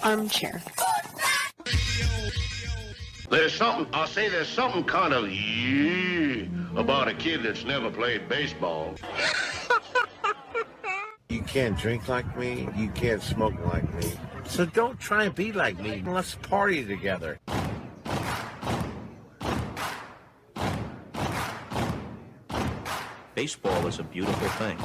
Armchair. There's something kind of about a kid that's never played baseball. You can't drink like me, you can't smoke like me. So don't try and be like me. Let's party together. Baseball is a beautiful thing.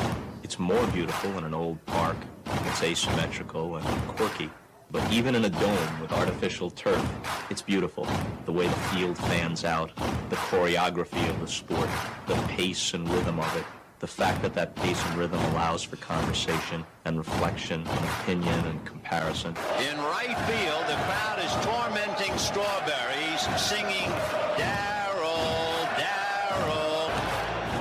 It's more beautiful in an old park. It's asymmetrical and quirky. But even in a dome with artificial turf, it's beautiful. The way the field fans out, the choreography of the sport, the pace and rhythm of it, the fact that that pace and rhythm allows for conversation and reflection and opinion and comparison. In right field, the crowd is tormenting Strawberries, singing, Darryl, Darryl.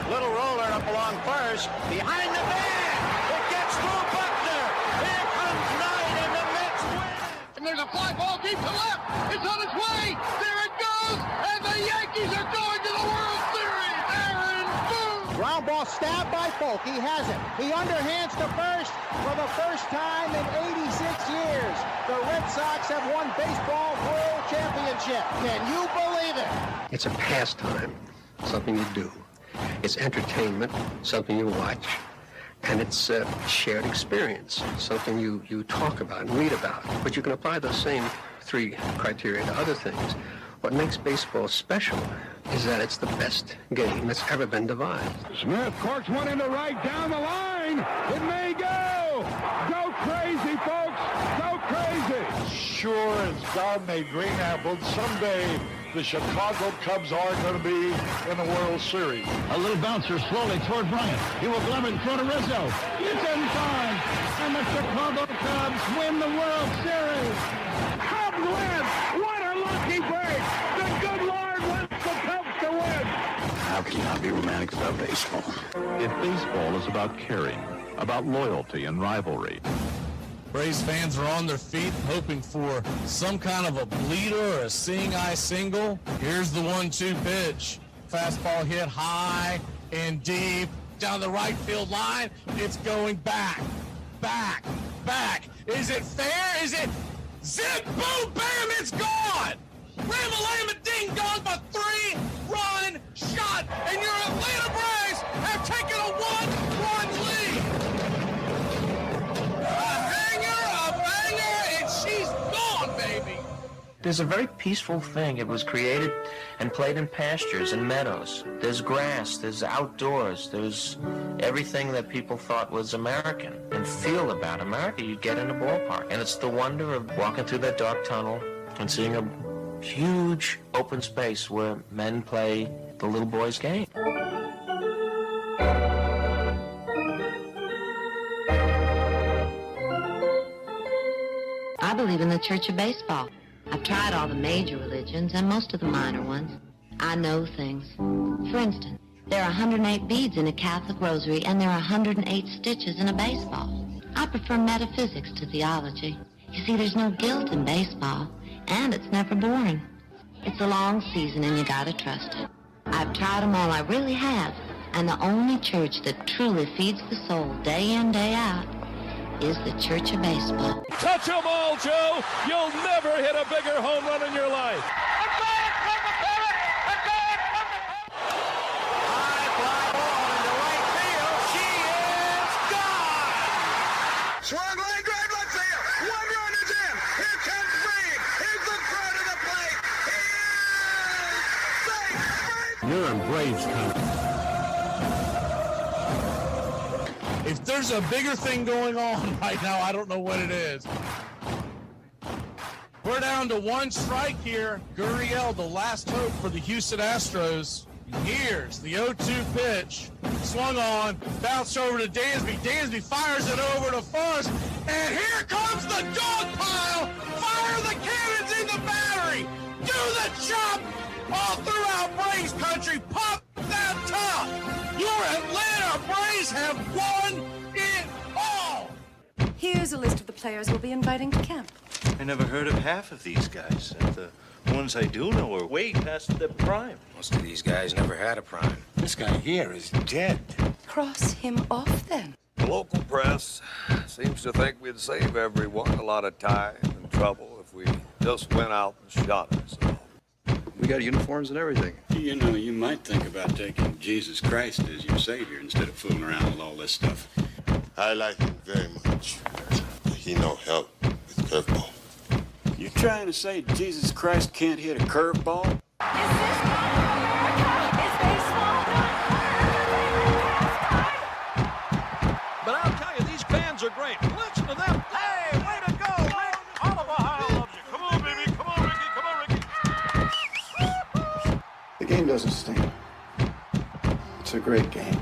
Little roller up along first, behind the bag. It gets through Buckner. Here comes Knight, and the Mets win. And there's a fly ball deep to left. It's on its way. There it goes. And the Yankees are going to the World Series. Aaron Boone. Ground ball stabbed by Folk. He has it. He underhands to first for the first time in 86 years. The Red Sox have won baseball world championship. Can you believe it? It's a pastime, something you do. It's entertainment, something you watch. And it's a shared experience, something you talk about and read about. But you can apply those same three criteria to other things. What makes baseball special is that it's the best game that's ever been devised. Smith corks one into right down the line. It may go. Go crazy, folks. Go crazy. Sure as God made green apples, someday the Chicago Cubs are going to be in the World Series. A little bouncer slowly toward Bryant. He will glove it in front of Rizzo. It's in time, and the Chicago Cubs win the World Series. Cubs win! What a lucky break! The good Lord wants the Cubs to win! How can you not be romantic about baseball? If baseball is about caring, about loyalty and rivalry. Braves fans are on their feet hoping for some kind of a bleeder or a seeing-eye single. Here's the 1-2 pitch. Fastball hit high and deep down the right field line. It's going back, back, back. Is it fair? Is it zip, boom, bam, it's gone! Ram-a-lam-a ding-dong, a 3-run shot, and your Atlanta Braves have taken a 1-run lead. She's gone, baby! There's a very peaceful thing. It was created and played in pastures and meadows. There's grass, there's outdoors, there's everything that people thought was American and feel about America you get in a ballpark. And it's the wonder of walking through that dark tunnel and seeing a huge open space where men play the little boy's game. I believe in the Church of Baseball. I've tried all the major religions and most of the minor ones. I know things. For instance, there are 108 beads in a Catholic rosary and there are 108 stitches in a baseball. I prefer metaphysics to theology. You see, there's no guilt in baseball, and it's never boring. It's a long season and you gotta trust it. I've tried them all, I really have. And the only church that truly feeds the soul day in, day out is the Church of Baseball. Touch 'em all, Joe! You'll never hit a bigger home run in your life! High fly ball into right field. She is gone! Swung line drive left field. One run is in. Here comes Breen. Here's the front of the plate. He is safe. You're in Braves country. If there's a bigger thing going on right now, I don't know what it is. We're down to one strike here. Gurriel, the last hope for the Houston Astros. Here's the 0-2 pitch. Swung on, bounced over to Dansby. Dansby fires it over to Forrest. And here comes the dog pile. Fire the cannons in the battery. Do the chop all throughout Braves country. Pop that top. Your Atlanta Braves have won it all. Here's a list of the players we'll be inviting to camp. I never heard of half of these guys. And the ones I do know are way past their prime. Most of these guys never had a prime. This guy here is dead. Cross him off, then. The local press seems to think we'd save everyone a lot of time and trouble if we just went out and shot ourselves. We got uniforms and everything. You know, you might think about taking Jesus Christ as your savior instead of fooling around with all this stuff. I like him very much. He no help with curveball. You trying to say Jesus Christ can't hit a curveball? But I'll tell you, these fans are great. Listen to them. Hey, way to go, Rick! All of Ohio loves you. Come on, baby. Come on, Ricky. Come on, Ricky. The game doesn't stink. It's a great game.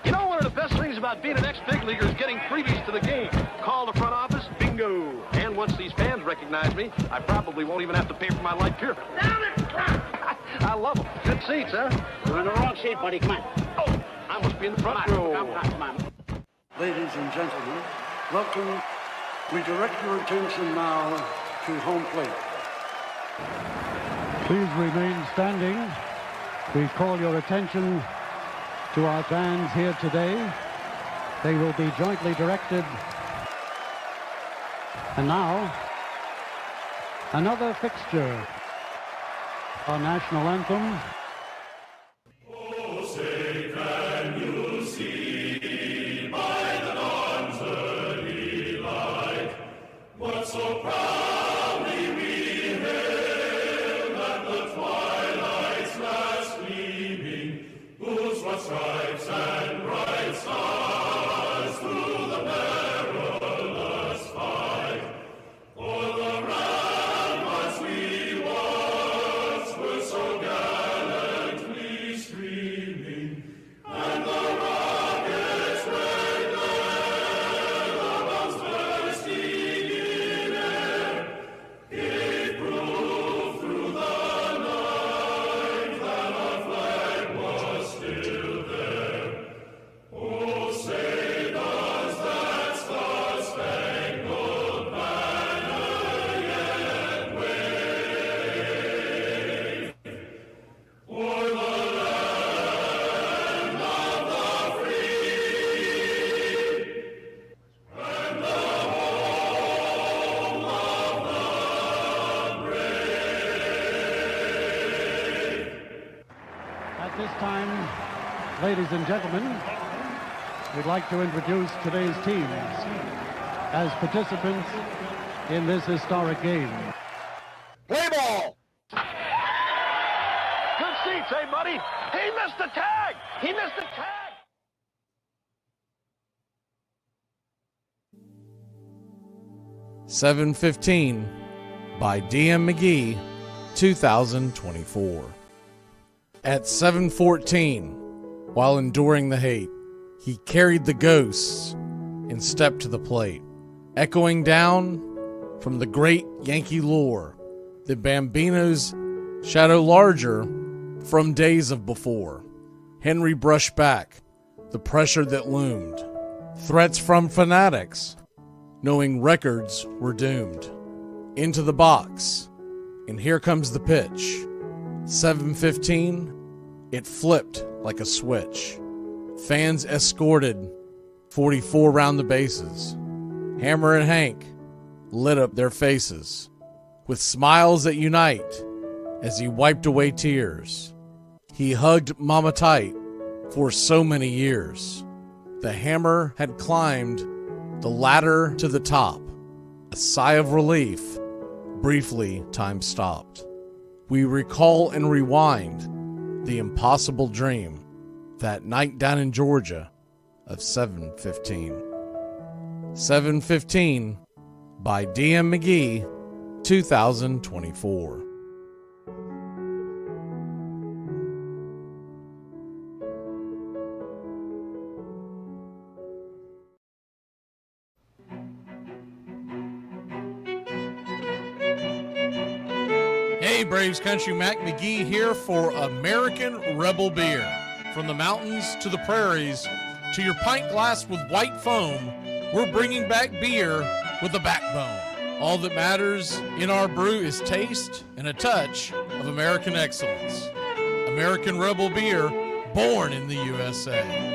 You know, one of the best things about being an ex-big leaguer is getting freebies to the game. Call the front office, bingo. And once these fans recognize me, I probably won't even have to pay for my life here. Down it! I love them. Good seats, huh? You're in the wrong seat, buddy. Come on. Oh, I must be in the front row. Come on. Ladies and gentlemen, welcome. We direct your attention now to home plate. Please remain standing. We call your attention to our fans here today. They will be jointly directed. And now, another fixture. Our national anthem. Oh, say, can you see by the dawn's early light what so proudly we hailed at the twilight's last gleaming, whose broad stripes and bright stars through the perilous fight o'er the this time, ladies and gentlemen, we'd like to introduce today's teams as participants in this historic game. Play ball! Good seats, hey, buddy? He missed the tag! He missed the tag! .715 by DM McGee, 2024. At 7:14, while enduring the hate, he carried the ghosts and stepped to the plate, echoing down from the great Yankee lore, the Bambino's shadow larger from days of before. Henry brushed back the pressure that loomed, threats from fanatics, knowing records were doomed. Into the box, and here comes the pitch. 7:15, it flipped like a switch. Fans escorted 44 round the bases. Hammer and Hank lit up their faces with smiles that unite as he wiped away tears. He hugged Mama tight for so many years. The Hammer had climbed the ladder to the top. A sigh of relief. Briefly, time stopped. We recall and rewind the impossible dream that night down in Georgia of 7:15. 7:15 by DM McGee, 2024. Hey Braves Country, Mac McGee here for American Rebel Beer. From the mountains to the prairies to your pint glass with white foam, we're bringing back beer with a backbone. All that matters in our brew is taste and a touch of American excellence. American Rebel Beer, born in the USA.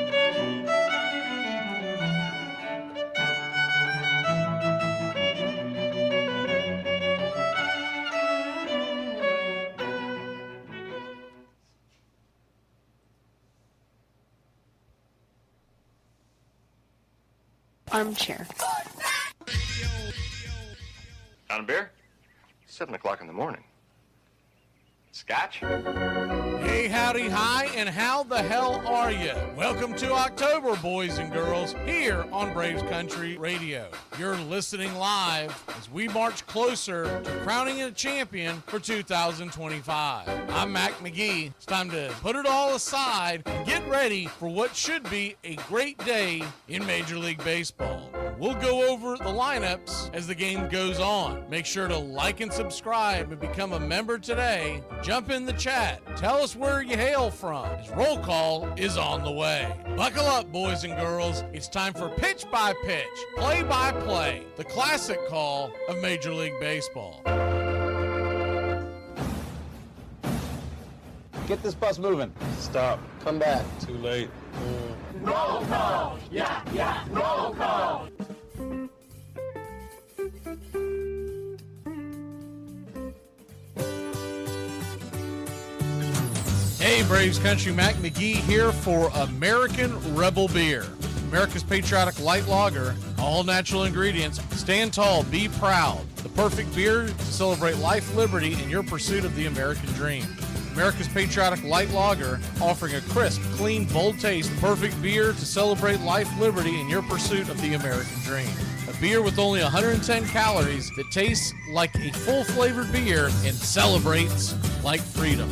Armchair. On a beer? 7 o'clock in the morning. Scotch? Hey, howdy, hi, and how the hell are you? Welcome to October, boys and girls, here on Braves Country Radio. You're listening live as we march closer to crowning a champion for 2025. I'm Mac McGee. It's time to put it all aside and get ready for what should be a great day in Major League Baseball. We'll go over the lineups as the game goes on. Make sure to like and subscribe and become a member today. Jump in the chat. Tell us where you hail from, as roll call is on the way. Buckle up, boys and girls. It's time for pitch by pitch, play by play, the classic call of Major League Baseball. Get this bus moving. Stop. Come back. Too late. Roll call! Yeah, yeah, roll call! Hey Braves Country, Mac McGee here for American Rebel Beer. America's patriotic light lager, all natural ingredients. Stand tall, be proud. The perfect beer to celebrate life, liberty, and your pursuit of the American dream. America's patriotic light lager, offering a crisp, clean, bold taste. Perfect beer to celebrate life, liberty, and your pursuit of the American dream. A beer with only 110 calories that tastes like a full-flavored beer and celebrates like freedom.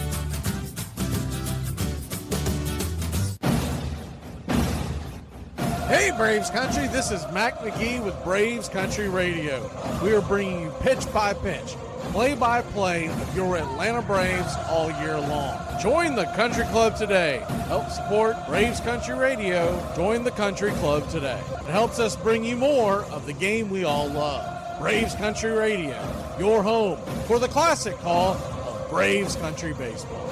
Hey Braves Country, this is Mac McGee with Braves Country Radio. We are bringing you pitch by pitch, play by play of your Atlanta Braves all year long. Join the Country Club today. Help support Braves Country Radio. Join the Country Club today. It helps us bring you more of the game we all love. Braves Country Radio, your home for the classic call of Braves Country Baseball.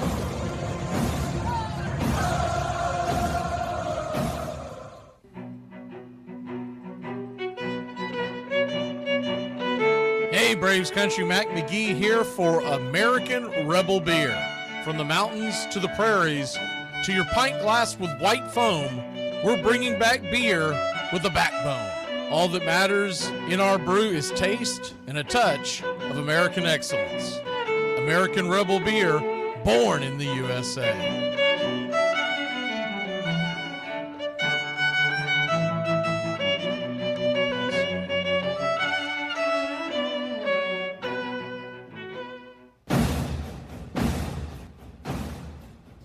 Hey Braves Country, Mac McGee here for American Rebel Beer. From the mountains to the prairies to your pint glass with white foam, we're bringing back beer with a backbone. All that matters in our brew is taste and a touch of American excellence. American Rebel Beer, born in the USA.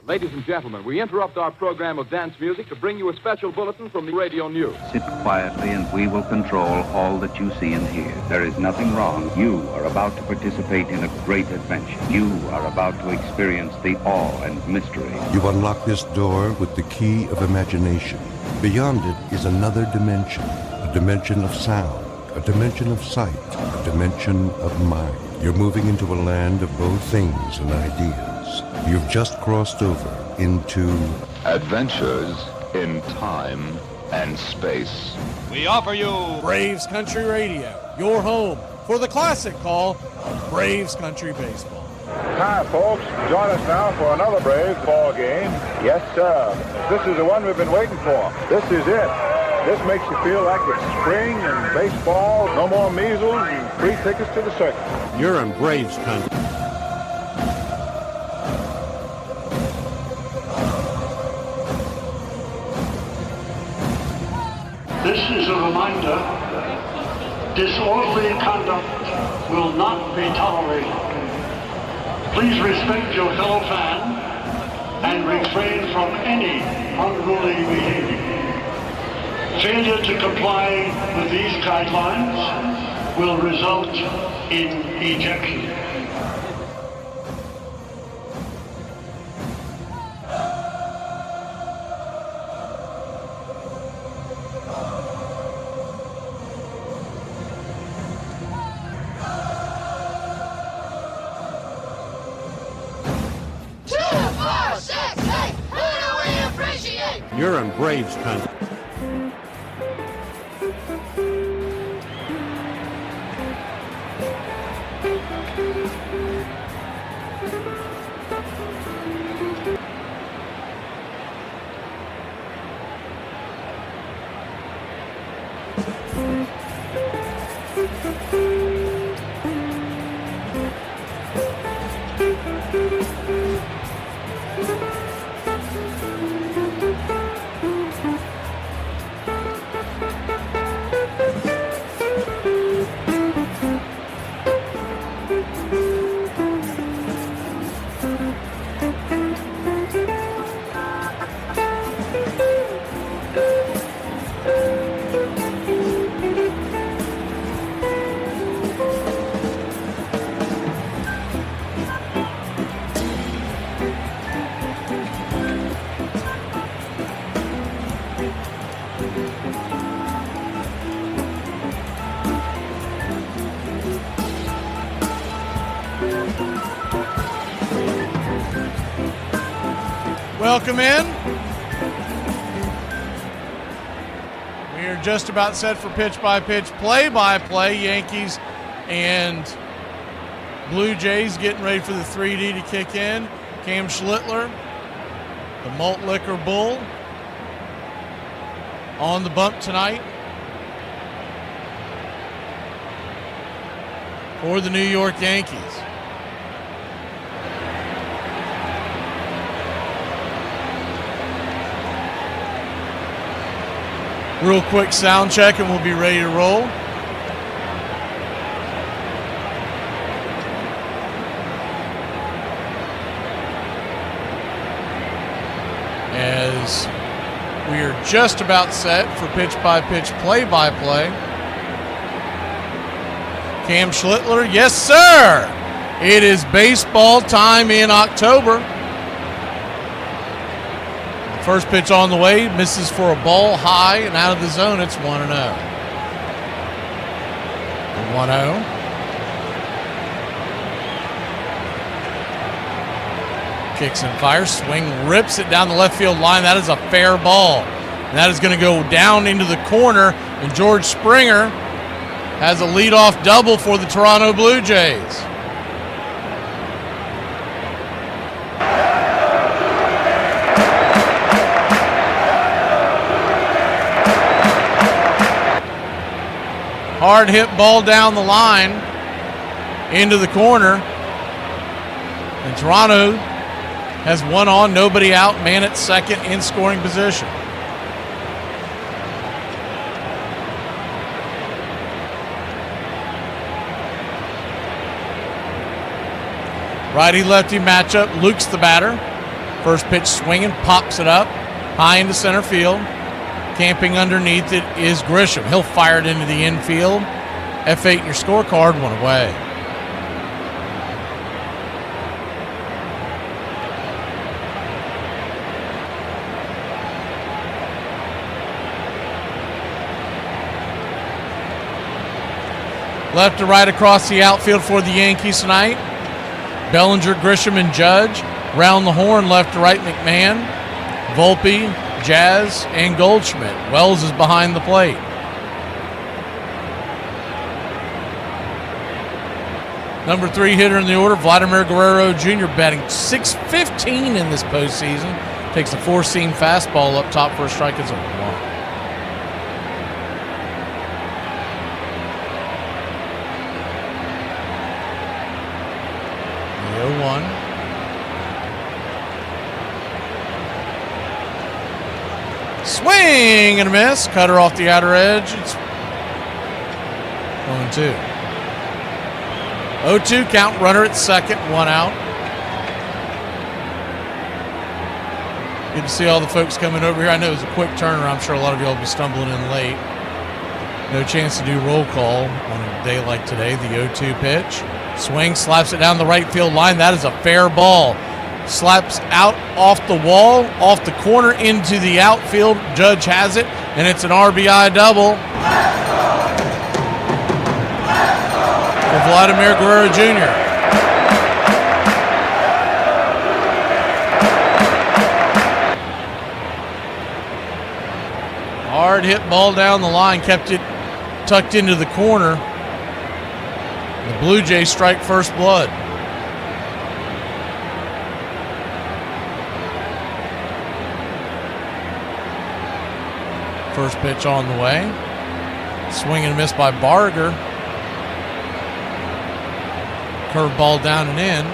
Ladies and gentlemen, we interrupt our program of dance music to bring you a special bulletin from the radio news. Sit quietly and we will control all that you see and hear. There is nothing wrong. You are about to participate in a great adventure. You are about to experience the awe and mystery. You unlock this door with the key of imagination. Beyond it is another dimension, a dimension of sound, a dimension of sight, a dimension of mind. You're moving into a land of both things and ideas. You've just crossed over into Adventures in Time and Space. We offer you Braves Country Radio, your home for the classic call of Braves Country Baseball. Hi, folks. Join us now for another Braves ball game. Yes, sir. This is the one we've been waiting for. This is it. This makes you feel like it's spring and baseball. No more measles and free tickets to the circus. You're in Braves country. This is a reminder, disorderly conduct will not be tolerated. Please respect your fellow fan and refrain from any unruly behavior. Failure to comply with these guidelines will result in ejection. You're in Braves country. Welcome in. We are just about set for pitch-by-pitch, play-by-play. Yankees and Blue Jays getting ready for the 3D to kick in. Cam Schlittler, the malt liquor bull, on the bump tonight for the New York Yankees. Real quick sound check and we'll be ready to roll. As we are just about set for pitch-by-pitch, play-by-play. Cam Schlittler, yes sir! It is baseball time in October. First pitch on the way, misses for a ball high and out of the zone. It's 1-0. 1-0. Kicks and fires, swing, rips it down the left field line. That is a fair ball. And that is going to go down into the corner, and George Springer has a leadoff double for the Toronto Blue Jays. Hard hit ball down the line into the corner. And Toronto has one on, nobody out, man at second in scoring position. Righty-lefty matchup. Luke's the batter. First pitch swinging, pops it up, high into center field. Camping underneath it is Grisham. He'll fire it into the infield. F8 in your scorecard, one away. Left to right across the outfield for the Yankees tonight. Bellinger, Grisham, and Judge. Round the horn, left to right, McMahon, Volpe, Jazz, and Goldschmidt. Wells is behind the plate. Number 3 hitter in the order, Vladimir Guerrero Jr., batting .615 in this postseason. Takes a 4-seam fastball up top for a strike. It's a 1. The 0-1. Swing and a miss. Cutter off the outer edge. It's 1-2. 0-2 count. Runner at second. 1 out. Good to see all the folks coming over here. I know it was a quick turnaround. I'm sure a lot of you will be stumbling in late. No chance to do roll call on a day like today. The 0-2 pitch. Swing, slaps it down the right field line. That is a fair ball. Slaps out off the wall, off the corner into the outfield. Judge has it, and it's an RBI double for Vladimir Guerrero Jr. Hard hit ball down the line, kept it tucked into the corner. The Blue Jays strike first blood. First pitch on the way. Swing and a miss by Barger. Curveball down and in.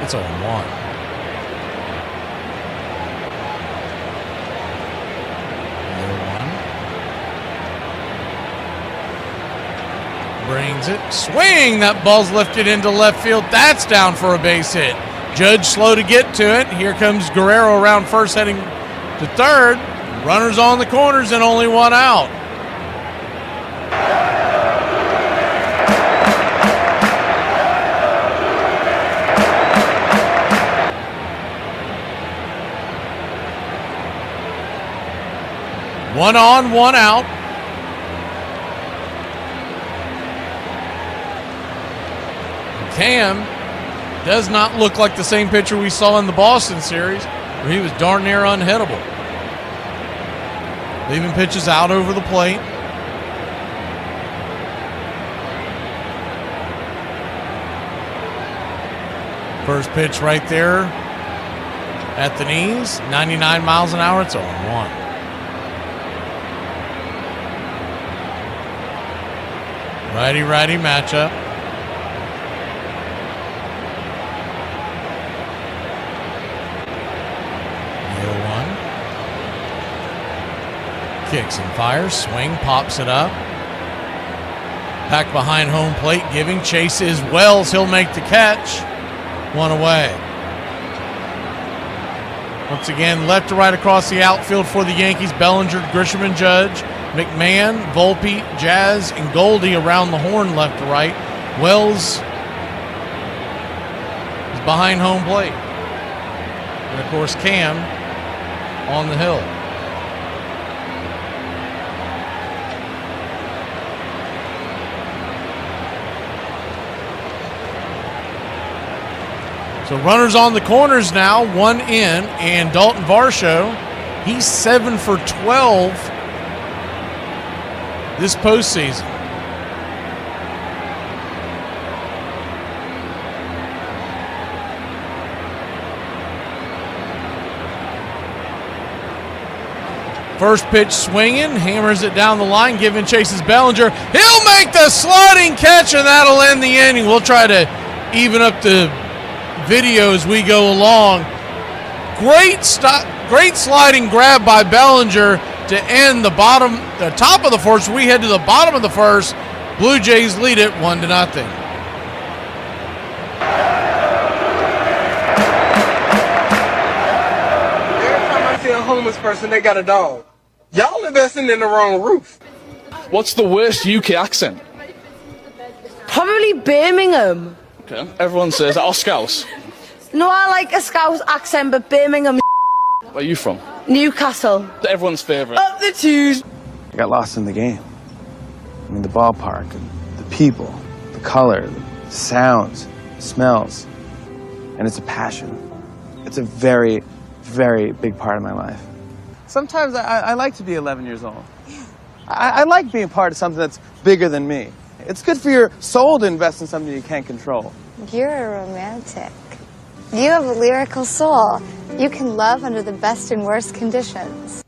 It's 0-1. Brings it. Swing! That ball's lifted into left field. That's down for a base hit. Judge slow to get to it. Here comes Guerrero around first, heading to third. Runners on the corners and only 1 out. One on, 1 out. Cam does not look like the same pitcher we saw in the Boston series, where he was darn near unhittable. Leaving pitches out over the plate. First pitch right there at the knees. 99 miles an hour. It's 0-1. Righty-righty matchup. Kicks and fires. Swing, pops it up. Back behind home plate, giving chase is Wells. He'll make the catch. 1 away. Once again, left to right across the outfield for the Yankees. Bellinger, Grisham, and Judge. McMahon, Volpe, Jazz, and Goldie around the horn left to right. Wells is behind home plate. And, of course, Cam on the hill. So runners on the corners now, 1 in, and Dalton Varsho, he's 7 for 12 this postseason. First pitch swinging, hammers it down the line, giving chases Bellinger. He'll make the sliding catch, and that'll end the inning. We'll try to even up the video as we go along. Great sliding grab by Bellinger to end the top of the first. We head to the bottom of the first. Blue Jays lead it 1-0. Every time I see a homeless person, they got a dog. Y'all investing in the wrong roof. What's the worst UK accent? Probably Birmingham. Okay. Everyone says that. Or Scouse. No, I like a Scouse accent, but Birmingham. Where are you from? Newcastle. Everyone's favourite. Up the twos. I got lost in the game. I mean, the ballpark, the people, the color, the sounds, smells. And it's a passion. It's a very, very big part of my life. Sometimes I like to be 11 years old. I like being part of something that's bigger than me. It's good for your soul to invest in something you can't control. You're a romantic. You have a lyrical soul. You can love under the best and worst conditions.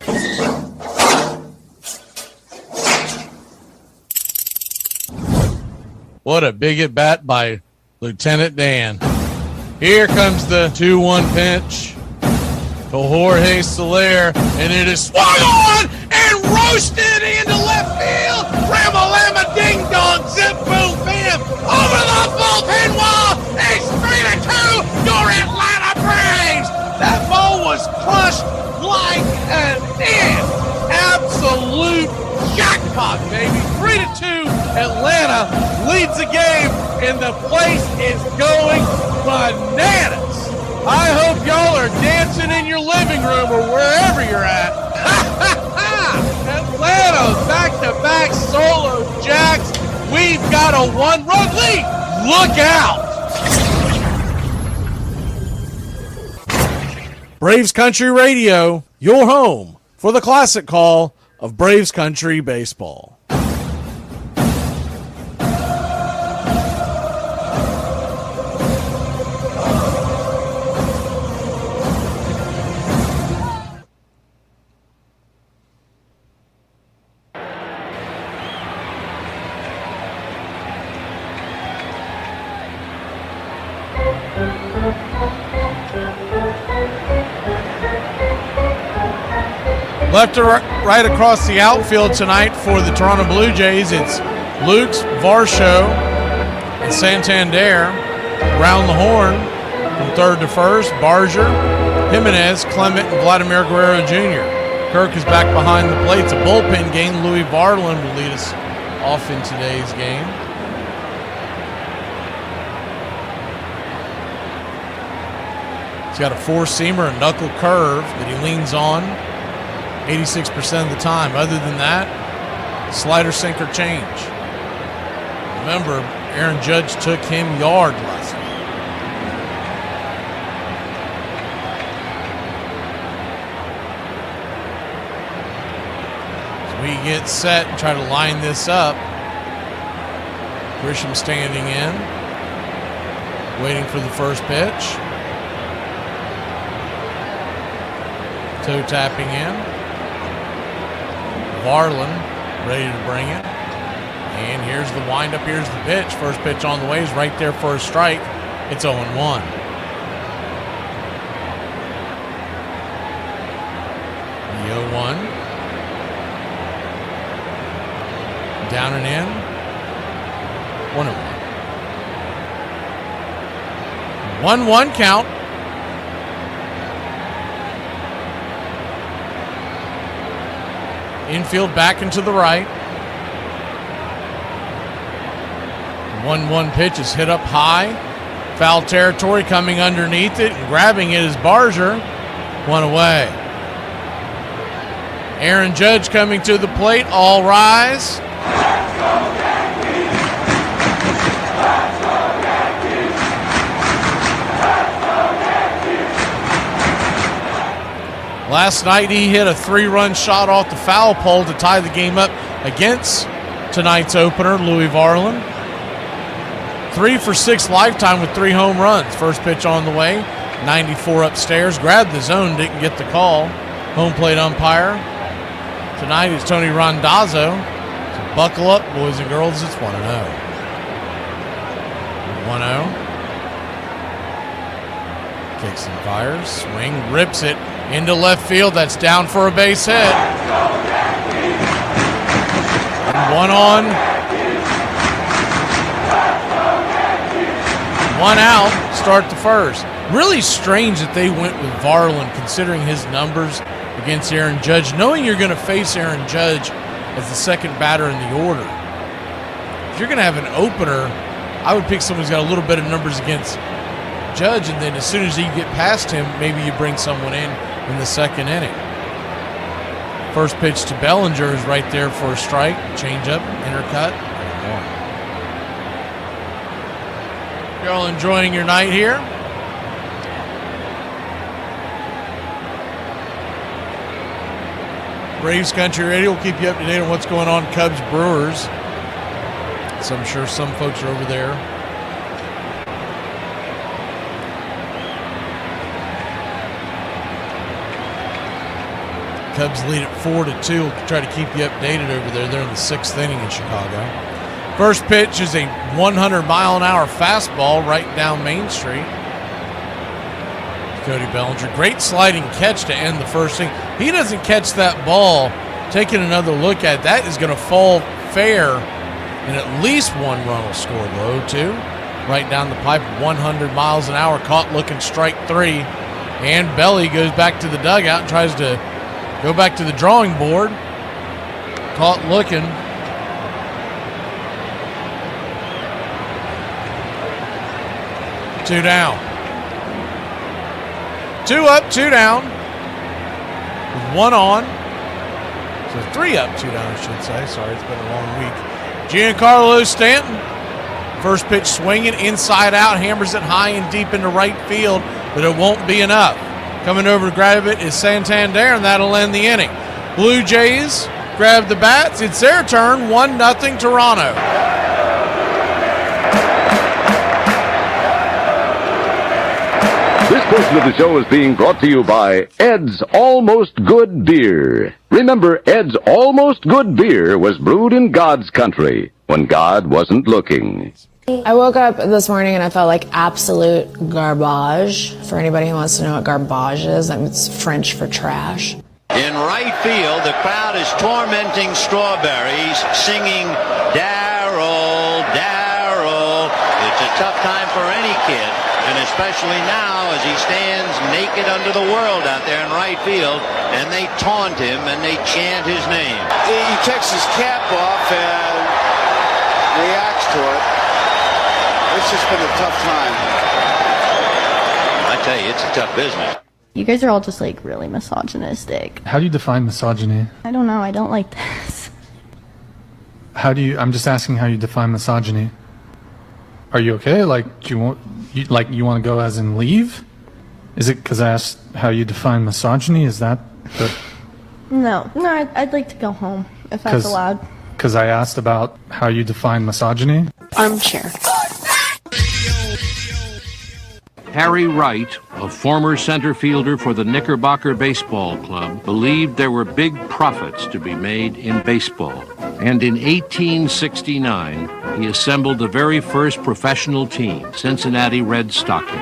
What a big at bat by Lieutenant Dan. Here comes the 2-1 pitch to Jorge Soler, and it is swung on and roasted into left field. Ramalama ding dong, zip boom bam, over the bullpen wall. It's 3-2, your Atlanta Braves. That ball was crushed like an absolute jackpot, baby. 3-2, Atlanta leads the game, and the place is going bananas. I hope y'all are dancing in your living room or wherever you're at. Atlanta, back-to-back solo jacks. We've got a 1-run lead. Look out. Braves Country Radio, your home for the classic call of Braves Country baseball. Left to right across the outfield tonight for the Toronto Blue Jays, it's Lukes, Varsho, and Santander. Round the horn from third to first, Barger, Jimenez, Clement, and Vladimir Guerrero Jr. Kirk is back behind the plate. It's a bullpen game. Louis Varlin will lead us off in today's game. He's got a four-seamer, a knuckle curve that he leans on 86% of the time. Other than that, slider, sinker, change. Remember, Aaron Judge took him yard last week. So we get set and try to line this up. Grisham standing in, waiting for the first pitch. Toe tapping in. Varlin ready to bring it. And here's the windup. Here's the pitch. First pitch on the way is right there for a strike. It's 0-1. The 0-1. Down and in. 1-1. 1-1 count. Infield back and to the right. 1-1 pitch is hit up high. Foul territory, coming underneath it and grabbing it is Barger. One away. Aaron Judge coming to the plate. All rise. Last night he hit a 3-run shot off the foul pole to tie the game up against tonight's opener, Louis Varlin. 3 for 6 lifetime with 3 home runs. First pitch on the way, 94 upstairs, grabbed the zone, didn't get the call. Home plate umpire tonight is Tony Randazzo. So buckle up, boys and girls. It's 1-0. 1-0. Kicks and fires. Swing. Rips it into left field. That's down for a base hit. And 1 on. 1 out. Start the first. Really strange that they went with Varland considering his numbers against Aaron Judge, knowing you're going to face Aaron Judge as the second batter in the order. If you're going to have an opener, I would pick someone who's got a little bit of numbers against Judge, and then as soon as you get past him, maybe you bring someone in the second inning. First pitch to Bellinger is right there for a strike. Changeup, intercut, and 1. You're all enjoying your night here. Braves Country Radio will keep you up to date on what's going on Cubs Brewers. So I'm sure some folks are over there. Cubs lead at 4-2. We'll try to keep you updated over there. They're in the 6th inning in Chicago. First pitch is a 100-mile-an-hour fastball right down Main Street. Cody Bellinger. Great sliding catch to end the first inning. He doesn't catch that ball. Taking another look at it, that is going to fall fair, and at least 1 run will score. Low 2. Right down the pipe, 100 miles an hour. Caught looking, strike 3. And Belly goes back to the dugout and tries to go back to the drawing board. Caught looking. Two down. 2 up, 2 down. With 1 on. So 3 up, 2 down, I should say. Sorry, it's been a long week. Giancarlo Stanton. First pitch swinging, inside out, hammers it high and deep into right field, but it won't be enough. Coming over to grab it is Santander, and that'll end the inning. Blue Jays grab the bats. It's their turn. 1-0 Toronto. This portion of the show is being brought to you by Ed's Almost Good Beer. Remember, Ed's Almost Good Beer was brewed in God's country when God wasn't looking. I woke up this morning and I felt like absolute garbage. For anybody who wants to know what garbage is, it's French for trash. In right field, the crowd is tormenting Strawberries, singing Darryl, Darryl. It's a tough time for any kid, and especially now as he stands naked under the world out there in right field, and they taunt him and they chant his name. He takes his cap off and reacts to it. It's just been a tough time. I tell you, it's a tough business. You guys are all just like really misogynistic. How do you define misogyny? I don't know. I don't like this. I'm just asking how you define misogyny. Are you okay? Like, do you want to go as in leave? Is it because I asked how you define misogyny? Is that the... No, I'd like to go home if that's allowed. Because I asked about how you define misogyny? Armchair. Harry Wright, a former center fielder for the Knickerbocker Baseball Club, believed there were big profits to be made in baseball. And in 1869, he assembled the very first professional team, Cincinnati Red Stocking.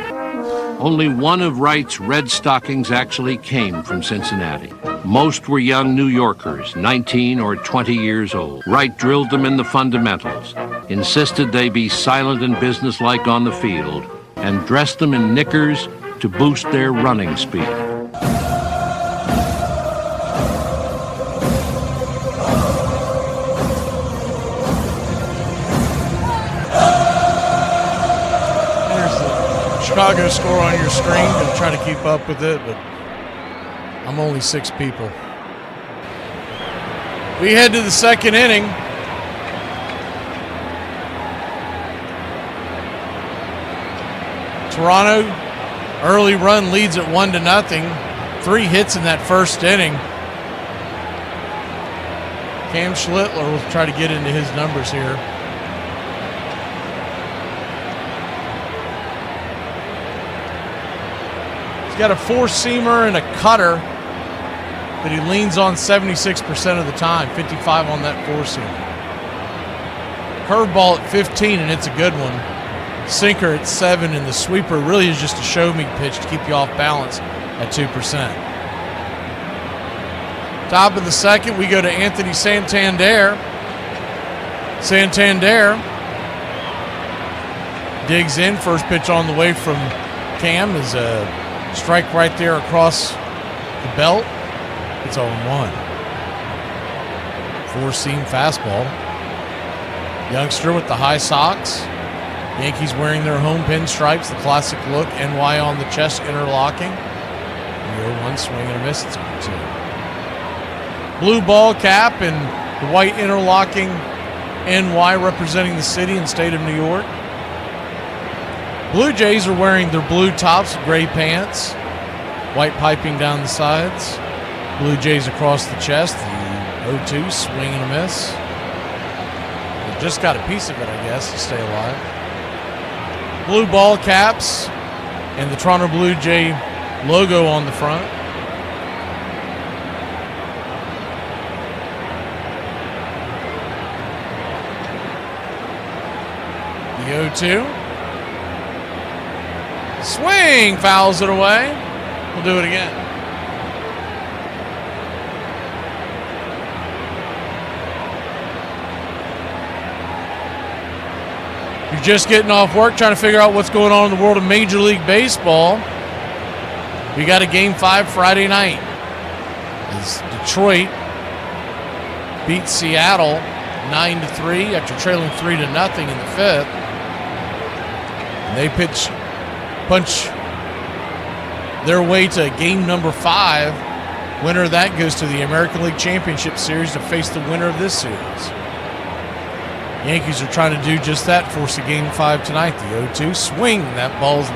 Only one of Wright's Red Stockings actually came from Cincinnati. Most were young New Yorkers, 19 or 20 years old. Wright drilled them in the fundamentals, insisted they be silent and businesslike on the field, and dressed them in knickers to boost their running speed. There's the Chicago score on your screen. Gonna try to keep up with it, but I'm only 6 people. We head to the second inning. Toronto, early run leads at 1-0. 3 hits in that first inning. Cam Schlittler will try to get into his numbers here. He's got a 4-seamer and a cutter. that he leans on 76% of the time, 55 on that four-seam. Curveball at 15, and it's a good one. Sinker at 7, and the sweeper really is just a show-me pitch to keep you off balance at 2%. Top of the second, we go to Anthony Santander. Santander digs in. First pitch on the way from Cam is a strike right there across the belt. It's 0-1. Four-seam fastball. Youngster with the high socks. Yankees wearing their home pinstripes, the classic look, NY on the chest interlocking. The 0-1 swing and a miss. It's 0-2. Blue ball cap and the white interlocking NY representing the city and state of New York. Blue Jays are wearing their blue tops, gray pants, white piping down the sides. Blue Jays across the chest, the 0-2 swing and a miss. They just got a piece of it, I guess, to stay alive. Blue ball caps and the Toronto Blue Jay logo on the front. The 0-2. Swing, fouls it away. We'll do it again. You're just getting off work trying to figure out what's going on in the world of Major League Baseball. We got a Game 5 Friday night. As Detroit beat Seattle 9-3 after trailing 3-0 in the fifth. And they punch their way to game number 5. Winner of that goes to the American League Championship Series to face the winner of this series. Yankees are trying to do just that, force a game 5 tonight. The 0-2 swing. That ball's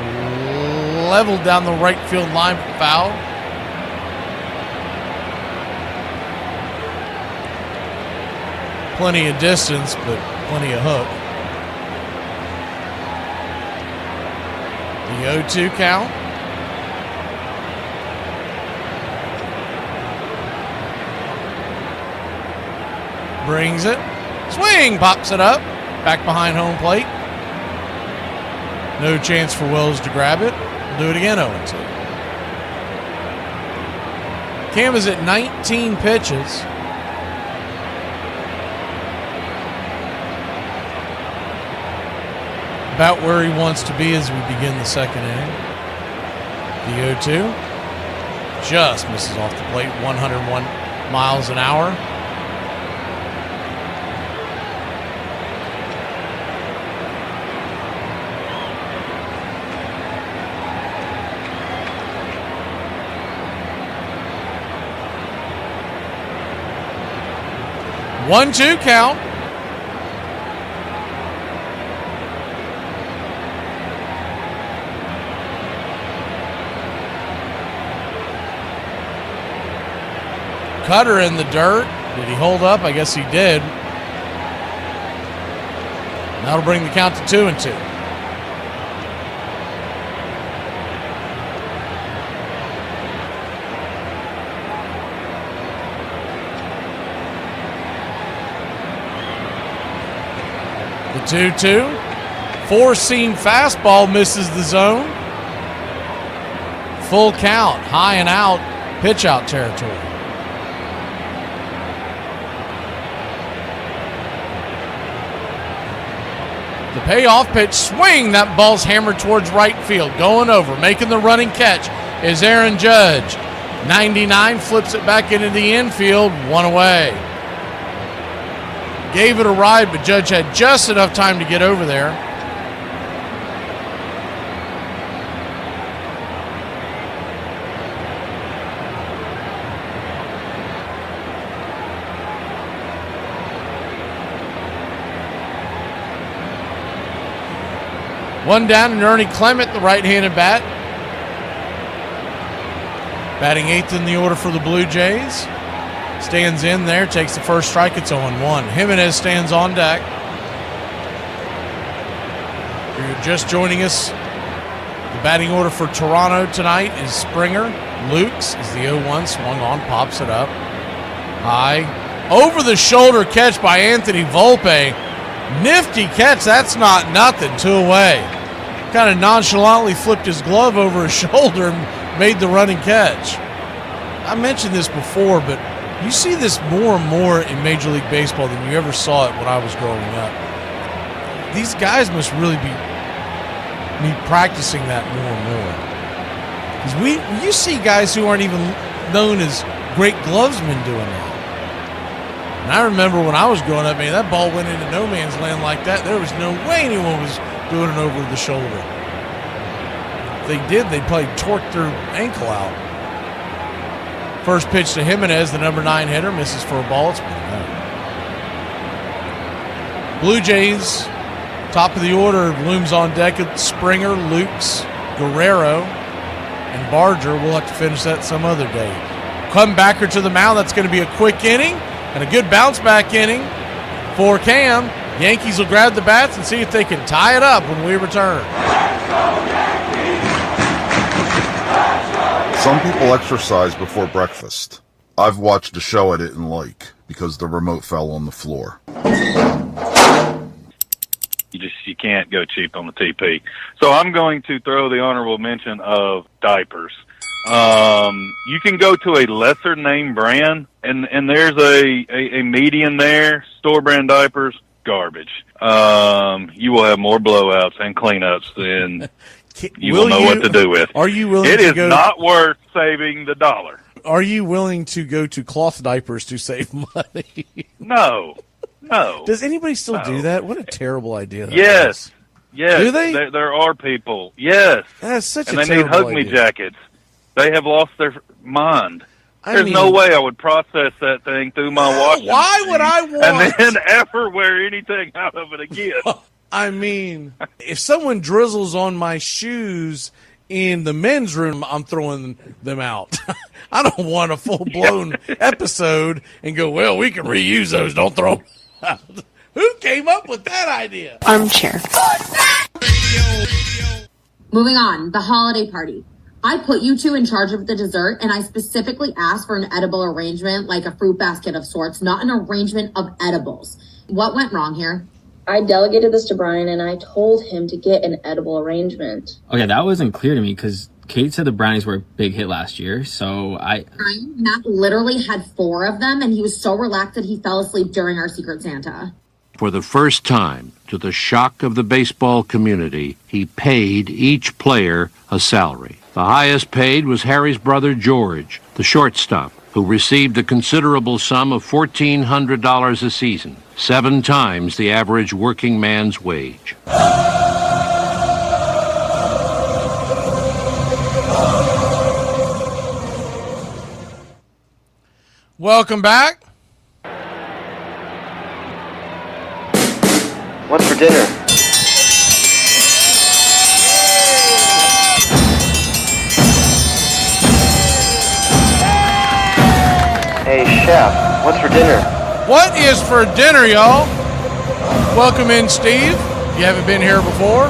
leveled down the right field line, foul. Plenty of distance, but plenty of hook. The 0-2 count. Brings it. Swing, pops it up. Back behind home plate. No chance for Wells to grab it. We'll do it again, 0-2. Cam is at 19 pitches. About where he wants to be as we begin the second inning. The 0-2 just misses off the plate, 101 miles an hour. One-two count. Cutter in the dirt. Did he hold up? I guess he did. That'll bring the count to 2-2. The 2-2. Four-seam fastball misses the zone. Full count, high and out, pitch out territory. The payoff pitch, swing. That ball's hammered towards right field. Going over, making the running catch is Aaron Judge. 99 flips it back into the infield, one away. Gave it a ride, but Judge had just enough time to get over there. One down, and Ernie Clement, the right-handed bat. Batting 8th in the order for the Blue Jays. Stands in there, takes the first strike. It's 0-1. Jimenez stands on deck. If you're just joining us, the batting order for Toronto tonight is Springer, Lukes is the 0-1, swung on, pops it up. High. Over the shoulder catch by Anthony Volpe. Nifty catch, that's not nothing. 2 away. Kind of nonchalantly flipped his glove over his shoulder and made the running catch. I mentioned this before, but you see this more and more in Major League Baseball than you ever saw it when I was growing up. These guys must really be practicing that more and more. Because you see guys who aren't even known as great glovesmen doing that. And I remember when I was growing up, man, that ball went into no man's land like that. There was no way anyone was doing it over the shoulder. If they did, they'd probably torque their ankle out. First pitch to Jimenez, the number 9 hitter, misses for a ball. It's 1-0. Blue Jays, top of the order, looms on deck at Springer, Lukes, Guerrero, and Barger. We'll have to finish that some other day. Comebacker to the mound. That's going to be a quick inning and a good bounce-back inning for Cam. Yankees will grab the bats and see if they can tie it up when we return. Some people exercise before breakfast. I've watched a show I didn't like because the remote fell on the floor. You can't go cheap on the TP. So I'm going to throw the honorable mention of diapers. You can go to a lesser name brand and there's a median there, store brand diapers, garbage. You will have more blowouts and cleanups than you will know what to do with. Are you willing It to is go, not worth saving the dollar. Are you willing to go to cloth diapers to save money? No. Does anybody still do that? What a terrible idea that Yes. is. Yes. Do they? There are people. Yes. That's such and a they need terrible hug me idea. jackets. They have lost their mind. I There's mean- no way I would process that thing through my washing Why machine would I want- and then ever wear anything out of it again. I mean, if someone drizzles on my shoes in the men's room, I'm throwing them out. I don't want a full-blown episode and go, well, we can reuse those. Don't throw them out. Who came up with that idea? Armchair. Moving on, the holiday party. I put you two in charge of the dessert, and I specifically asked for an edible arrangement, like a fruit basket of sorts, not an arrangement of edibles. What went wrong here? I delegated this to Brian, and I told him to get an edible arrangement. Okay, that wasn't clear to me because Kate said the brownies were a big hit last year, so Brian, Matt literally had 4 of them, and he was so relaxed that he fell asleep during our Secret Santa. For the first time, to the shock of the baseball community, he paid each player a salary. The highest paid was Harry's brother George, the shortstop, who received a considerable sum of $1,400 a season, 7 times the average working man's wage. Welcome back. What's for dinner? Hey, chef, what's for dinner? What is for dinner, y'all? Welcome in, Steve. If you haven't been here before.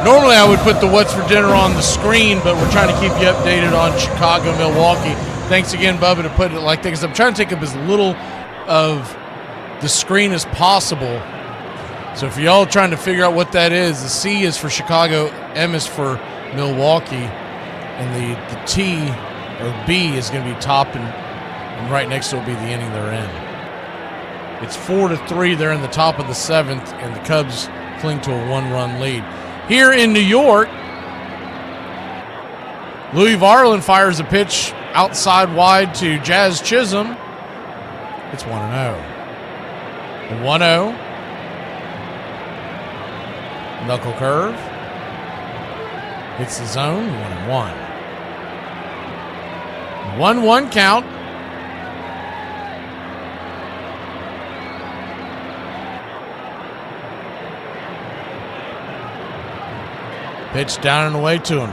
Normally I would put the what's for dinner on the screen, but we're trying to keep you updated on Chicago, Milwaukee. Thanks again, Bubba, to put it like that, because I'm trying to take up as little of the screen as possible. So if y'all trying to figure out what that is, the C is for Chicago, M is for Milwaukee, and the T or B is going to be top, and right next to it will be the inning they're in. It's 4-3. They're in the top of the 7th, and the Cubs cling to a 1-run lead. Here in New York, Louis Varland fires a pitch outside wide to Jazz Chisholm. It's 1-0. 1-0. Knuckle curve. Hits the zone. 1-1. 1-1 count. Pitch down and away, 2-1.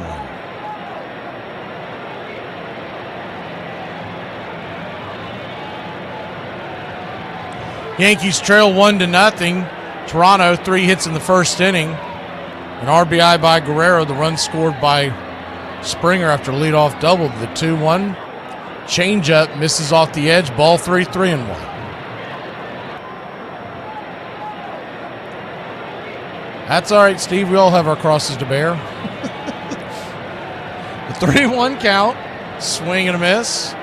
Yankees trail 1-0. Toronto, 3 hits in the first inning. An RBI by Guerrero. The run scored by Springer after leadoff double. The 2-1 changeup misses off the edge. Ball 3, 3-1. That's all right, Steve. We all have our crosses to bear. The 3-1 count. Swing and a miss.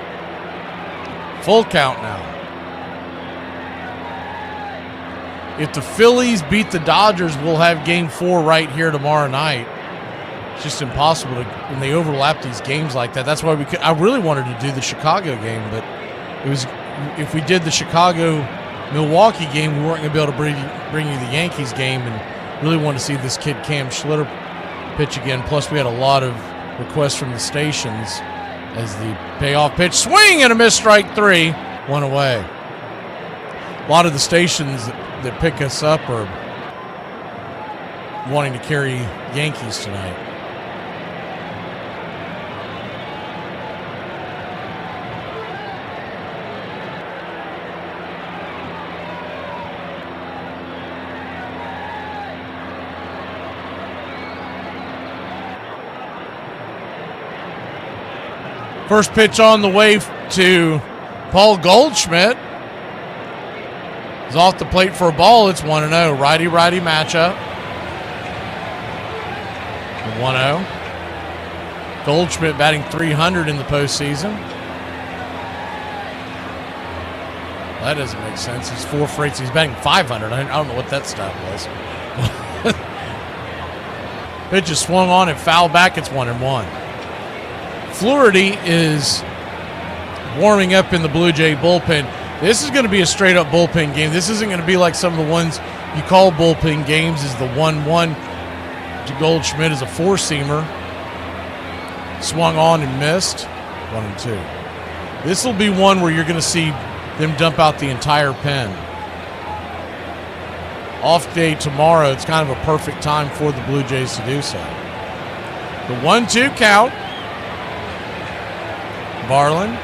Full count now. If the Phillies beat the Dodgers, we'll have Game 4 right here tomorrow night. It's just impossible when they overlap these games like that. That's why I really wanted to do the Chicago game, but if we did the Chicago-Milwaukee game, we weren't going to be able to bring you the Yankees game, and really want to see this kid Cam Schlitter pitch again. Plus, we had a lot of requests from the stations as the payoff pitch. Swing and a miss, strike 3. One away. A lot of the stations that pick us up are wanting to carry Yankees tonight. First pitch on the way to Paul Goldschmidt. He's off the plate for a ball. It's 1-0. Righty-righty matchup. 1-0. Goldschmidt batting .300 in the postseason. That doesn't make sense. He's 4 for 8. He's batting .500. I don't know what that stat was. Pitch is swung on and fouled back. It's 1-1. Flaherty is warming up in the Blue Jay bullpen. This is going to be a straight-up bullpen game. This isn't going to be like some of the ones you call bullpen games. Is the 1-1 to Goldschmidt is a 4-seamer. Swung on and missed. 1-2. This will be one where you're going to see them dump out the entire pen. Off day tomorrow. It's kind of a perfect time for the Blue Jays to do so. The 1-2 count. Barlin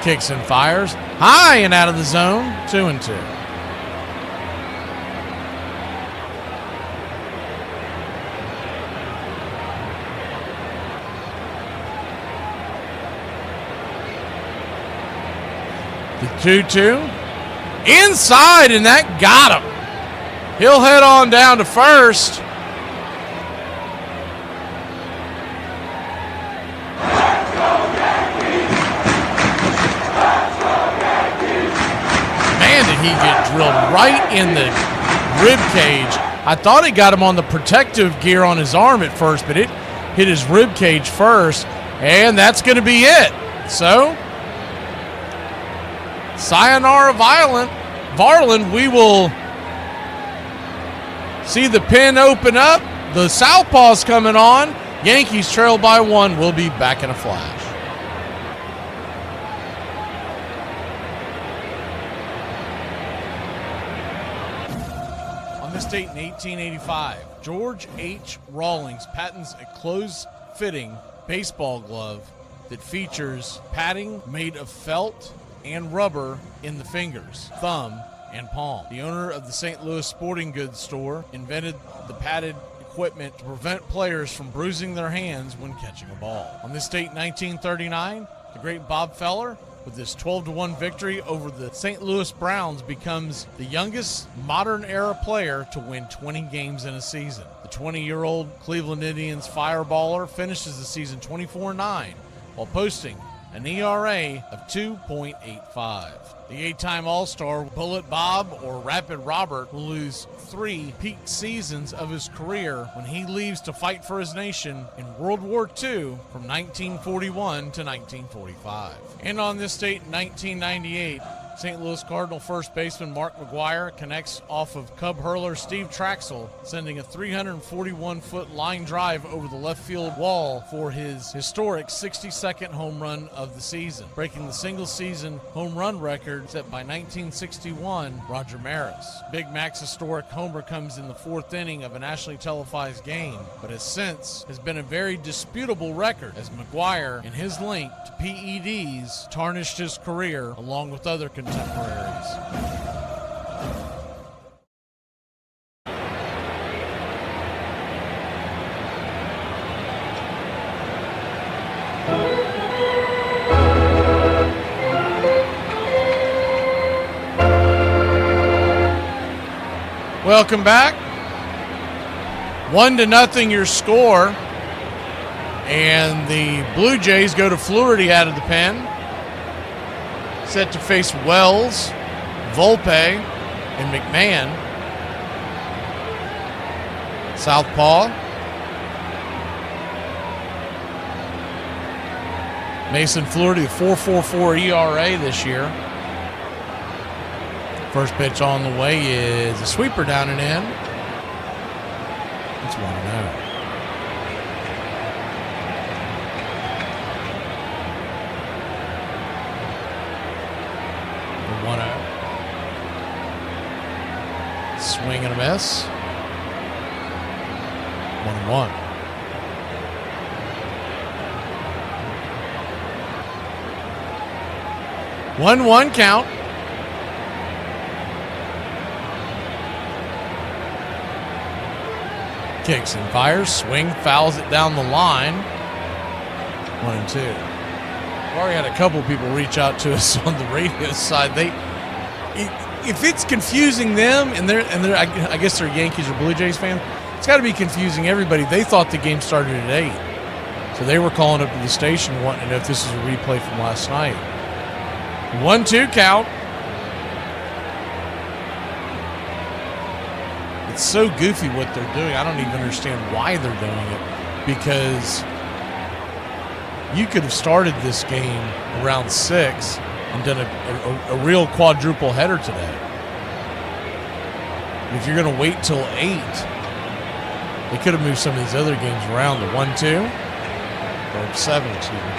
kicks and fires high and out of the zone. 2-2. The 2-2 inside, and that got him. He'll head on down to first. He get drilled right in the rib cage. I thought he got him on the protective gear on his arm at first, but it hit his rib cage first, and that's going to be it. So, sayonara Varlin. We will see the pen open up. The southpaw's coming on. Yankees trail by 1. We'll be back in a flash. This date in 1885, George H. Rawlings patents a close-fitting baseball glove that features padding made of felt and rubber in the fingers, thumb, and palm. The owner of the St. Louis sporting goods store invented the padded equipment to prevent players from bruising their hands when catching a ball. On this date in 1939, the great Bob Feller, with his 12-1 victory over the St. Louis Browns, becomes the youngest modern-era player to win 20 games in a season. The 20-year-old Cleveland Indians fireballer finishes the season 24-9 while posting an ERA of 2.85. The 8-time All-Star Bullet Bob, or Rapid Robert, will lose 3 peak seasons of his career when he leaves to fight for his nation in World War II from 1941 to 1945. And on this date in 1998, St. Louis Cardinal first baseman Mark McGwire connects off of Cub hurler Steve Traxel, sending a 341-foot line drive over the left field wall for his historic 62nd home run of the season, breaking the single-season home run record set by 1961 Roger Maris. Big Mac's historic homer comes in the 4th inning of a nationally televised game, but has been a very disputable record as McGwire and his link to PEDs tarnished his career along with other contemporaries. welcome back. 1-0 your score. And the Blue Jays go to Fluharty out of the pen. Set to face Wells, Volpe, and McMahon. Southpaw. Mason Fluharty, 4.44 ERA this year. First pitch on the way is a sweeper down and in. It's 1-0. The 1-0. Swing and a miss. 1-1. One count. Kicks and fires. Swing, fouls it down the line. 1-2. We've already had a couple people reach out to us on the radio side. If it's confusing them, and they're I guess they're Yankees or Blue Jays fans, it's got to be confusing everybody. They thought the game started at 8, so they were calling up to the station wanting to know if this is a replay from last night. 1-2 count. It's so goofy what they're doing. I don't even understand why they're doing it, because you could have started this game around 6 and done a real quadruple header today. If you're going to wait till 8, they could have moved some of these other games around. The 1-2 or 7, excuse me.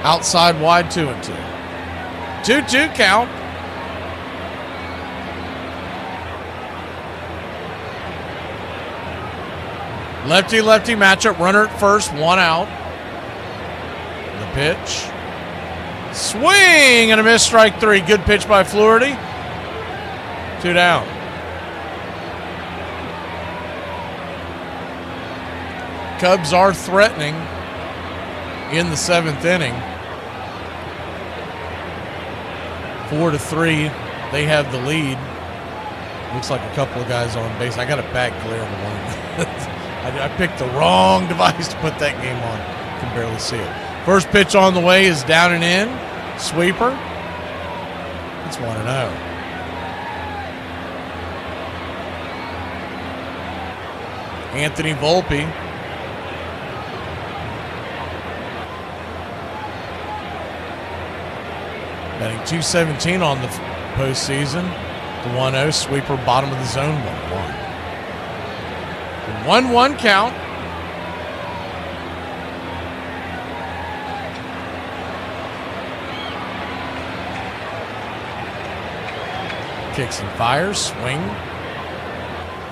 Outside wide, 2-2. 2-2 count. Lefty-lefty matchup. Runner at first, 1 out. The pitch. Swing and a miss, strike 3. Good pitch by Fluharty. 2 down. Cubs are threatening in the 7th inning. 4-3, they have the lead. Looks like a couple of guys on base. I got a back glare on the one. I picked the wrong device to put that game on. Can barely see it. First pitch on the way is down and in. Sweeper. It's 1-0. Anthony Volpe. Batting .217 on the postseason. The 1-0 sweeper, bottom of the zone, 1-1. The 1-1 count. Kicks and fires, swing.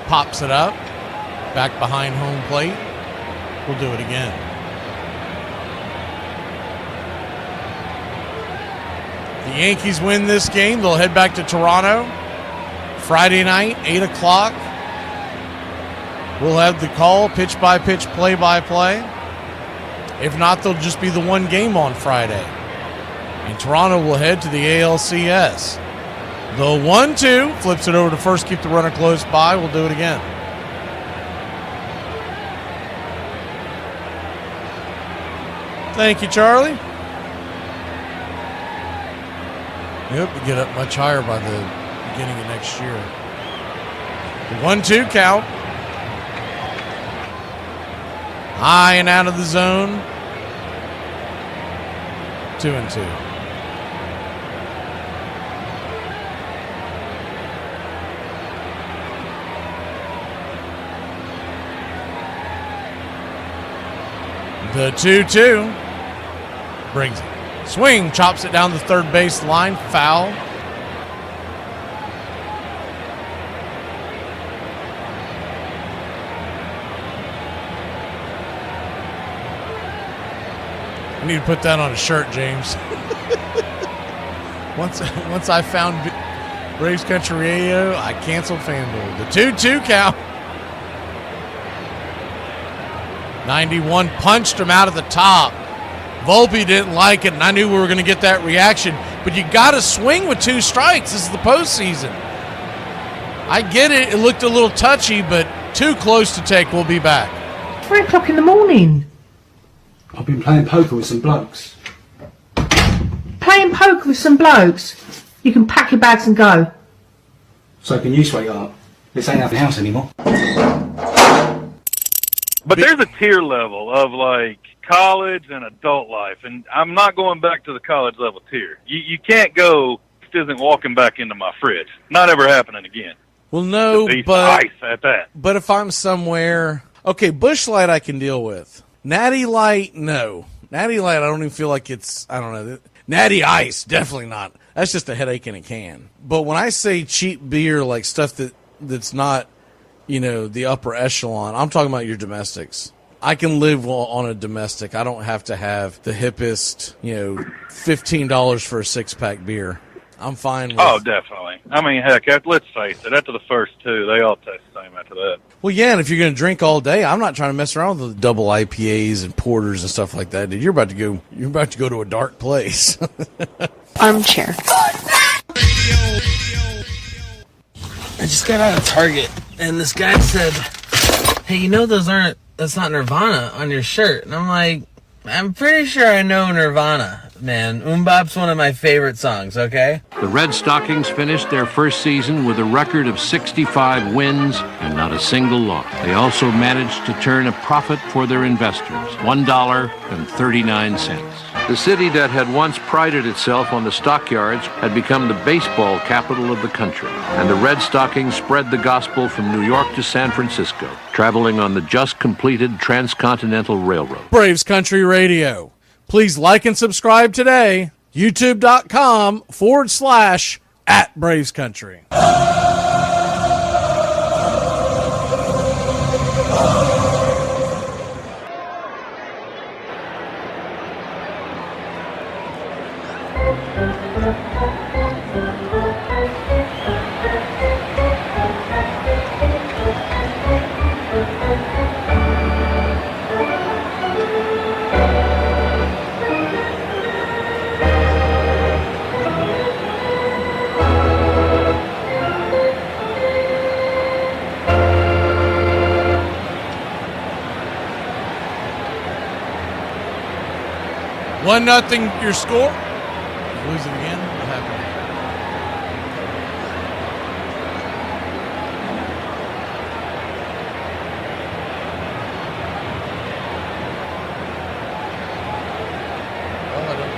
Pops it up. Back behind home plate. We'll do it again. The Yankees win this game. They'll head back to Toronto Friday night, 8 o'clock. We'll have the call, pitch-by-pitch, play-by-play. If not, they'll just be the one game on Friday. And Toronto will head to the ALCS. The 1-2, flips it over to first, keep the runner close by. We'll do it again. Thank you, Charlie. We hope to get up much higher by the beginning of next year. The 1-2 count. High and out of the zone. 2-2. The 2-2 brings it. Swing, chops it down the third base line, foul. I need to put that on a shirt, James. Once I found Braves Country Radio, I canceled FanDuel. The 2-2 count. 91 punched him out of the top. Volpe didn't like it, and I knew we were going to get that reaction. But you got to swing with 2 strikes. This is the postseason. I get it. It looked a little touchy, but too close to take. We'll be back. 3 o'clock in the morning. I've been playing poker with some blokes. Playing poker with some blokes? You can pack your bags and go. So can you, sweetheart? This ain't our house anymore. But there's a tier level of like college and adult life, and I'm not going back to the college level tier. You can't go, this isn't walking back into my fridge. Not ever happening again. Well, no, Ice but at that. But if I'm somewhere, okay, Busch Light I can deal with. Natty Light, no. Natty Light, I don't even feel like it's, I don't know. Natty Ice, definitely not. That's just a headache in a can. But when I say cheap beer, like stuff that's not, you know, the upper echelon, I'm talking about your domestics. I can live on a domestic. I don't have to have the hippest, you know, $15 for a 6-pack beer. I'm fine with. Oh, definitely. I mean, heck, let's face it. After the first two, they all taste the same after that. Well, yeah, and if you're going to drink all day, I'm not trying to mess around with the double IPAs and porters and stuff like that. Dude, you're about to go to a dark place. Armchair. I just got out of Target, and this guy said, "Hey, you know that's not Nirvana on your shirt." And I'm like, I'm pretty sure I know Nirvana, man. Bop's one of my favorite songs, okay? The Red Stockings finished their first season with a record of 65 wins and not a single loss. They also managed to turn a profit for their investors, $1.39. The city that had once prided itself on the stockyards had become the baseball capital of the country, and the Red Stockings spread the gospel from New York to San Francisco, traveling on the just completed Transcontinental Railroad. Braves Country Radio. Please like and subscribe today. YouTube.com/@Braves Country. One nothing your score. Lose it again. What happened?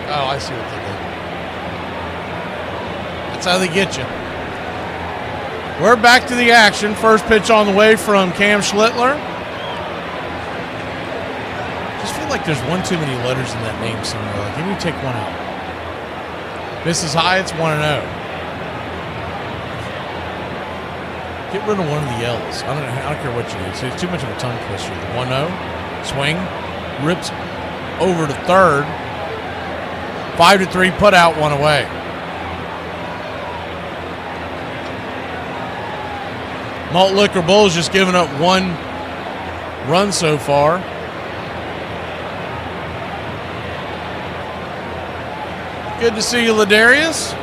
Oh, I see what they did. That's how they get you. We're back to the action. First pitch on the way from Cam Schlittler. Like there's one too many letters in that name somewhere. Like, can you take one out? Misses high, it's 1-0. Get rid of one of the L's. I don't care what you do. It's too much of a tongue twister. 1-0. Swing. Rips over to third. 5-3 put out, one away. Malt Liquor Bulls just giving up one run so far. Good to see you, Ladarius. I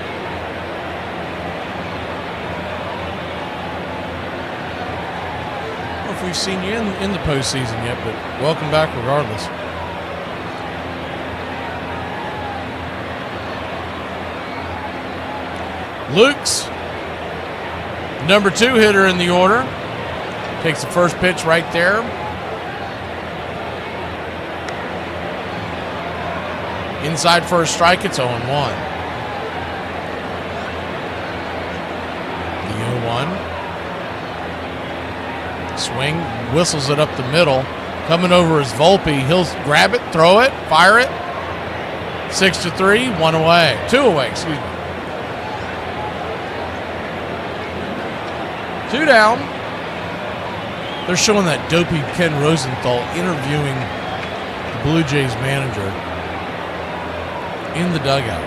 don't know if we've seen you in the postseason yet, but welcome back regardless. Luke's number 2 hitter in the order. Takes the first pitch right there. Inside for a strike, it's 0-1. The 0-1. Swing, whistles it up the middle. Coming over is Volpe. He'll grab it, throw it, fire it. 6-3, 1 away. 2 away, excuse me. 2 down. They're showing that dopey Ken Rosenthal interviewing the Blue Jays manager in the dugout.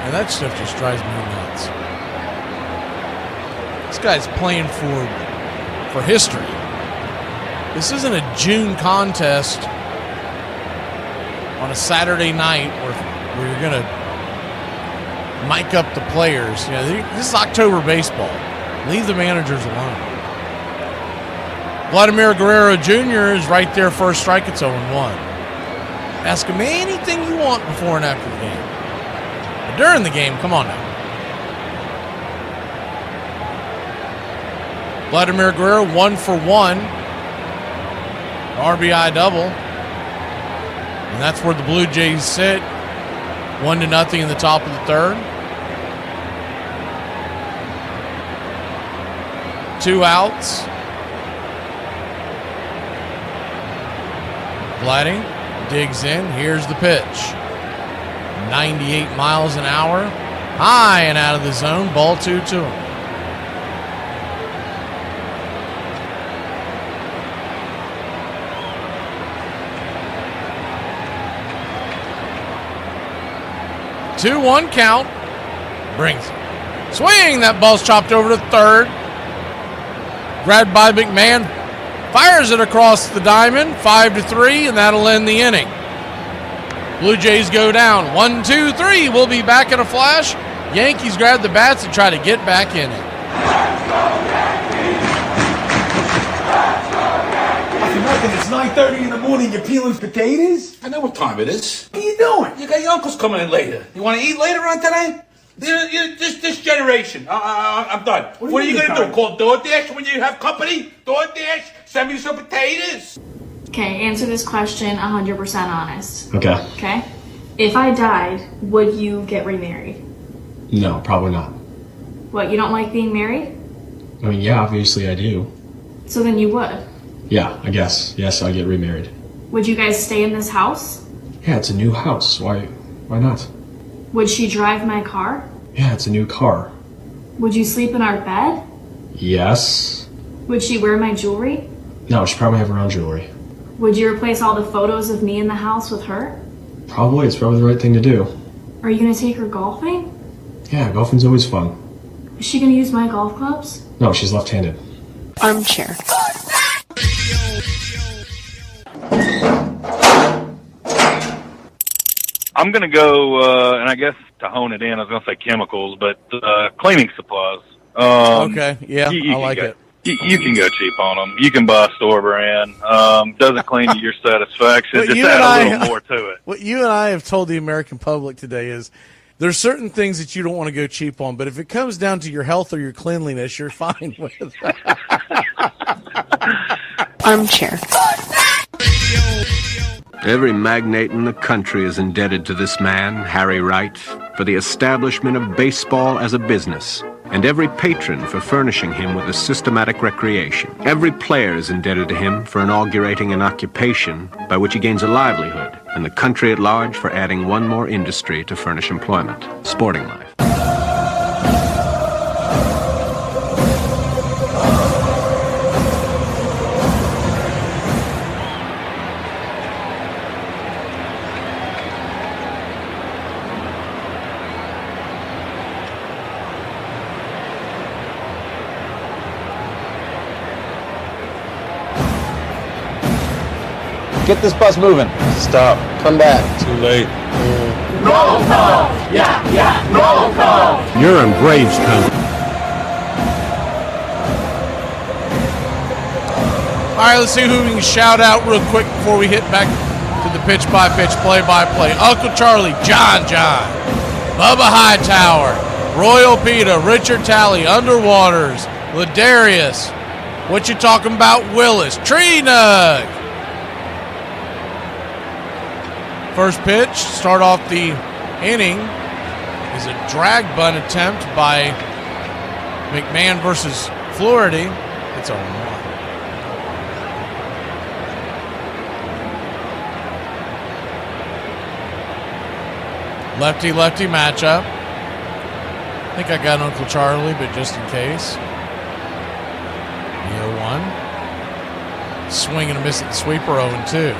And that stuff just drives me nuts. This guy's playing for history. This isn't a June contest on a Saturday night where you're going to mic up the players. You know, this is October baseball. Leave the managers alone. Vladimir Guerrero Jr. is right there, first strike. It's 0-1. Ask him anything you want before and after the game. But during the game, come on now. Vladimir Guerrero 1 for 1. RBI double. And that's where the Blue Jays sit. 1-0 in the top of the third. 2 outs. Vladdy digs in. Here's the pitch. 98 miles an hour. High and out of the zone. Ball 2-2. Two-one count. Brings it. Swing. That ball's chopped over to third. Grabbed by McMahon. Fires it across the diamond. 5-3, and that'll end the inning. Blue Jays go down. 1-2-3. We'll be back in a flash. Yankees grab the bats and try to get back in it. It's 9:30 in the morning. You're peeling potatoes? I know what time it is. What are you doing? You got your uncles coming in later. You want to eat later on today? This generation. I'm done. What are you going to do? Call DoorDash when you have company? DoorDash? Send me some potatoes? Okay, answer this question 100% honest. Okay. Okay? If I died, would you get remarried? No, probably not. What, you don't like being married? I mean, yeah, obviously I do. So then you would. Yeah, I guess. Yes, I'll get remarried. Would you guys stay in this house? Yeah, it's a new house. Why not? Would she drive my car? Yeah, it's a new car. Would you sleep in our bed? Yes. Would she wear my jewelry? No, she probably have her own jewelry. Would you replace all the photos of me in the house with her? Probably. It's probably the right thing to do. Are you gonna take her golfing? Yeah, golfing's always fun. Is she gonna use my golf clubs? No, she's left-handed. Armchair. I'm going to go, and I guess to hone it in, I was going to say chemicals, but cleaning supplies. Okay, yeah, I like it. You can go cheap on them. You can buy store brand. Doesn't clean to your satisfaction. Just add a little more to it. What you and I have told the American public today is there's certain things that you don't want to go cheap on, but if it comes down to your health or your cleanliness, you're fine with. Armchair. Every magnate in the country is indebted to this man, Harry Wright, for the establishment of baseball as a business, and every patron for furnishing him with a systematic recreation. Every player is indebted to him for inaugurating an occupation by which he gains a livelihood, and the country at large for adding one more industry to furnish employment: sporting life. Get this bus moving. Stop. Come back. Too late. Roll call! Yeah, roll call! You're in Braves country. All right, let's see who we can shout out real quick before we hit back to the pitch-by-pitch, play-by-play. Uncle Charlie, John, Bubba Hightower, Royal Pita, Richard Talley, Underwaters, Ladarius, what you talking about, Willis, Tree Nug. First pitch, start off the inning, is a drag bunt attempt by McMahon versus Flaherty. It's a 1. Lefty-lefty matchup. I think I got Uncle Charlie, but just in case. The 0-1. Swing and a miss at the sweeper, 0-2.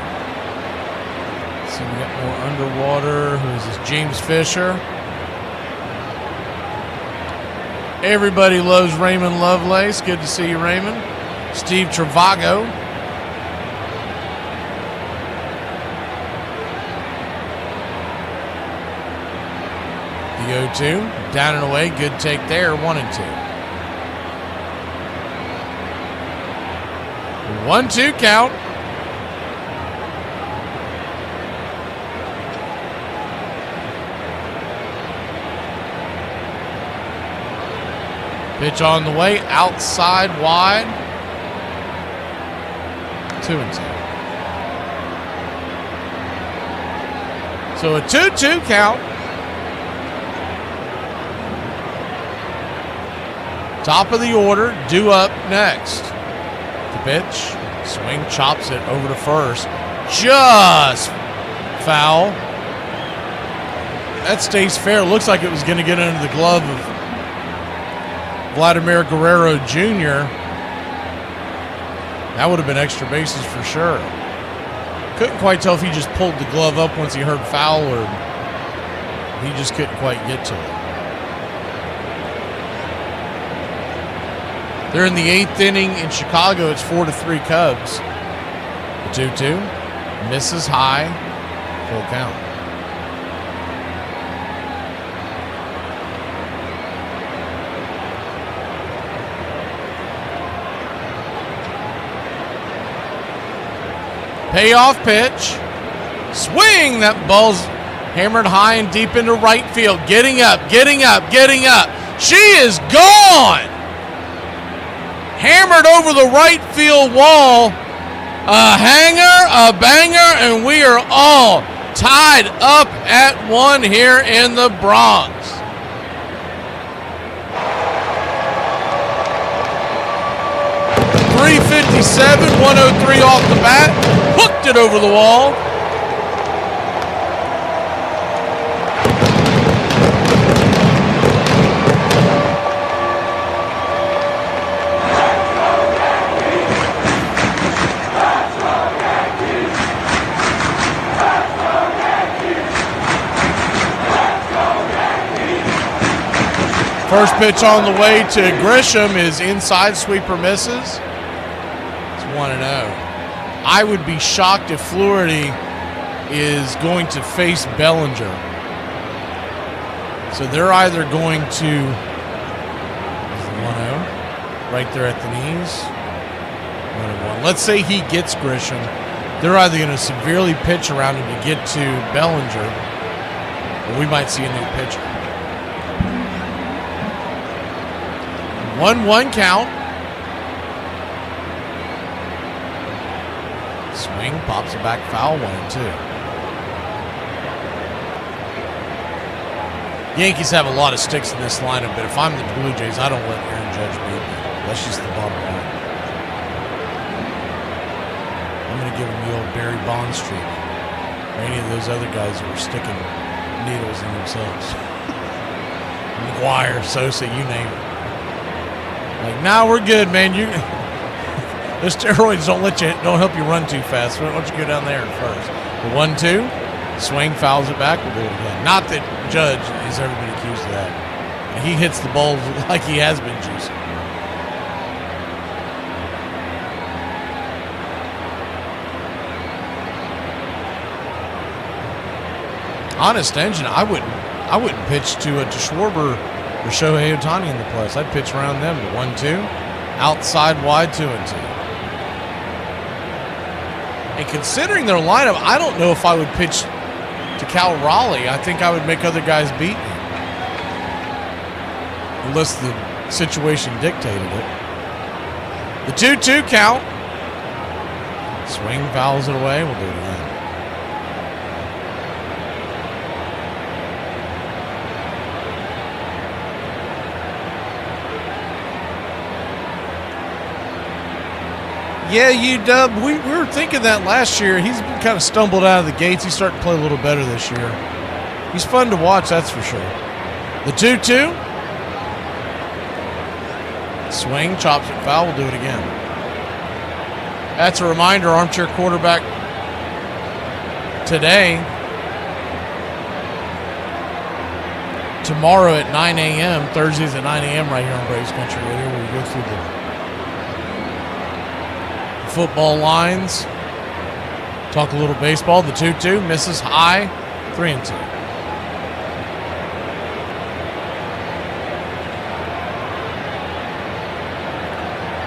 So we got more Underwater. Who is this? James Fisher. Everybody loves Raymond Lovelace. Good to see you, Raymond. Steve Travago. The 0-2. Down and away. Good take there. 1-2. 1-2 count. Pitch on the way, outside wide. 2-2. So a 2-2 count. Top of the order, due up next. The pitch, swing, chops it over to first. Just foul. That stays fair. Looks like it was going to get under the glove of Vladimir Guerrero Jr. That would have been extra bases for sure. Couldn't quite tell if he just pulled the glove up once he heard foul or he just couldn't quite get to it. They're in the 8th inning in Chicago. It's 4-3 Cubs. The 2-2 misses high. Full count. Payoff pitch. Swing. That ball's hammered high and deep into right field. Getting up, getting up, getting up. She is gone. Hammered over the right field wall. A hanger, a banger, and we are all tied up at 1 here in the Bronx. .357, 103 off the bat. Hooked it over the wall. First pitch on the way to Grisham is inside, sweeper misses. It's 1-0. I would be shocked if Flaherty is going to face Bellinger. So they're either going to 1-0 right there at the knees. 1-1. Let's say he gets Grisham. They're either going to severely pitch around him to get to Bellinger, or we might see a new pitcher. 1-1 count. Swing, pops it back, foul, 1-2. Yankees have a lot of sticks in this lineup, but if I'm the Blue Jays, I don't let Aaron Judge beat me. That's just the bottom line. I'm going to give him the old Barry Bonds treatment. Or any of those other guys who were sticking needles in themselves. McGuire, Sosa, you name it. Like, nah, we're good, man. The steroids don't help you run too fast. Why don't you go down there first? The 1-2, swing, fouls it back. We'll do it again. Not that Judge has ever been accused of that. He hits the balls like he has been juicing. Honest engine, I wouldn't pitch to Schwarber or Shohei Ohtani in the place. I'd pitch around them. The 1-2, outside wide, 2-2. And considering their lineup, I don't know if I would pitch to Cal Raleigh. I think I would make other guys beat me, unless the situation dictated it. The 2-2 count. Swing, fouls it away. We'll do it again. Yeah, UW, we were thinking that last year. He's been kind of stumbled out of the gates. He's starting to play a little better this year. He's fun to watch, that's for sure. The 2-2. Swing, chops it foul. We'll do it again. That's a reminder, Armchair Quarterback today. Tomorrow at 9 a.m., Thursdays at 9 a.m. right here on Braves Country Radio, where we go through the football lines, talk a little baseball. The 2-2 misses high, 3-2.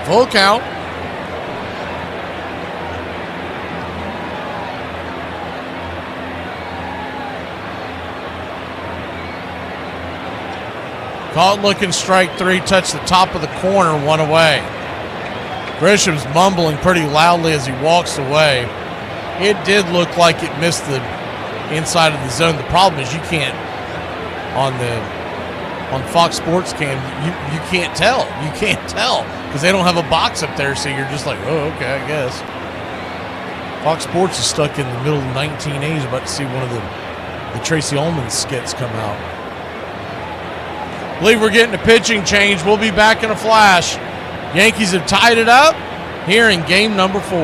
Full count. Caught looking, strike three, touched the top of the corner, one away. Grisham's mumbling pretty loudly as he walks away. It did look like it missed the inside of the zone. The problem is you can't, on Fox Sports Cam, you can't tell. You can't tell because they don't have a box up there, so you're just like, oh, okay, I guess. Fox Sports is stuck in the middle of the 1980s, about to see one of the Tracy Ullman skits come out. Believe we're getting a pitching change. We'll be back in a flash. Yankees have tied it up here in game number 4.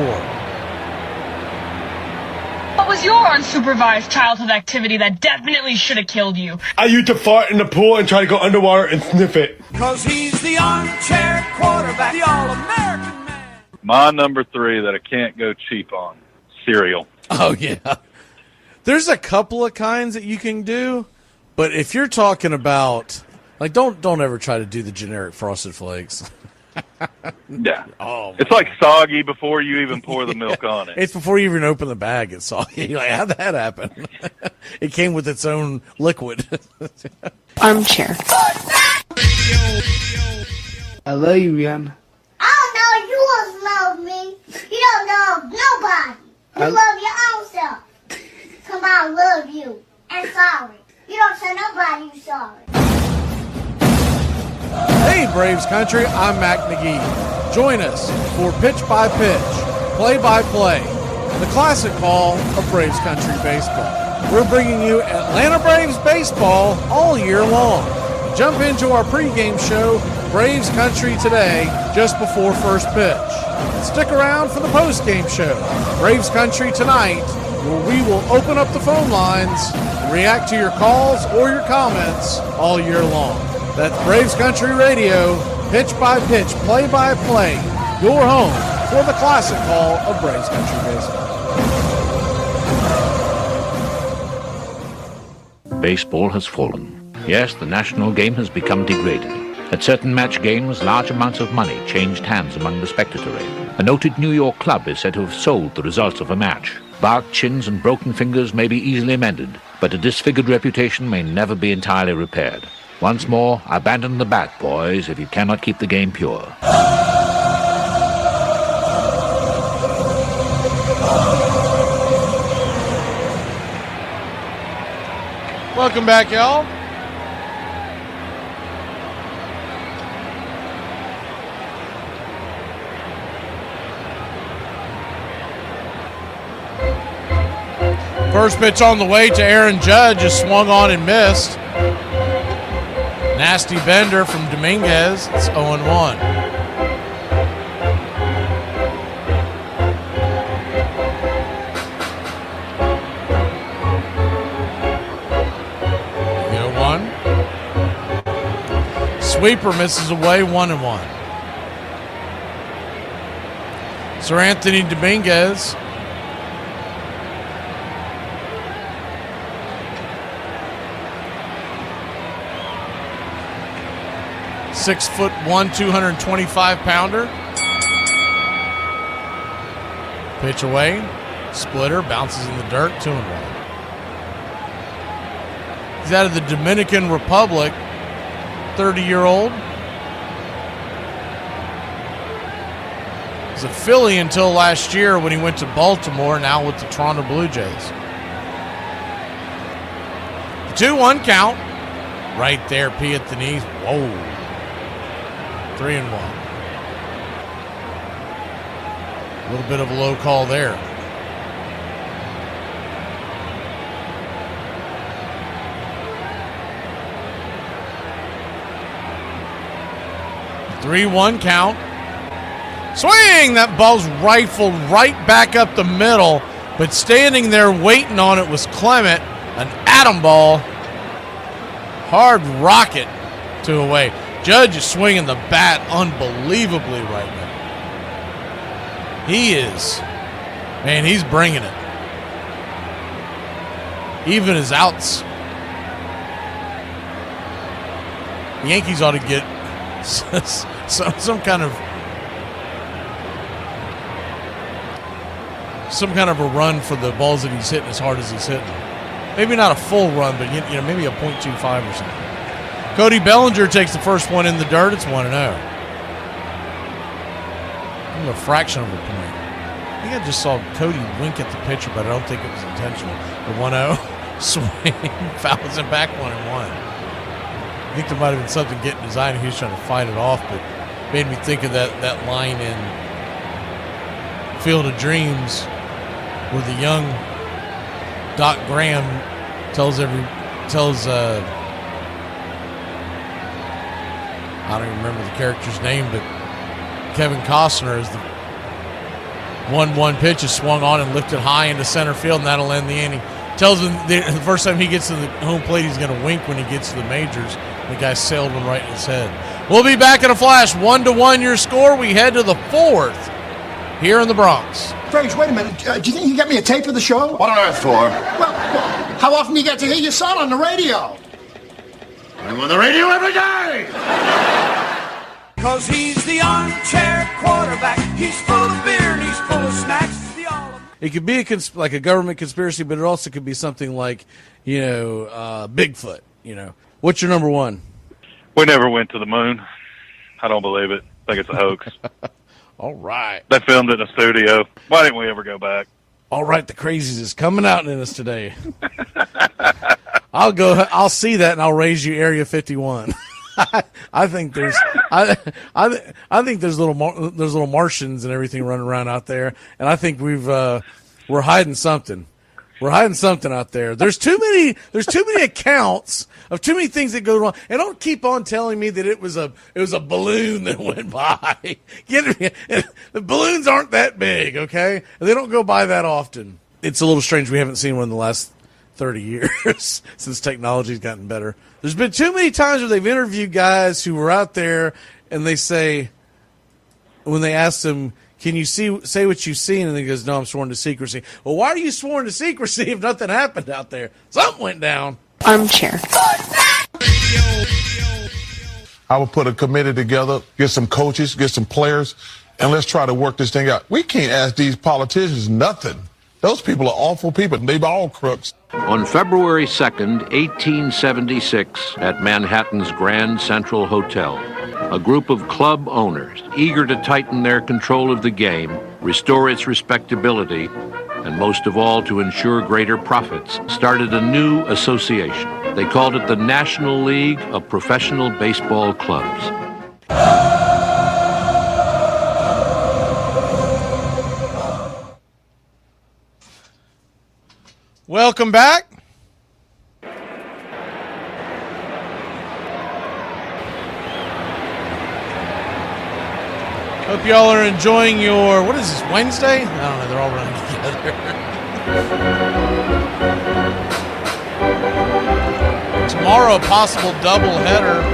What was your unsupervised childhood activity that definitely should have killed you? I used to fart in the pool and try to go underwater and sniff it. Cause he's the armchair quarterback, the all-American man. My number 3 that I can't go cheap on, cereal. Oh, yeah. There's a couple of kinds that you can do, but if you're talking about, like, don't ever try to do the generic Frosted Flakes. Yeah. Oh, it's like soggy before you even pour the milk on it. It's before you even open the bag. It's soggy. You're like, how'd that happen? It came with its own liquid. Armchair. I love you, Rihanna. I don't know you love me. You don't love nobody. You love your own self. Come on, love you. And sorry. You don't tell nobody you sorry. Hey, Braves country, I'm Mac McGee. Join us for Pitch by Pitch, Play by Play, the classic call of Braves country baseball. We're bringing you Atlanta Braves baseball all year long. Jump into our pregame show, Braves Country Today, just before first pitch. Stick around for the postgame show, Braves Country Tonight, where we will open up the phone lines and react to your calls or your comments all year long. That's Braves Country Radio, pitch by pitch, play by play, your home for the classic call of Braves Country baseball. Baseball has fallen. Yes, the national game has become degraded. At certain match games, large amounts of money changed hands among the spectatorate. A noted New York club is said to have sold the results of a match. Barked chins and broken fingers may be easily mended, but a disfigured reputation may never be entirely repaired. Once more, abandon the bat, boys, if you cannot keep the game pure. Welcome back, y'all. First pitch on the way to Aaron Judge is swung on and missed. Nasty bender from Dominguez. It's 0-1. Sweeper misses away, 1-1. Sir Anthony Dominguez. .6'1", 225-pounder. Pitch away. Splitter bounces in the dirt, 2-1. He's out of the Dominican Republic. 30-year-old. He was a Philly until last year when he went to Baltimore, now with the Toronto Blue Jays. The 2-1 count. Right there, P at the knees. Whoa. 3-1. A little bit of a low call there. The 3-1 count. Swing! That ball's rifled right back up the middle, but standing there waiting on it was Clement. An atom ball. Hard rocket to away. Judge is swinging the bat unbelievably right now. He is. Man, he's bringing it. Even his outs. The Yankees ought to get some kind of a run for the balls that he's hitting as hard as he's hitting. Maybe not a full run, but maybe a .25 or something. Cody Bellinger takes the first one in the dirt. It's 1-0. A fraction of a point. I think I just saw Cody wink at the pitcher, but I don't think it was intentional. The 1-0 swing fouls him back 1-1. I think there might have been something getting his eye and he was trying to fight it off, but made me think of that line in Field of Dreams where the young Doc Graham tells I don't even remember the character's name, but Kevin Costner is the 1-1 pitch is swung on and lifted high into center field, and that'll end the inning. Tells him the first time he gets to the home plate, he's going to wink when he gets to the majors. The guy sailed one right in his head. We'll be back in a flash. 1-1 your score. We head to the fourth here in the Bronx. Frags, wait a minute. Do you think you get me a tape of the show? What on earth for? Well, how often do you get to hear your son on the radio? I'm on the radio every day! Cause he's the armchair quarterback. He's full of beer and he's full of snacks. It could be like a government conspiracy, but it also could be something like, Bigfoot. What's your number one? We never went to the moon. I don't believe it. I think it's a hoax. All right. They filmed it in a studio. Why didn't we ever go back? All right, the crazies is coming out in us today. I'll see that and I'll raise you Area 51. I think there's I think there's little Martians and everything running around out there, and I think we're hiding something. We're hiding something out there. There's too many accounts of too many things that go wrong. And don't keep on telling me that it was a balloon that went by. The balloons aren't that big, okay? And they don't go by that often. It's a little strange we haven't seen one in the last 30 years since technology's gotten better. There's been too many times where they've interviewed guys who were out there and they say, when they ask them, can you say what you've seen? And he goes, no, I'm sworn to secrecy. Well, why are you sworn to secrecy if nothing happened out there? Something went down. Armchair. I would put a committee together, get some coaches, get some players, and let's try to work this thing out. We can't ask these politicians nothing. Those people are awful people. They're all crooks. On February 2nd, 1876, at Manhattan's Grand Central Hotel, a group of club owners, eager to tighten their control of the game, restore its respectability, and most of all to ensure greater profits, started a new association. They called it the National League of Professional Baseball Clubs. Welcome back. Hope y'all are enjoying your, what is this, Wednesday? I don't know, they're all running together. Tomorrow, a possible doubleheader.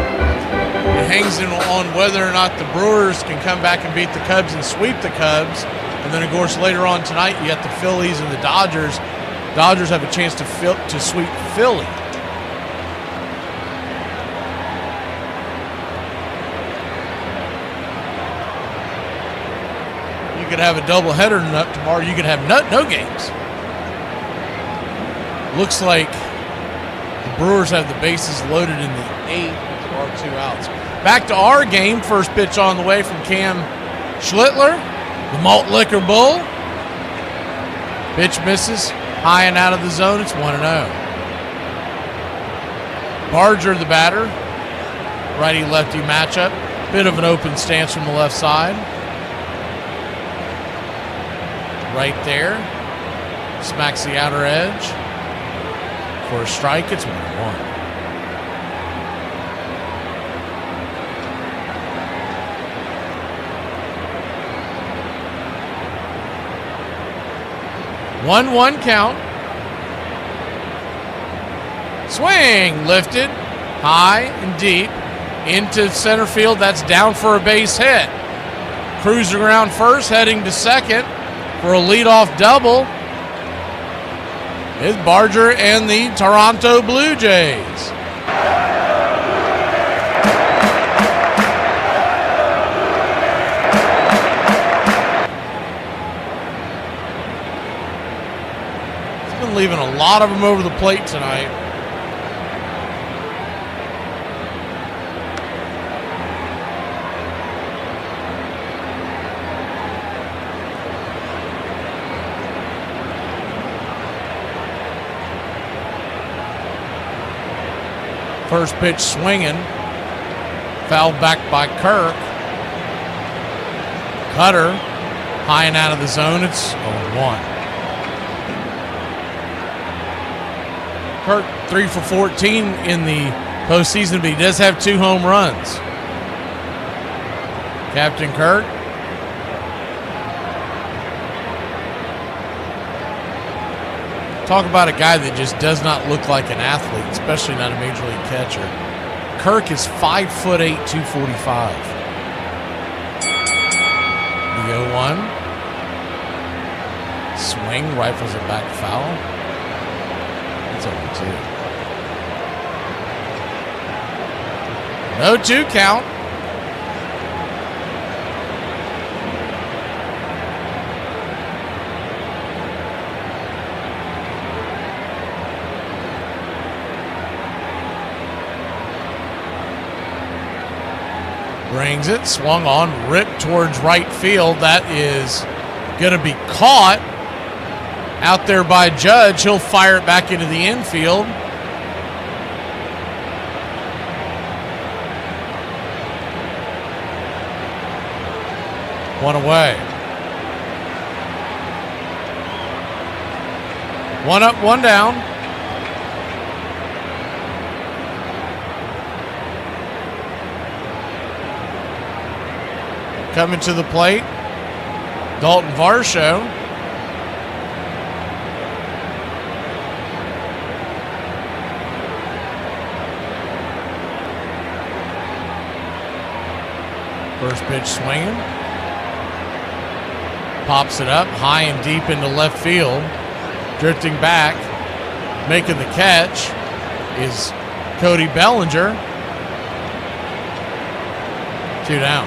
It hangs on whether or not the Brewers can come back and beat the Cubs and sweep the Cubs. And then, of course, later on tonight, you got the Phillies and the Dodgers. Dodgers have a chance to sweep Philly. You could have a doubleheader tomorrow. You could have no games. Looks like the Brewers have the bases loaded in the 8th. There are 2 outs. Back to our game. First pitch on the way from Cam Schlittler, the Malt Liquor Bull. Pitch misses. High and out of the zone, it's 1-0. Barger, the batter. Righty-lefty matchup. Bit of an open stance from the left side. Right there. Smacks the outer edge. For a strike, it's 1-1. One count. Swing lifted high and deep into center field. That's down for a base hit. Cruising around first, heading to second for a leadoff double is Barger and the Toronto Blue Jays. Leaving a lot of them over the plate tonight. First pitch swinging. Fouled back by Kirk. Cutter high and out of the zone. It's 0-1. Kirk 3 for 14 in the postseason, but he does have 2 home runs. Captain Kirk. Talk about a guy that just does not look like an athlete, especially not a major league catcher. Kirk is 5'8", 245. The 0-1. Swing, rifles it back foul. It's 0-2. 0-2 count. Brings it, swung on, ripped towards right field. That is going to be caught out there by Judge. He'll fire it back into the infield. One away. One up, one down. Coming to the plate, Dalton Varsho. First pitch swinging. Pops it up high and deep into left field. Drifting back, making the catch is Cody Bellinger. 2 down.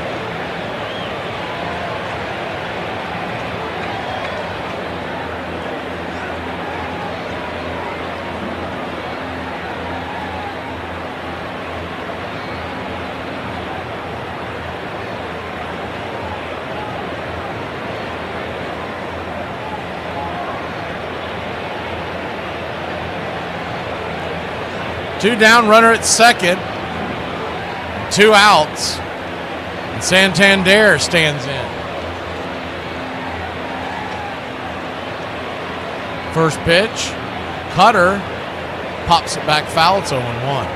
Two down, runner at second. 2 outs. And Santander stands in. First pitch. Cutter pops it back foul. It's 0-1.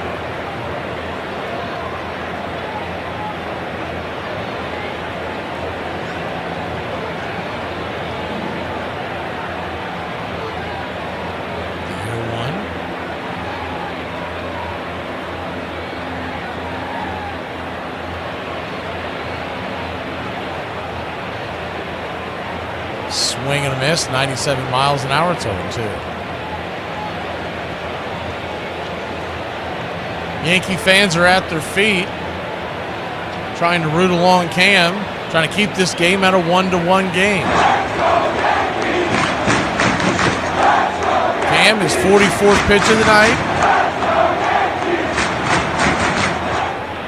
Swing and a miss, 97 miles an hour, it's 0-2. Yankee fans are at their feet, trying to root along Cam, trying to keep this game at a 1-1 game. Cam, his 44th pitch of the night.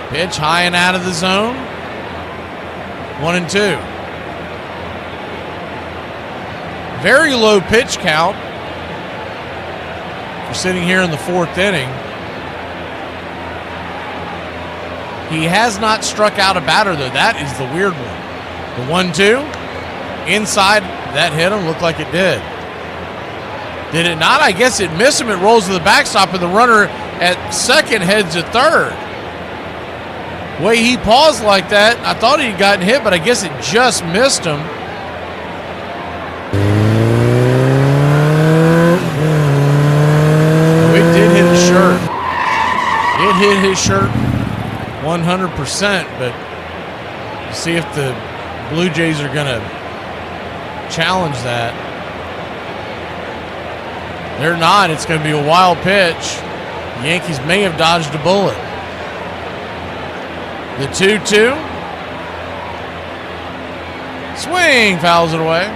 Pitch high and out of the zone. 1-2. Very low pitch count for sitting here in the 4th inning. He has not struck out a batter, though. That is the weird one. The 1-2 inside, that hit him. Looked like it did. Did it not? I guess it missed him. It rolls to the backstop, and the runner at second heads to third. Way he paused like that, I thought he'd gotten hit, but I guess it just missed him. It hit his shirt 100%, but see if the Blue Jays are going to challenge that. They're not. It's going to be a wild pitch. The Yankees may have dodged a bullet. The 2-2. Swing, fouls it away.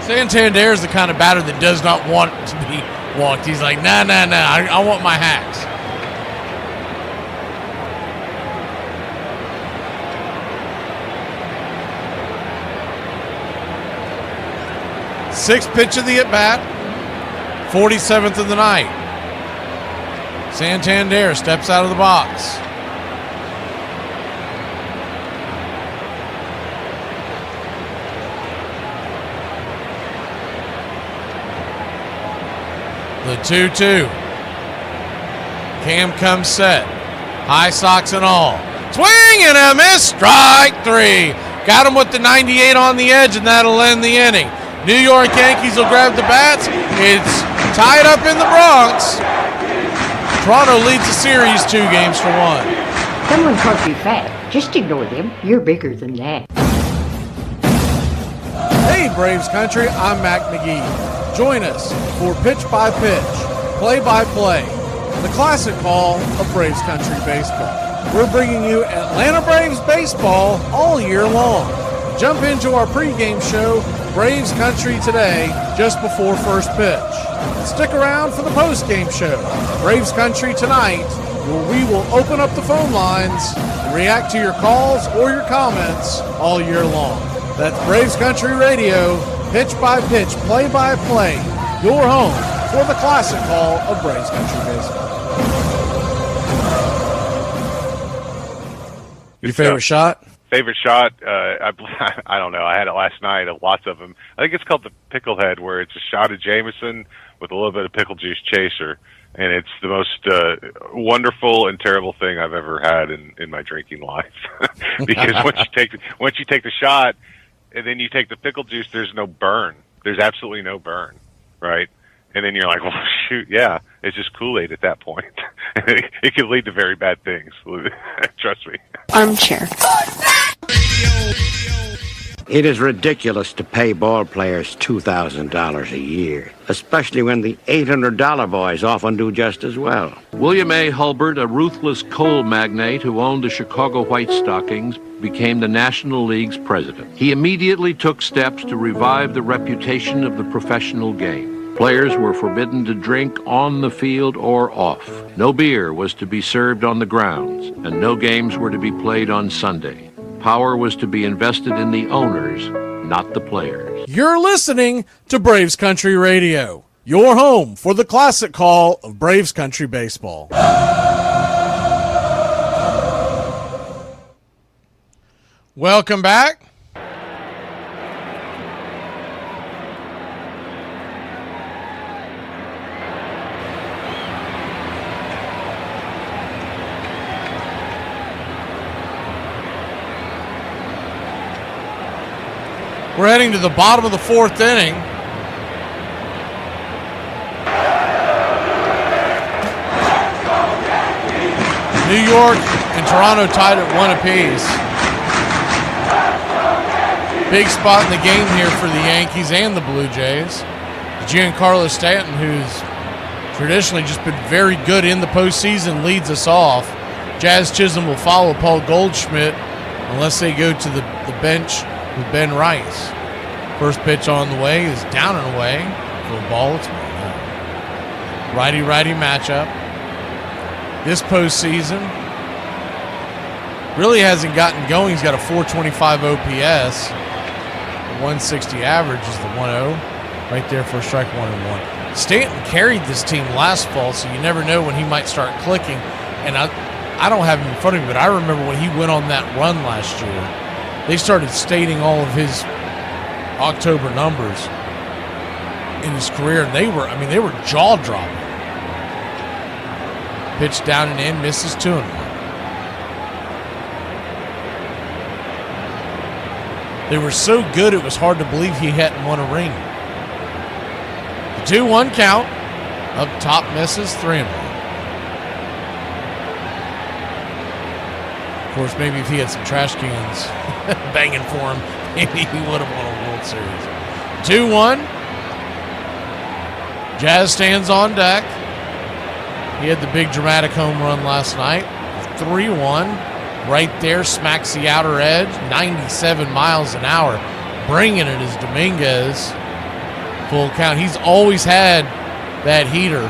Santander is the kind of batter that does not want to be walked. He's like, nah, I want my hacks. Sixth pitch of the at-bat, 47th of the night. Santander steps out of the box. The 2-2. Cam comes set. High socks and all. Swing and a miss. Strike 3. Got him with the 98 on the edge, and that'll end the inning. New York Yankees will grab the bats. It's tied up in the Bronx. Toronto leads the series 2-1. Someone called you fat. Just ignore them. You're bigger than that. Hey, Braves Country, I'm Mac McGee. Join us for Pitch by Pitch, Play by Play, the classic call of Braves Country Baseball. We're bringing you Atlanta Braves baseball all year long. Jump into our pregame show, Braves Country Today, just before first pitch. Stick around for the postgame show, Braves Country Tonight, where we will open up the phone lines and react to your calls or your comments all year long. That's Braves Country Radio, Pitch by Pitch, Play by Play, your home for the classic call of Braves Country Baseball. Your favorite shot? Favorite shot? I don't know. I had it last night. Lots of them. I think it's called the Picklehead, where it's a shot of Jameson with a little bit of pickle juice chaser, and it's the most wonderful and terrible thing I've ever had in my drinking life. Because once you take the shot, and then you take the pickle juice, there's no burn. There's absolutely no burn, right? And then you're like, well, shoot, yeah, it's just Kool-Aid at that point. It could lead to very bad things. Trust me. Armchair. It is ridiculous to pay ball players $2,000 a year, especially when the $800 boys often do just as well. William A. Hulbert, a ruthless coal magnate who owned the Chicago White Stockings, became the National League's president. He immediately took steps to revive the reputation of the professional game. Players were forbidden to drink on the field or off. No beer was to be served on the grounds, and no games were to be played on Sunday. Power was to be invested in the owners, not the players. You're listening to Braves Country Radio, your home for the classic call of Braves Country Baseball. Welcome back. We're heading to the bottom of the fourth inning. New York and Toronto tied at 1 apiece. Big spot in the game here for the Yankees and the Blue Jays. Giancarlo Stanton, who's traditionally just been very good in the postseason, leads us off. Jazz Chisholm will follow Paul Goldschmidt unless they go to the bench with Ben Rice. First pitch on the way is down and away for a ball. It's righty-righty matchup. This postseason really hasn't gotten going. He's got a 425 OPS. 160 average is the 1-0. Right there for a strike 1-1. Stanton carried this team last fall, so you never know when he might start clicking. And I don't have him in front of me, but I remember when he went on that run last year, they started stating all of his October numbers in his career, and they were jaw-dropping. Pitch down and in, misses 2-1. They were so good it was hard to believe he hadn't won a ring. The 2-1 count. Up top misses, 3-1. Of course, maybe if he had some trash cans banging for him, maybe he would have won a World Series. 2-1. Jazz stands on deck. He had the big dramatic home run last night. 3-1. Right there, smacks the outer edge. 97 miles an hour. Bringing it is Dominguez. Full count. He's always had that heater.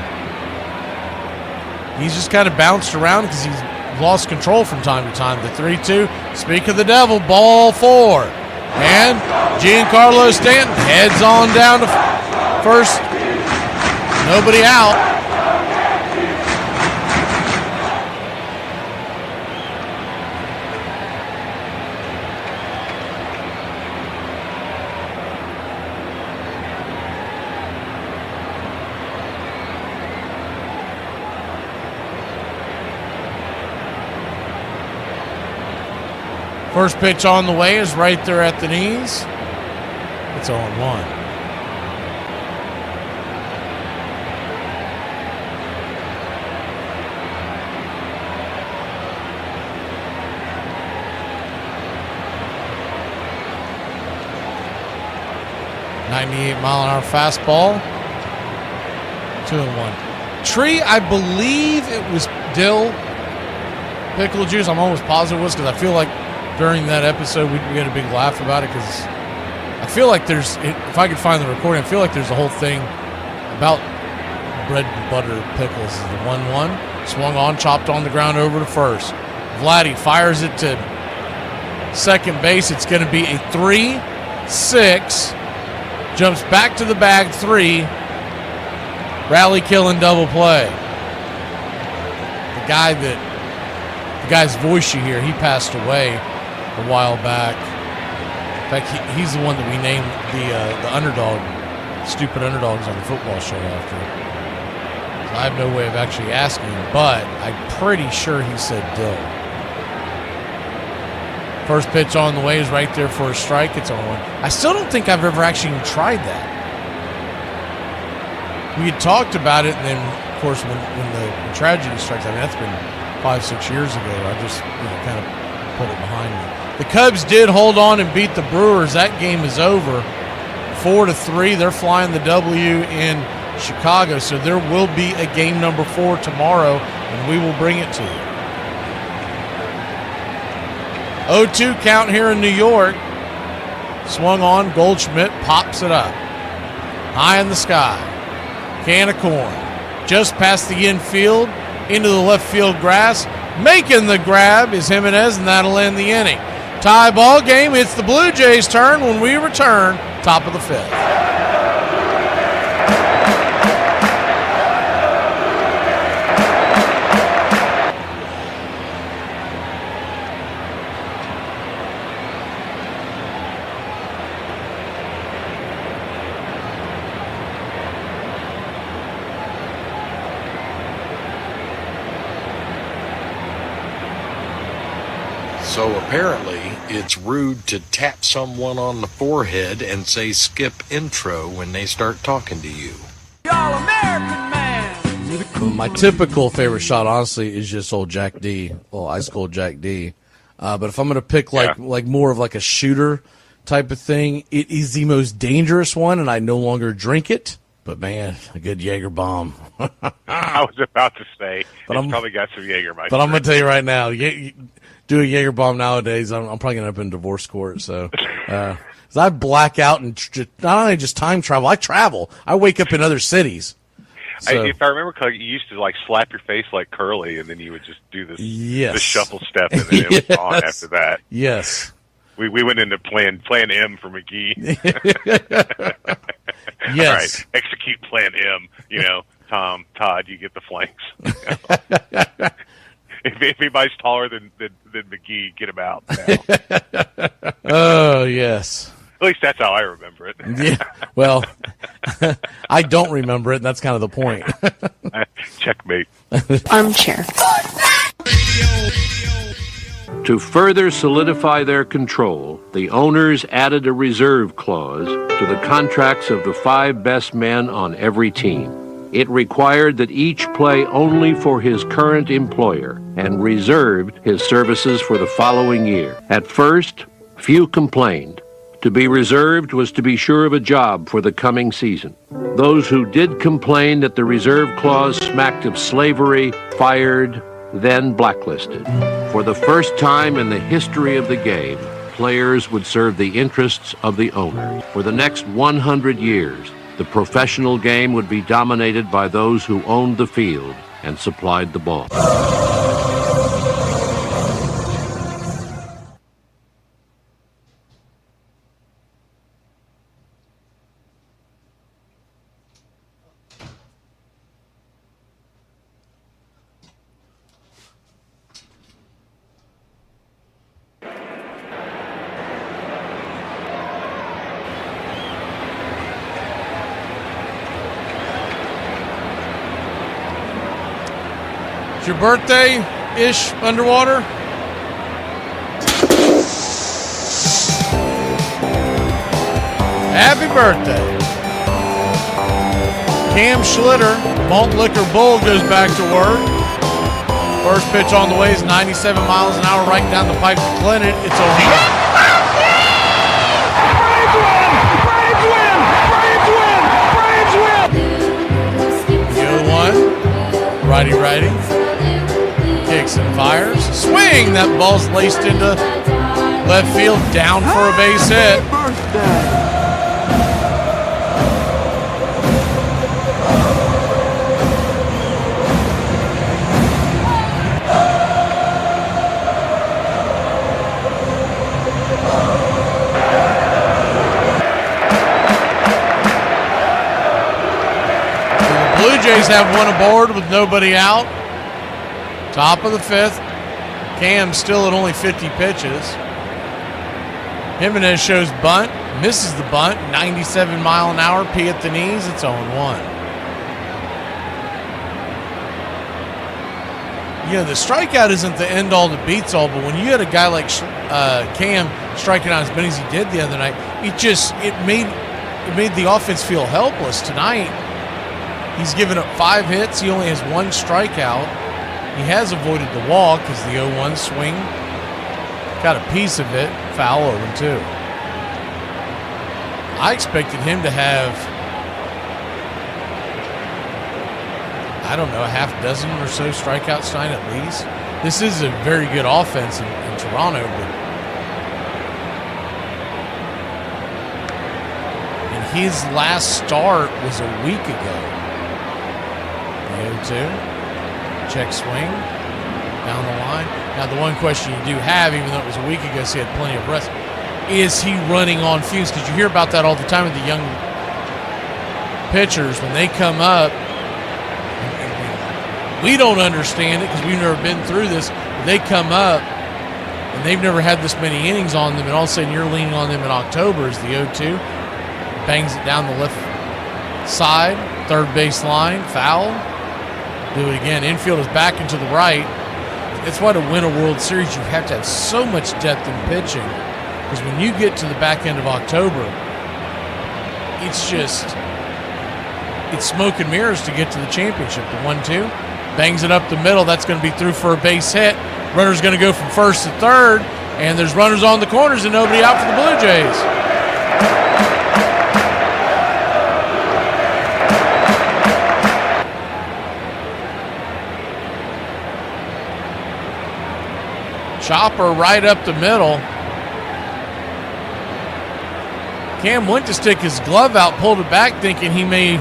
He's just kind of bounced around because he's lost control from time to time. The 3-2. Speak of the devil. Ball 4. And Giancarlo Stanton heads on down to first. Nobody out. First pitch on the way is right there at the knees. It's 0-1. .98-mile-an-hour fastball. 2-1. Tree, I believe it was dill pickle juice. I'm almost positive it was, because I feel like during that episode we had a big laugh about it, because I feel like there's, if I could find the recording, I feel like there's a whole thing about bread and butter pickles. The 1-1 swung on, chopped on the ground over to first. Vladdy fires it to second base. It's going to be a 3-6. Jumps back to the bag, 3. Rally killing double play. The guy's voice you hear, he passed away a while back. In fact, he's the one that we named the underdog, stupid underdogs on the football show after. So I have no way of actually asking him, but I'm pretty sure he said dill. First pitch on the way is right there for a strike. It's 0-1. I still don't think I've ever actually even tried that. We had talked about it, and then, of course, when the tragedy strikes, I mean, that's been 5-6 years ago. I just kind of put it behind me. The Cubs did hold on and beat the Brewers. That game is over, 4-3. They're flying the W in Chicago, so there will be a game number 4 tomorrow, and we will bring it to you. 0-2 count here in New York. Swung on, Goldschmidt pops it up. High in the sky. Can of corn. Just past the infield, into the left field grass. Making the grab is Jimenez, and that'll end the inning. Tie ball game. It's the Blue Jays' turn when we return, top of the 5th. So apparently it's rude to tap someone on the forehead and say skip intro when they start talking to you. All-American man. My typical favorite shot, honestly, is just old Jack D. Well, Ice Cold Jack D. But if I'm going to pick like more of like a shooter type of thing, it is the most dangerous one, and I no longer drink it. But man, a good Jaeger bomb. I was about to say, it's probably got some Jaegermeister. But I'm going to tell you right now, do a Jaeger bomb nowadays, I'm probably going to end up in divorce court. So, 'cause I black out and not only just time travel, I travel. I wake up in other cities. So, If I remember, you used to like slap your face like Curly, and then you would just do this shuffle step, and then it was on after that. Yes. We went into plan M for McGee. Yes. All right, execute plan M. Tom, Todd, you get the flanks. If anybody's taller than McGee, get him out now. Oh, yes. At least that's how I remember it. Yeah. Well, I don't remember it, and that's kind of the point. Checkmate. Armchair. To further solidify their control, the owners added a reserve clause to the contracts of the 5 best men on every team. It required that each play only for his current employer and reserved his services for the following year. At first, few complained. To be reserved was to be sure of a job for the coming season. Those who did complain that the reserve clause smacked of slavery, fired, then blacklisted. For the first time in the history of the game, players would serve the interests of the owners. For the next 100 years, the professional game would be dominated by those who owned the field and supplied the ball. Your birthday-ish underwater? Happy birthday. Cam Schlitter, Malt Liquor Bull, goes back to work. First pitch on the way is 97 miles an hour right down the pipe to Clinton. It's a home run. Good one. Righty. Kicks and fires. Swing! That ball's laced into left field, down for a base hit. The Blue Jays have one aboard with nobody out. Top of the fifth. Cam still at only 50 pitches. Jimenez shows bunt, misses the bunt, 97 mile an hour, P at the knees, it's 0-1. You know, the strikeout isn't the end all that beats all, but when you had a guy like Cam striking out as many as he did the other night, it made the offense feel helpless. Tonight, he's given up 5 hits, he only has 1 strikeout. He has avoided the walk because the 0-1 swing got a piece of it, foul 0-2. I expected him to have, I don't know, a half dozen or so strikeouts tonight at least. This is a very good offense in Toronto, but and his last start was a week ago. The 0-2. Check swing down the line. Now, the one question you do have, even though it was a week ago, so he had plenty of rest, is he running on fumes? Because you hear about that all the time with the young pitchers when they come up. We don't understand it because we've never been through this. They come up and they've never had this many innings on them, and all of a sudden you're leaning on them in October as the 0-2. Bangs it down the left side, third base line, foul. Do it again. Infield is back and to the right. That's why to win a World Series, you have to have so much depth in pitching. Because when you get to the back end of October, it's smoke and mirrors to get to the championship. The 1-2, bangs it up the middle. That's going to be through for a base hit. Runner's going to go from first to third, and there's runners on the corners and nobody out for the Blue Jays. Chopper right up the middle. Cam went to stick his glove out, pulled it back, thinking he may.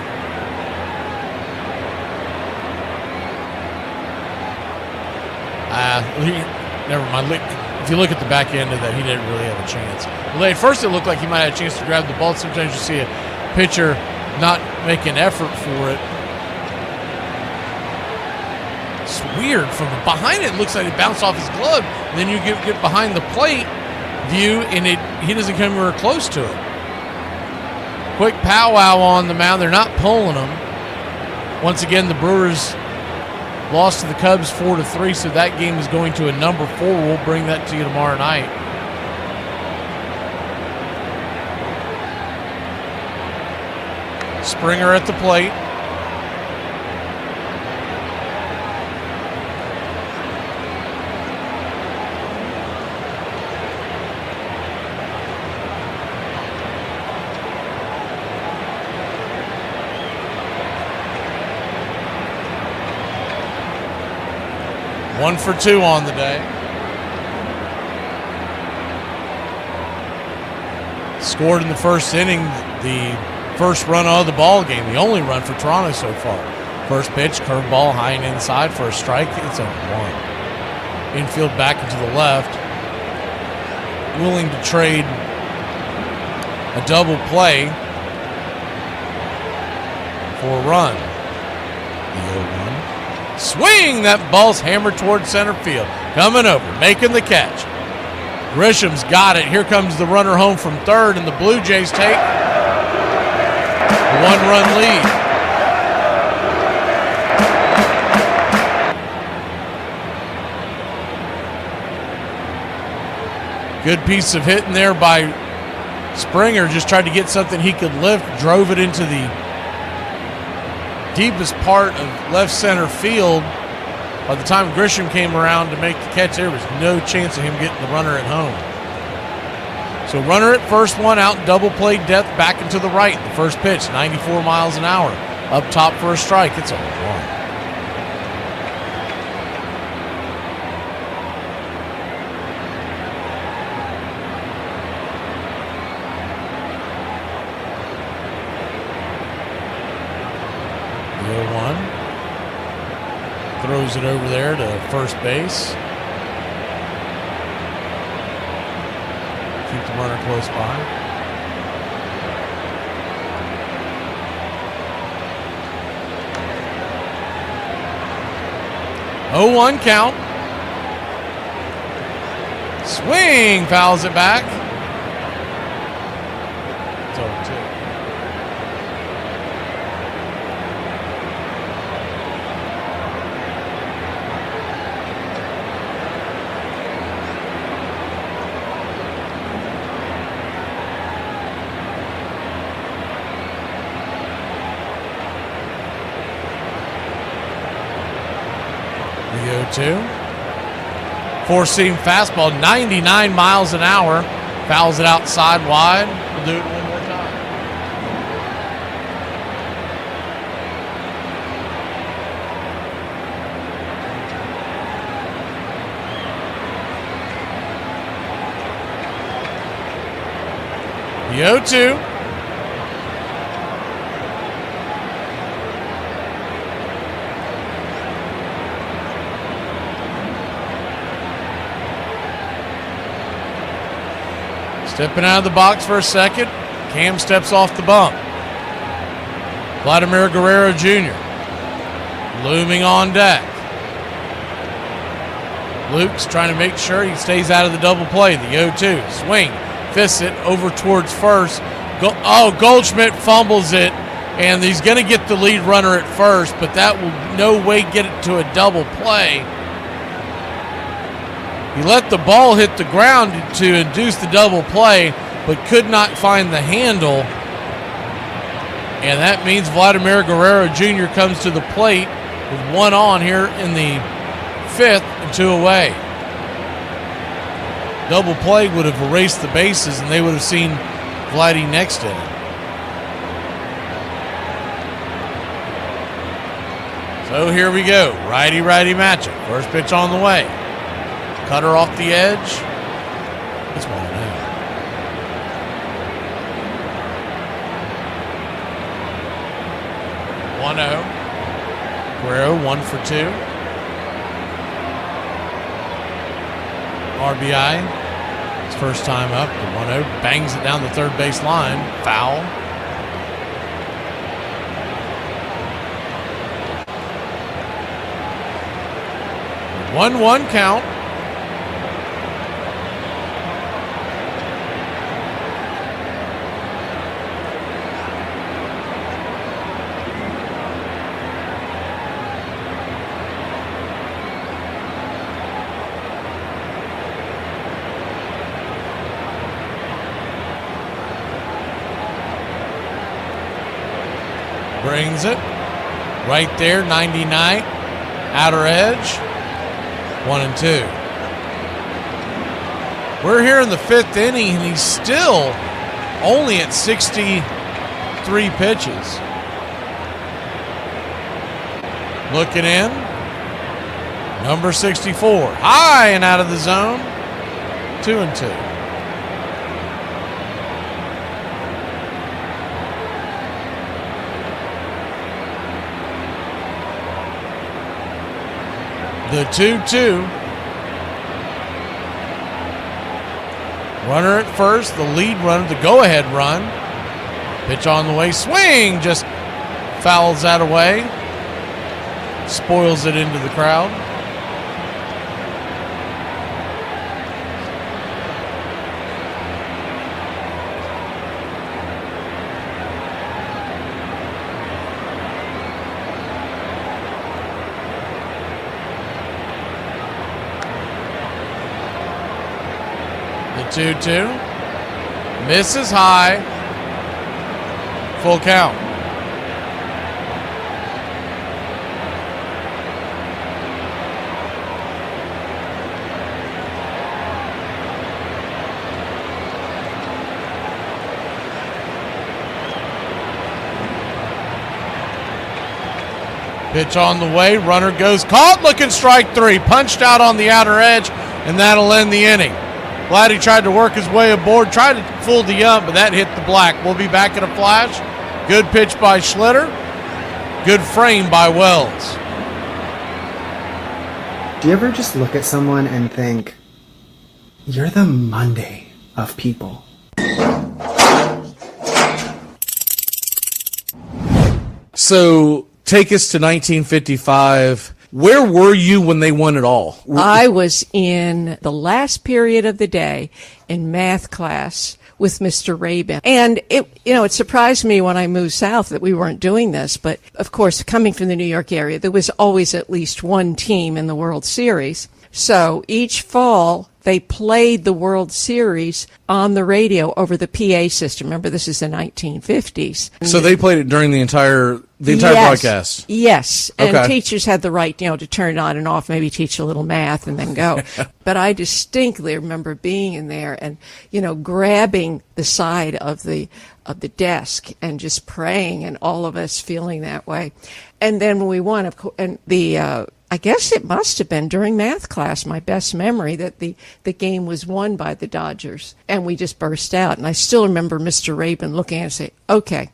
Never mind. If you look at the back end of that, he didn't really have a chance. Well, at first it looked like he might have a chance to grab the ball. Sometimes you see a pitcher not make an effort for it. It's weird. From behind it looks like it bounced off his glove. And then you get behind the plate view, and he doesn't come anywhere close to it. Quick powwow on the mound. They're not pulling him. Once again, the Brewers lost to the Cubs 4-3, so that game is going to a number 4. We'll bring that to you tomorrow night. Springer at the plate. One for 2 on the day. Scored in the first inning, the first run of the ball game, the only run for Toronto so far. First pitch, curveball, high and inside for a strike. It's a 1. Infield back and to the left. Willing to trade a double play for a run. The 0-1. Swing! That ball's hammered towards center field. Coming over, making the catch. Grisham's got it. Here comes the runner home from third, and the Blue Jays take a 1-run lead. Good piece of hitting there by Springer just tried to get something he could lift, drove it into the deepest part of left center field. By the time Grisham came around to make the catch, there was no chance of him getting the runner at home. So runner at first, one out, double play depth back into the right. The first pitch, 94 miles an hour. Up top for a strike. It's a home run. The 0-1. Throws it over there to first base. Keep the runner close by. Oh, 1 count. Swing, fouls it back. It's 0-2. The 0-2. Four-seam fastball, 99 miles an hour. Fouls it outside wide. We'll do it one more time. The 0-2. Stepping out of the box for a second. Cam steps off the bump. Vladimir Guerrero Jr. looming on deck. Luke's trying to make sure he stays out of the double play. The 0-2. Swing. Fists it over towards first. Goldschmidt fumbles it, and he's going to get the lead runner at first, but that will no way get it to a double play. He let the ball hit the ground to induce the double play, but could not find the handle. And that means Vladimir Guerrero Jr. comes to the plate with 1 on here in the 5th and 2 away. Double play would have erased the bases, and they would have seen Vladdy next inning. So here we go. Righty-righty matchup. First pitch on the way. Cutter off the edge. It's 1-0. Guerrero 1 for 2. RBI. His first time up. The 1-0. Bangs it down the third base line. Foul. The 1-1 count. Brings it right there, 99, outer edge, 1-2. We're here in the 5th inning, and he's still only at 63 pitches. Looking in, number 64, high and out of the zone, 2-2. The 2-2. Runner at first, the lead runner, the go-ahead run. Pitch on the way, swing, just fouls that away. Spoils it into the crowd. The 2-2. Misses high. Full count. Pitch on the way. Runner goes. Caught. Looking strike 3. Punched out on the outer edge, and that'll end the inning. Vladdy tried to work his way aboard. Tried to fool the ump, but that hit the black. We'll be back in a flash. Good pitch by Schlitter. Good frame by Wells. Do you ever just look at someone and think, you're the Monday of people? So take us to 1955. Where were you when they won it all? I was in the last period of the day in math class with Mr. Rabin. And it surprised me when I moved south that we weren't doing this. But of course, coming from the New York area, there was always at least one team in the World Series. So each fall, they played the World Series on the radio over the PA system. Remember, this is the 1950s. So they played it during the entire broadcast? Yes. And Okay. teachers had the right, to turn it on and off, maybe teach a little math and then go. But I distinctly remember being in there and, grabbing the side of the desk and just praying, and all of us feeling that way. And then when we won, of course, and I guess it must have been during math class, my best memory, that the game was won by the Dodgers. And we just burst out. And I still remember Mr. Rabin looking at us and say, okay,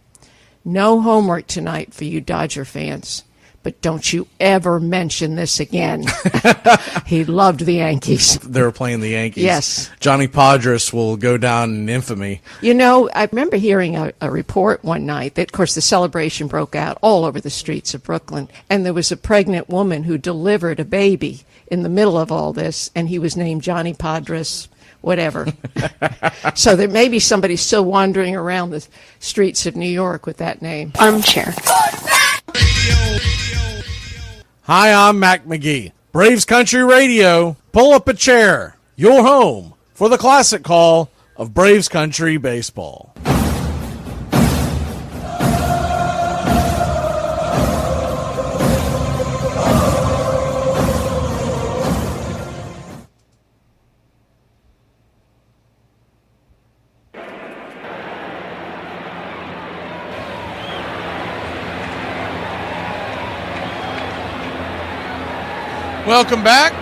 no homework tonight for you Dodger fans, but don't you ever mention this again. He loved the Yankees. They were playing the Yankees. Yes. Johnny Padres will go down in infamy. I remember hearing a report one night that, of course, the celebration broke out all over the streets of Brooklyn, and there was a pregnant woman who delivered a baby in the middle of all this, and he was named Johnny Padres, whatever. So there may be somebody still wandering around the streets of New York with that name. Armchair. Hi, I'm Mac McGee. Braves Country Radio. Pull up a chair. Your home for the classic call of Braves Country Baseball. Welcome back.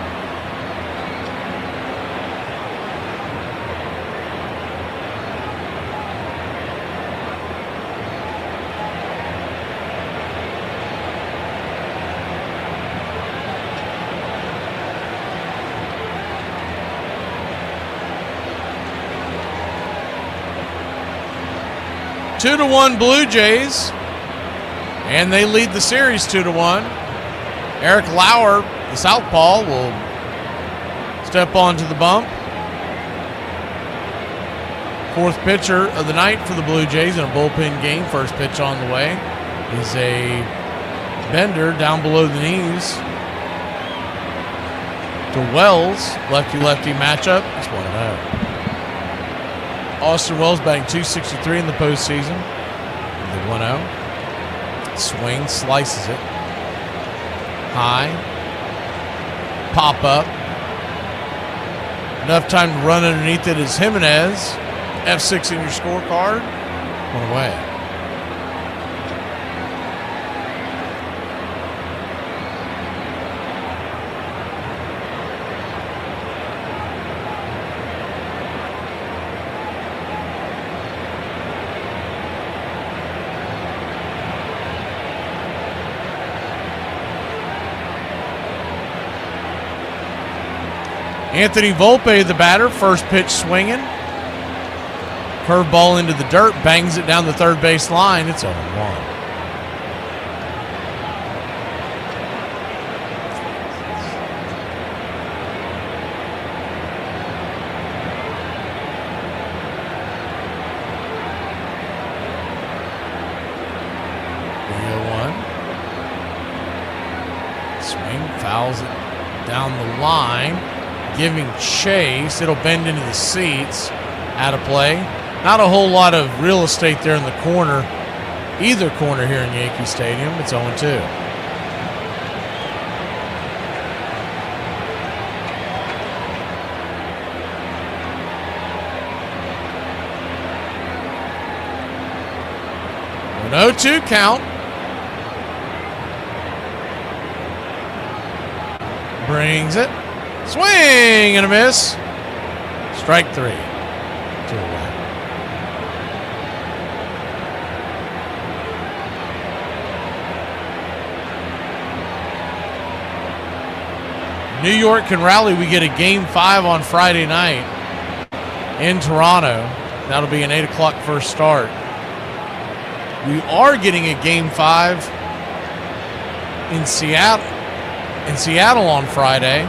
Two to 1 Blue Jays, and they lead the series 2-1. Eric Lauer, the southpaw, will step onto the bump. Fourth pitcher of the night for the Blue Jays in a bullpen game. First pitch on the way is a bender down below the knees to Wells. Lefty-lefty matchup. It's 1-0. Austin Wells batting .263 in the postseason. The 1-0. Swing, slices it. High. Pop up. Enough time to run underneath it is Jimenez. F6 in your scorecard. One away. Anthony Volpe, the batter, first pitch swinging. Curveball into the dirt, bangs it down the third base line. It's 0-1. Swing, fouls it down the line. Giving chase. It'll bend into the seats. Out of play. Not a whole lot of real estate there in the corner, either corner here in Yankee Stadium. It's 0-2. An 0-2 count. Brings it. Swing and a miss. Strike 3. 2 away. New York can rally. We get a Game 5 on Friday night in Toronto. That'll be an 8 o'clock first start. We are getting a Game 5 in Seattle on Friday.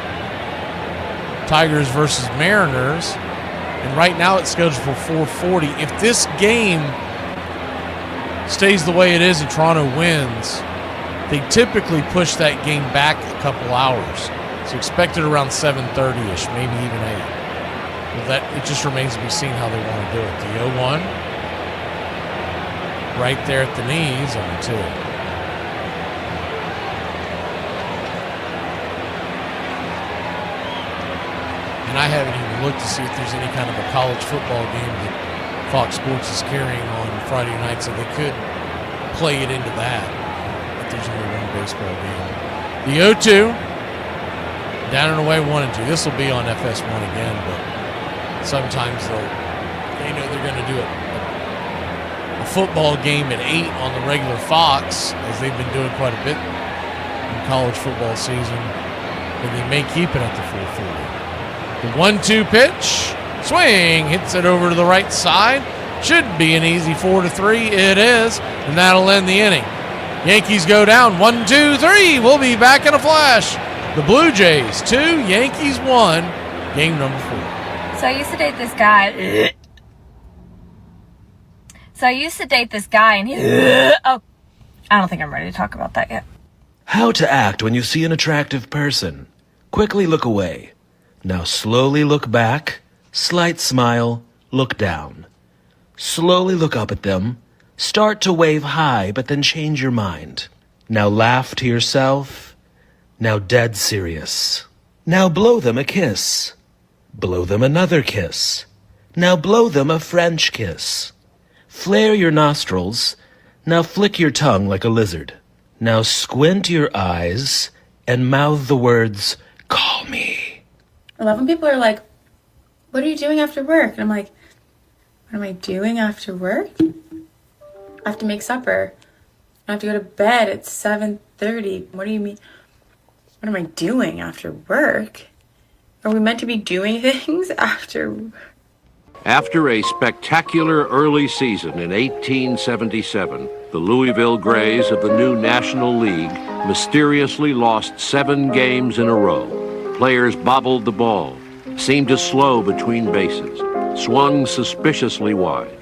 Tigers versus Mariners. And right now it's scheduled for 4:40. If this game stays the way it is and Toronto wins, they typically push that game back a couple hours. So expect it around 7:30-ish, maybe even 8. Well, it just remains to be seen how they want to do it. The 0-1. Right there at the knees on the 2. And I haven't even looked to see if there's any kind of a college football game that Fox Sports is carrying on Friday night, so they could play it into that if there's only one baseball game. The 0-2, down and away 1 and 2. This will be on FS1 again, but sometimes they know they're going to do a football game at 8 on the regular Fox, as they've been doing quite a bit in college football season, and they may keep it at the 4:40. The 1-2 pitch, swing, hits it over to the right side. Should be an easy 4-3. It is, and that'll end the inning. Yankees go down 1-2-3. We'll be back in a flash. The Blue Jays 2, Yankees 1, game number 4. So I used to date this guy. And he. Oh, I don't think I'm ready to talk about that yet. How to act when you see an attractive person. Quickly look away. Now slowly look back, slight smile, look down. Slowly look up at them. Start to wave high, but then change your mind. Now laugh to yourself. Now dead serious. Now blow them a kiss. Blow them another kiss. Now blow them a French kiss. Flare your nostrils. Now flick your tongue like a lizard. Now squint your eyes and mouth the words, "Call me." I love when people are like, "What are you doing after work?" And I'm like, "What am I doing after work? I have to make supper. I have to go to bed at 7:30. What do you mean? What am I doing after work? Are we meant to be doing things after?" After a spectacular early season in 1877, the Louisville Grays of the new National League mysteriously lost 7 games in a row. Players bobbled the ball, seemed to slow between bases, swung suspiciously wide.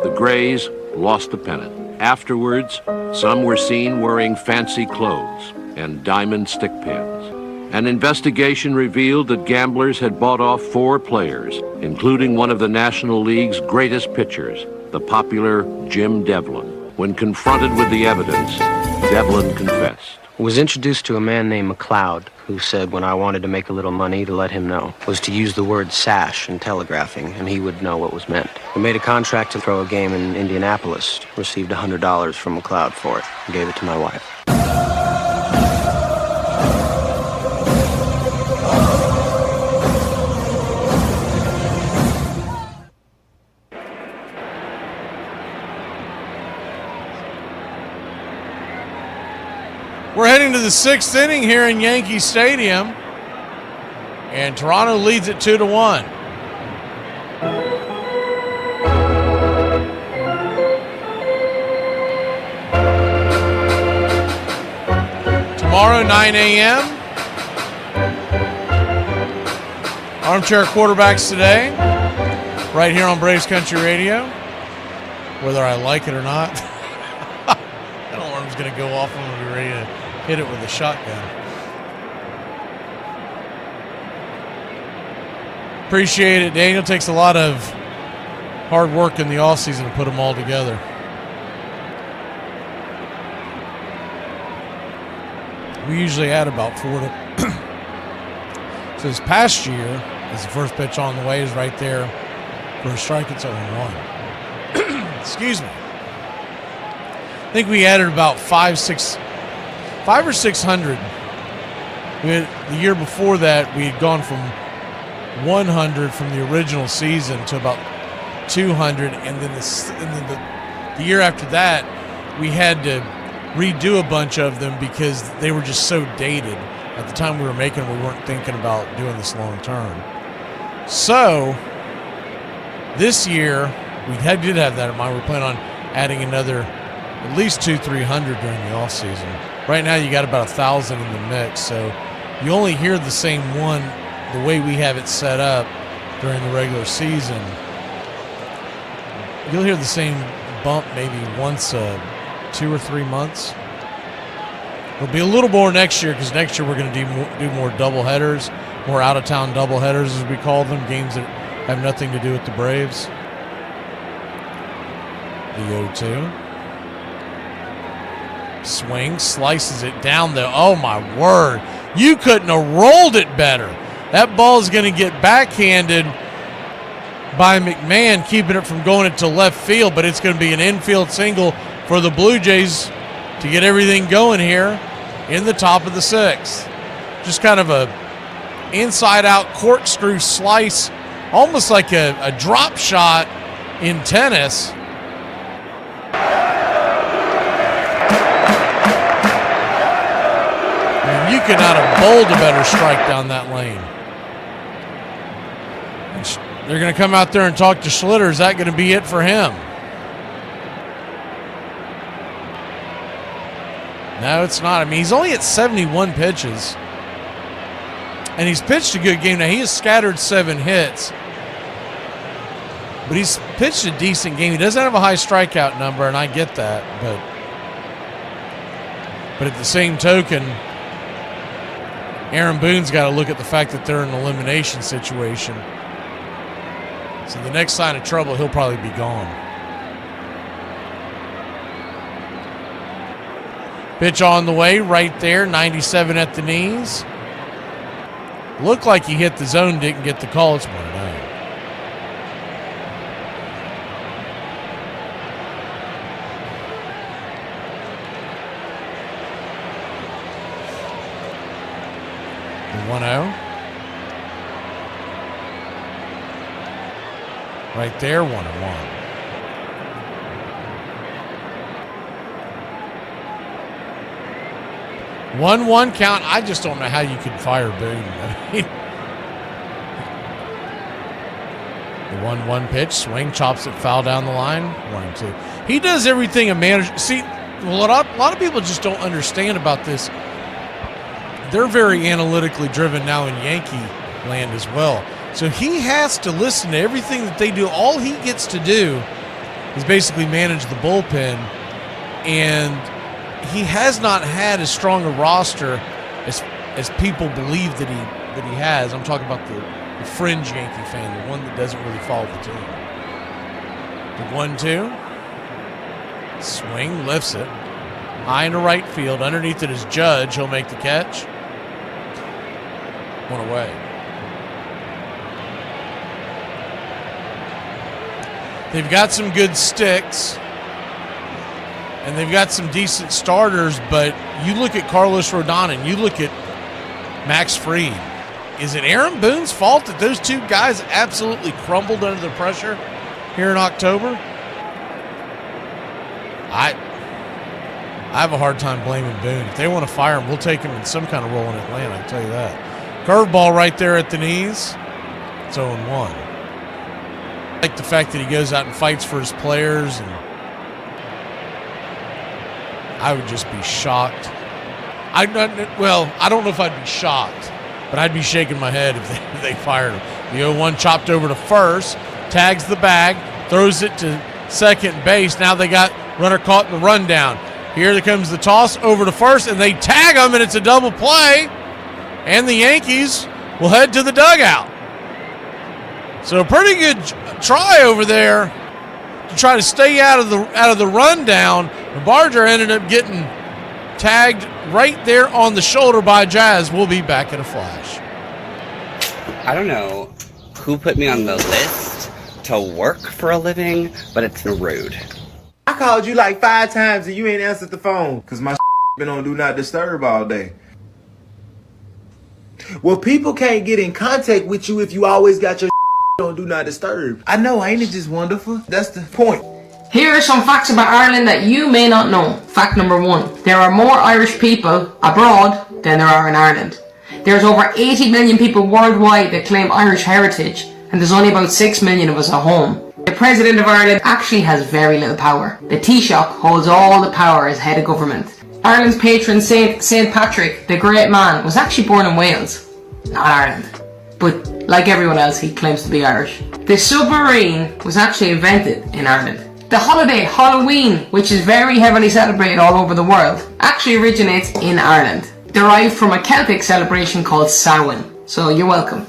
The Grays lost the pennant. Afterwards, some were seen wearing fancy clothes and diamond stick pins. An investigation revealed that gamblers had bought off 4 players, including one of the National League's greatest pitchers, the popular Jim Devlin. When confronted with the evidence, Devlin confessed. Was introduced to a man named McLeod, who said when I wanted to make a little money to let him know was to use the word sash in telegraphing, and he would know what was meant. We made a contract to throw a game in Indianapolis, received $100 from McLeod for it, and gave it to my wife. We're heading to the 6th inning here in Yankee Stadium, and Toronto leads it 2-1. Tomorrow, 9 a.m., Armchair Quarterbacks today, right here on Braves Country Radio, whether I like it or not. That alarm's going to go off when we're ready to hit it with a shotgun. Appreciate it. Daniel takes a lot of hard work in the offseason to put them all together. We usually add about 4 to. So this past year, as the first pitch on the way is right there for a strike, it's 0-1. Excuse me. I think we added about 500 or 600. The year before that, we had gone from 100 from the original season to about 200, and then the year after that, we had to redo a bunch of them because they were just so dated. At the time we were making them, we weren't thinking about doing this long term. So this year, we did have that in mind. We're planning on adding another at least 200-300 during the off season. Right now, you got about 1,000 in the mix, so you only hear the same one the way we have it set up during the regular season. You'll hear the same bump maybe once 2 or 3 months. It'll be a little more next year because next year we're going to do more doubleheaders, more out-of-town doubleheaders as we call them, games that have nothing to do with the Braves. The 0-2. Swing, slices it down there. Oh, my word. You couldn't have rolled it better. That ball is going to get backhanded by McMahon, keeping it from going into left field, but it's going to be an infield single for the Blue Jays to get everything going here in the top of the 6th. Just kind of a inside-out corkscrew slice, almost like a drop shot in tennis. You could not have bowled a better strike down that lane. They're going to come out there and talk to Schlitter. Is that going to be it for him? No, it's not. I mean, he's only at 71 pitches. And he's pitched a good game. Now, he has scattered 7 hits. But he's pitched a decent game. He doesn't have a high strikeout number, and I get that. But at the same token, Aaron Boone's got to look at the fact that they're in an elimination situation. So the next sign of trouble, he'll probably be gone. Pitch on the way, right there, 97 at the knees. Looked like he hit the zone, didn't get the call. It's 1-0. The 1-0. Right there, 1-1. 1-1 count. I just don't know how you could fire Boone. I mean, the 1-1 pitch, swing, chops it foul down the line. 1-2. He does everything a manager. See, a lot of people just don't understand about this. They're very analytically driven now in Yankee land as well. So he has to listen to everything that they do. All he gets to do is basically manage the bullpen, and he has not had as strong a roster as people believe that he has. I'm talking about the fringe Yankee fan, the one that doesn't really follow the team. The 1-2. Swing, lifts it. High into right field. Underneath it is Judge. He'll make the catch. 1 away. They've got some good sticks, and they've got some decent starters, but you look at Carlos Rodon and you look at Max Fried. Is it Aaron Boone's fault that those two guys absolutely crumbled under the pressure here in October? I have a hard time blaming Boone. If they want to fire him, we'll take him in some kind of role in Atlanta, I can tell you that. Curveball right there at the knees. It's 0-1. I like the fact that he goes out and fights for his players, and I would just be shocked. I don't know if I'd be shocked, but I'd be shaking my head if they fired him. The 0-1 chopped over to first, tags the bag, throws it to second base. Now they got runner caught in the rundown. Here comes the toss over to first, and they tag him, and it's a double play, and the Yankees will head to the dugout. So a pretty good try over there to try to stay out of the rundown. And Barger ended up getting tagged right there on the shoulder by JAYS. We'll be back in a flash. I don't know who put me on the list to work for a living, but it's rude. I called you like 5 times and you ain't answered the phone because my been on Do Not Disturb all day. Well, people can't get in contact with you if you always got your on Do Not Disturb. I know, ain't it just wonderful? That's the point. Here are some facts about Ireland that you may not know. Fact number 1. There are more Irish people abroad than there are in Ireland. There's over 80 million people worldwide that claim Irish heritage, and there's only about 6 million of us at home. The President of Ireland actually has very little power. The Taoiseach holds all the power as head of government. Ireland's patron saint, St. Patrick, the great man, was actually born in Wales, not Ireland. But like everyone else, he claims to be Irish. The submarine was actually invented in Ireland. The holiday, Halloween, which is very heavily celebrated all over the world, actually originates in Ireland, derived from a Celtic celebration called Samhain. So you're welcome.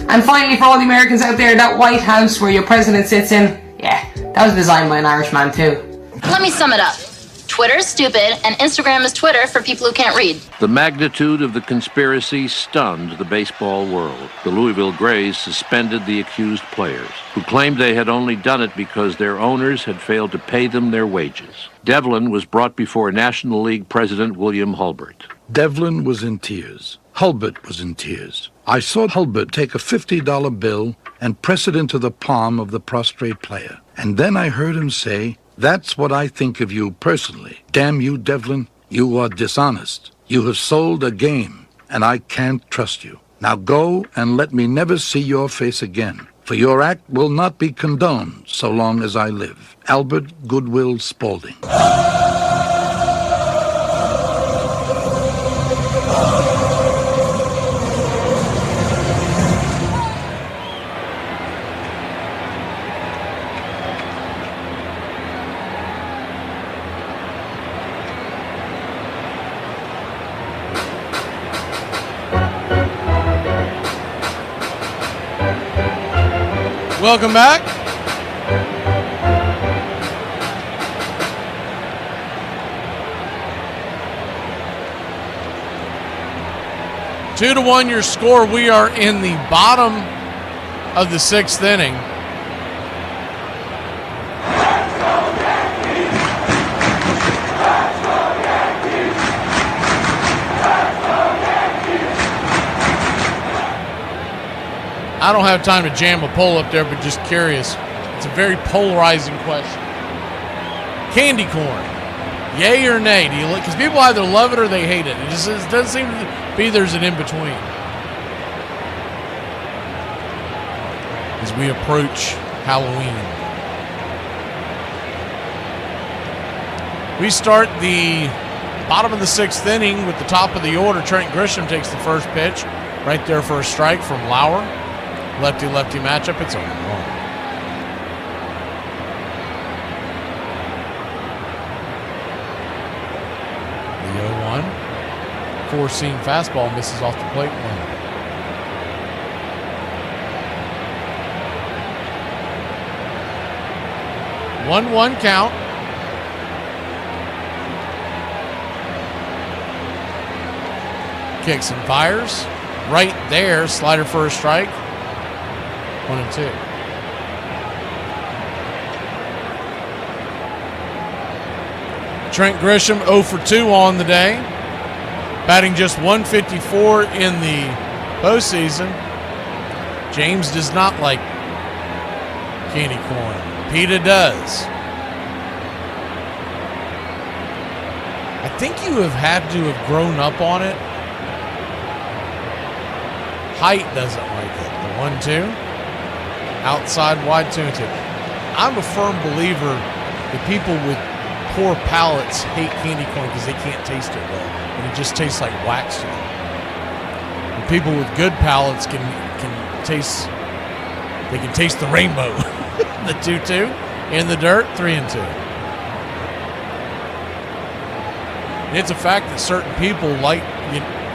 And finally, for all the Americans out there, that White House where your president sits in, yeah, that was designed by an Irishman too. Let me sum it up. Twitter is stupid, and Instagram is Twitter for people who can't read. The magnitude of the conspiracy stunned the baseball world. The Louisville Grays suspended the accused players, who claimed they had only done it because their owners had failed to pay them their wages. Devlin was brought before National League President William Hulbert. Devlin was in tears. Hulbert was in tears. I saw Hulbert take a $50 bill and press it into the palm of the prostrate player. And then I heard him say, "That's what I think of you personally. Damn you, Devlin, you are dishonest. You have sold a game, and I can't trust you. Now go and let me never see your face again, for your act will not be condoned so long as I live." Albert Goodwill Spaulding. Welcome back. Two to one your score. We are in the bottom of the 6th inning. I don't have time to jam a poll up there, but just curious. It's a very polarizing question. Candy corn, yay or nay? Do you like? Because people either love it or they hate it. It just doesn't seem to be there's an in between. As we approach Halloween, we start the bottom of the 6th inning with the top of the order. Trent Grisham takes the first pitch, right there for a strike from Lauer. Lefty-lefty matchup. It's over. The 0-1. Four-seam fastball misses off the plate. 1-1 count. Kicks and fires. Right there. Slider for a strike. 1-2. Trent Grisham 0 for 2 on the day. Batting just 154 in the postseason. James does not like candy corn. PETA does. I think you have had to have grown up on it. Height doesn't like it. The 1-2. Outside wide 2-2. I'm a firm believer that people with poor palates hate candy corn because they can't taste it well, and it just tastes like wax to them. And people with good palates can taste. They can taste the rainbow. The 2-2 in the dirt, 3-2. And it's a fact that certain people like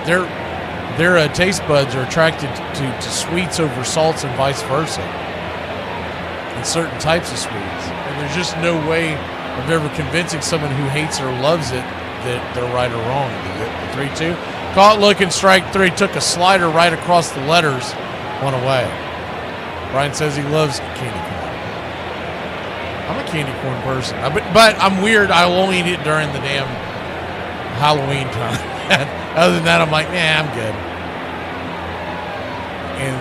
their taste buds are attracted to sweets over salts and vice versa. And certain types of sweets. And there's just no way of ever convincing someone who hates or loves it that they're right or wrong. The 3-2. Caught looking, strike 3. Took a slider right across the letters. One away. Brian says he loves candy corn. I'm a candy corn person. But I'm weird. I will only eat it during the damn Halloween time. Other than that, I'm like, nah, I'm good. And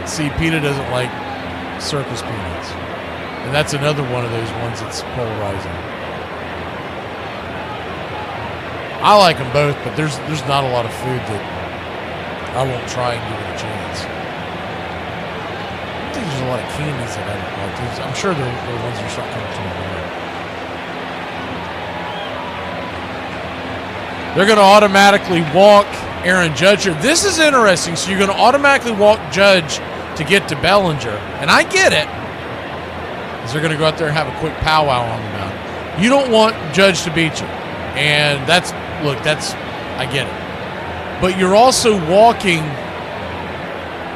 see, PETA doesn't like circus peanuts. And that's another one of those ones that's polarizing. I like them both, but there's not a lot of food that I won't try and give it a chance. I think there's a lot of candies that I don't like. I'm sure there are ones that are starting to come to me. They're going to automatically walk Aaron Judge here. This is interesting. So you're going to automatically walk Judge to get to Bellinger. And I get it. Because they're going to go out there and have a quick powwow on the mound. You don't want Judge to beat you. And I get it. But you're also walking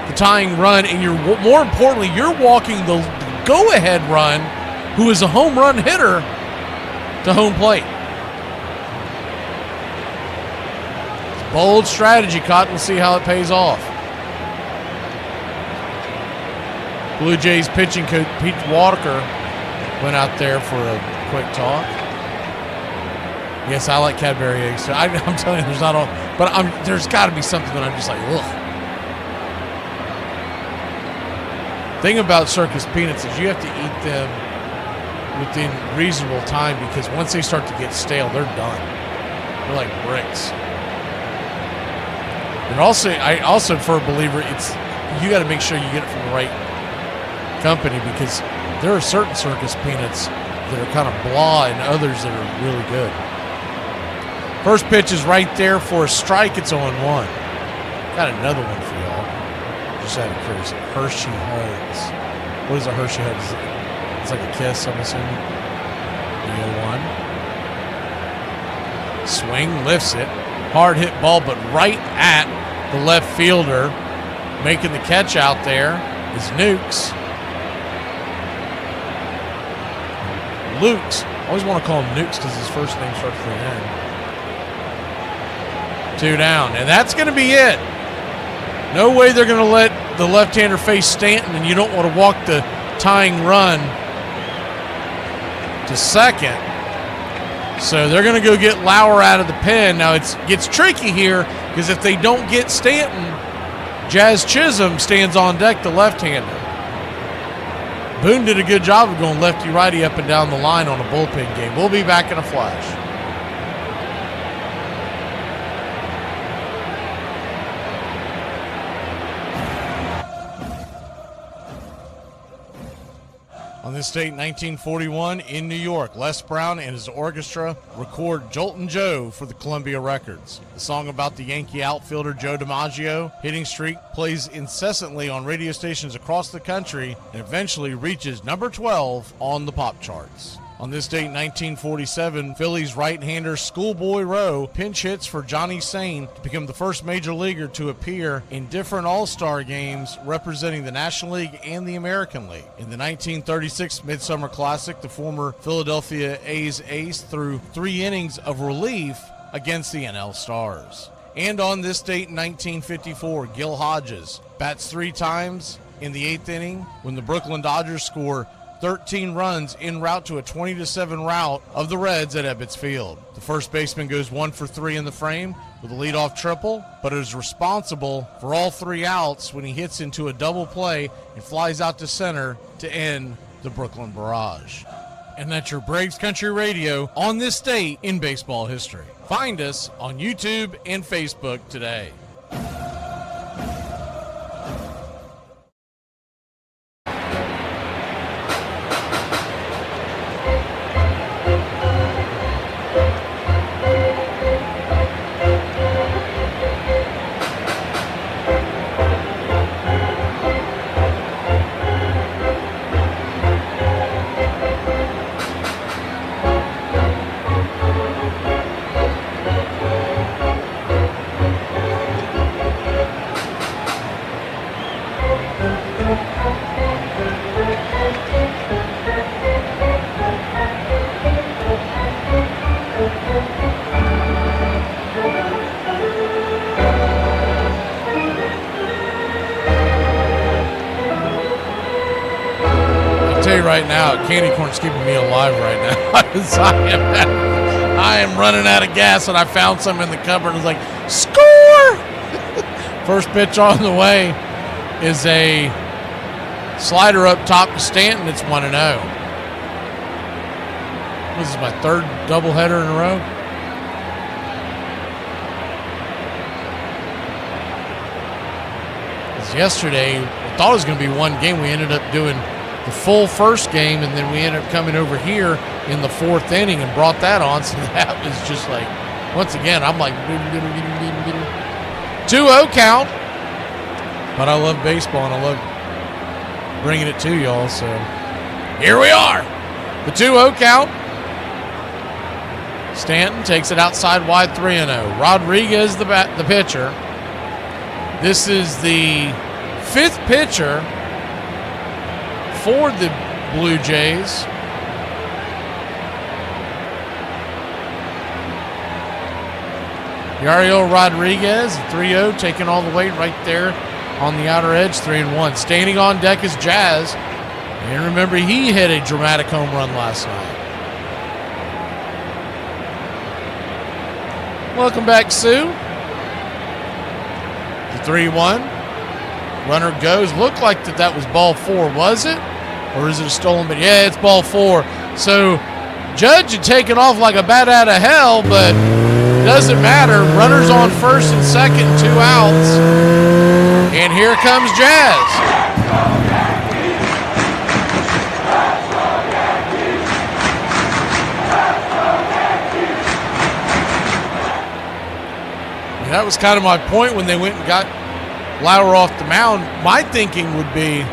the tying run, and more importantly, you're walking the go-ahead run, who is a home run hitter, to home plate. It's a bold strategy, Cotton. We'll see how it pays off. Blue Jays pitching coach Pete Walker went out there for a quick talk. Yes, I like Cadbury eggs. I'm telling you, there's not all, but there's got to be something that I'm just like, ugh. Thing about circus peanuts is you have to eat them within reasonable time, because once they start to get stale, they're done. They're like bricks. And I also, for a believer, you got to make sure you get it from the right company, because there are certain circus peanuts that are kind of blah and others that are really good. First pitch is right there for a strike. It's 0-1. Got another one for y'all. Just out of curiosity. Hershey Hugs. What is a Hershey Hug? It's like a kiss, I'm assuming. The 0-1. Swing, lifts it. Hard hit ball, but right at the left fielder. Making the catch out there is Nukes. Lukes. I always want to call him Nukes because his first name starts with an N. 2 down, and that's going to be it. No way they're going to let the left-hander face Stanton, and you don't want to walk the tying run to second. So they're going to go get Lauer out of the pen. Now it gets tricky here, because if they don't get Stanton, Jazz Chisholm stands on deck, the left-hander. Boone did a good job of going lefty-righty up and down the line on a bullpen game. We'll be back in a flash. On this date, 1941, in New York, Les Brown and his orchestra record Joltin' Joe for the Columbia Records. The song about the Yankee outfielder Joe DiMaggio hitting streak plays incessantly on radio stations across the country and eventually reaches number 12 on the pop charts. On this date, 1947, Phillies right-hander Schoolboy Rowe pinch hits for Johnny Sane to become the first major leaguer to appear in different All-Star games representing the National League and the American League. In the 1936 Midsummer Classic, the former Philadelphia A's ace threw 3 innings of relief against the NL Stars. And on this date in 1954, Gil Hodges bats 3 times in the 8th inning when the Brooklyn Dodgers score 13 runs en route to a 20-7 rout of the Reds at Ebbets Field. The first baseman goes 1 for 3 in the frame with a leadoff triple, but is responsible for all 3 outs when he hits into a double play and flies out to center to end the Brooklyn barrage. And that's your Braves Country Radio on this date in baseball history. Find us on YouTube and Facebook today. you right now, candy corn's keeping me alive right now. I am running out of gas, and I found some in the cupboard. And was like, score! First pitch on the way is a slider up top to Stanton. It's 1-0. This is my third doubleheader in a row. Because yesterday, I thought it was going to be one game. We ended up doing the full first game, and then we ended up coming over here in the fourth inning and brought that on. So that was just like, once again, I'm like, 2-0 count. But I love baseball, and I love bringing it to y'all. So here we are. The 2-0 count. Stanton takes it outside wide, 3-0. Rodriguez, the pitcher. This is the fifth pitcher for the Blue Jays. Yariel Rodriguez, 3-0, taking all the weight right there on the outer edge, 3-1. Standing on deck is Jazz. And remember, he hit a dramatic home run last night. Welcome back, Sue. The 3-1. Runner goes. Looked like that was ball 4, was it? Or is it a stolen? But yeah, it's ball 4. So Judge had taken off like a bat out of hell, but it doesn't matter. Runners on first and second, 2 outs. And here comes Jazz. And that was kind of my point when they went and got Lauer off the mound. My thinking would be,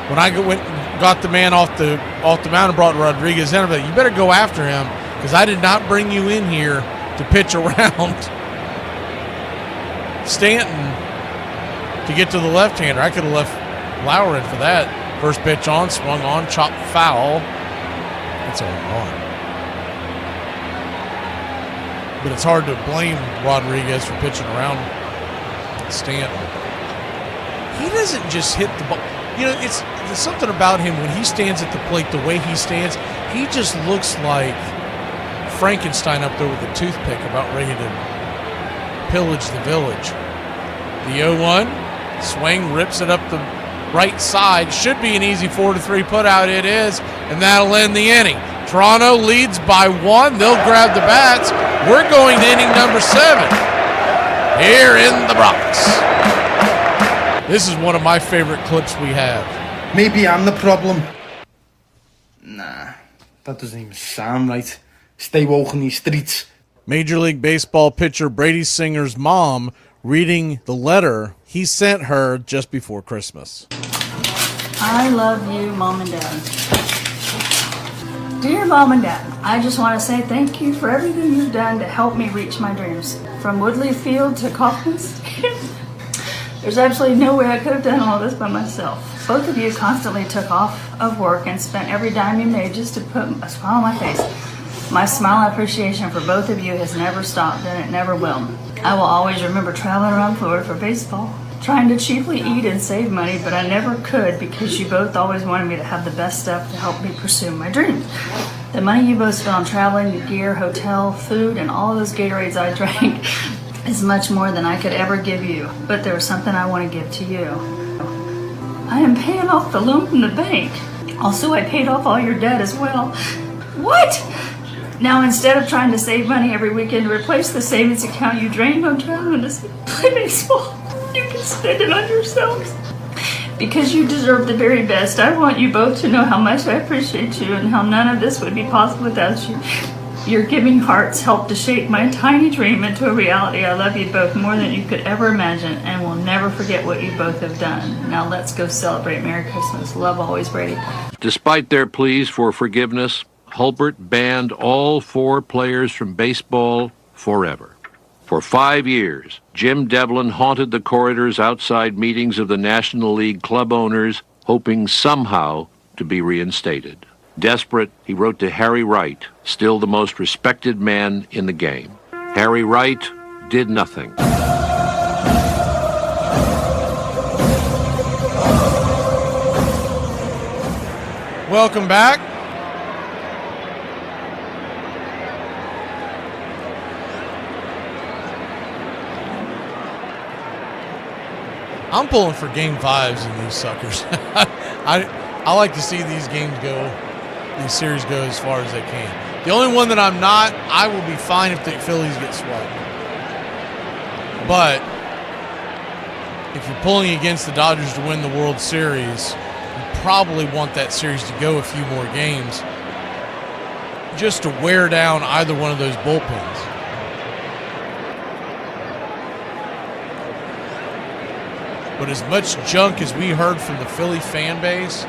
when I went and got the man off the mound and brought Rodriguez in, I'm like, you better go after him, because I did not bring you in here to pitch around Stanton to get to the left-hander. I could have left Lauer in for that. First pitch on, swung on, chopped foul. That's a home run. But it's hard to blame Rodriguez for pitching around Stanton. He doesn't just hit the ball. You know, there's something about him when he stands at the plate, the way he stands, he just looks like Frankenstein up there with a toothpick about ready to pillage the village. The 0-1, swing, rips it up the right side. Should be an easy 4-3 putout. It is, and that'll end the inning. Toronto leads by 1. They'll grab the bats. We're going to inning number 7 here in the Bronx. This is one of my favorite clips we have. Maybe I'm the problem. Nah, that doesn't even sound right. Stay woke in these streets. Major League Baseball pitcher Brady Singer's mom reading the letter he sent her just before Christmas. I love you, Mom and Dad. Dear Mom and Dad, I just want to say thank you for everything you've done to help me reach my dreams. From Woodley Field to Kaufman's. There's absolutely no way I could have done all this by myself. Both of you constantly took off of work and spent every dime you made just to put a smile on my face. My smile and appreciation for both of you has never stopped, and it never will. I will always remember traveling around Florida for baseball, trying to cheaply eat and save money, but I never could because you both always wanted me to have the best stuff to help me pursue my dreams. The money you both spent on traveling, the gear, hotel, food, and all those Gatorades I drank is much more than I could ever give you, but there was something I want to give to you. I am paying off the loan from the bank. Also, I paid off all your debt as well. What? Now, instead of trying to save money every weekend to replace the savings account you drained on traveling to play baseball, you can spend it on yourselves. Because you deserve the very best, I want you both to know how much I appreciate you and how none of this would be possible without you. Your giving hearts helped to shape my tiny dream into a reality. I love you both more than you could ever imagine and will never forget what you both have done. Now let's go celebrate. Merry Christmas. Love always, Brady. Despite their pleas for forgiveness, Hulbert banned all 4 players from baseball forever. For 5 years, Jim Devlin haunted the corridors outside meetings of the National League club owners, hoping somehow to be reinstated. Desperate, he wrote to Harry Wright, still the most respected man in the game. Harry Wright did nothing. Welcome back. I'm pulling for game 5s in these suckers. I like to see these series go as far as they can. The only one that I'm not, I will be fine if the Phillies get swept. But if you're pulling against the Dodgers to win the World Series, you probably want that series to go a few more games just to wear down either one of those bullpens. But as much junk as we heard from the Philly fan base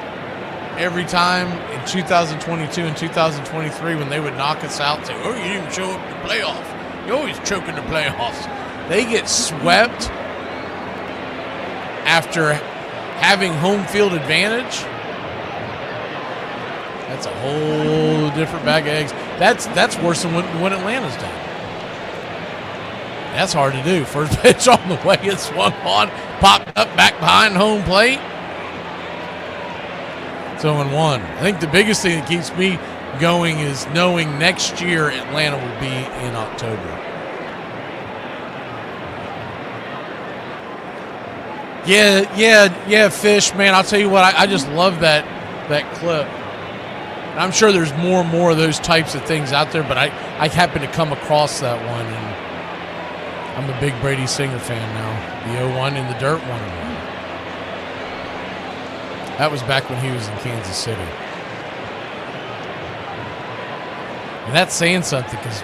every time in 2022 and 2023 when they would knock us out and say, oh, you didn't even show up in the playoffs. You always choke in the playoffs. They get swept after having home field advantage. That's a whole different bag of eggs. That's worse than what Atlanta's done. That's hard to do. First pitch on the way, it swung on, popped up back behind home plate. It's 0-1. I think the biggest thing that keeps me going is knowing next year Atlanta will be in October. Yeah, Fish, man. I'll tell you what, I just love that clip. And I'm sure there's more and more of those types of things out there, but I happen to come across that one, and I'm a big Brady Singer fan now. The 0-1 in the dirt 1-1. That was back when he was in Kansas City. And that's saying something because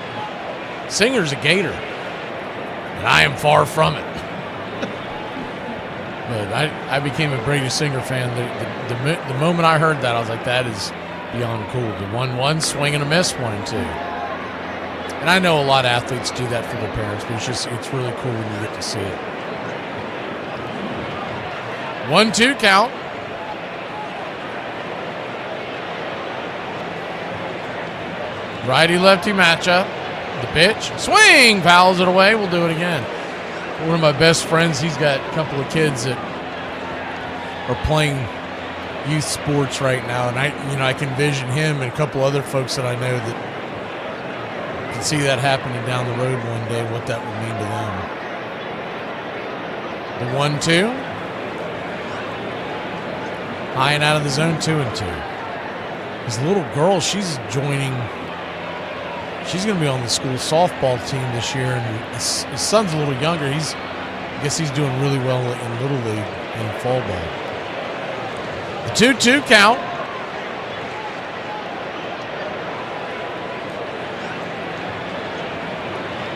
Singer's a Gator. And I am far from it. But I became a Brady Singer fan. The moment I heard that, I was like, that is beyond cool. The 1-1, swing and a miss, 1-2. And I know a lot of athletes do that for their parents, but it's really cool when you get to see it. 1-2 count. Righty-lefty matchup. The pitch. Swing! Fouls it away. We'll do it again. One of my best friends, he's got a couple of kids that are playing youth sports right now, and I can envision him and a couple other folks that I know that can see that happening down the road one day, what that would mean to them. The 1-2. High and out of the zone, 2-2. His little girl, she's going to be on the school softball team this year, and his son's a little younger. I guess he's doing really well in Little League and fall ball. The 2-2 count.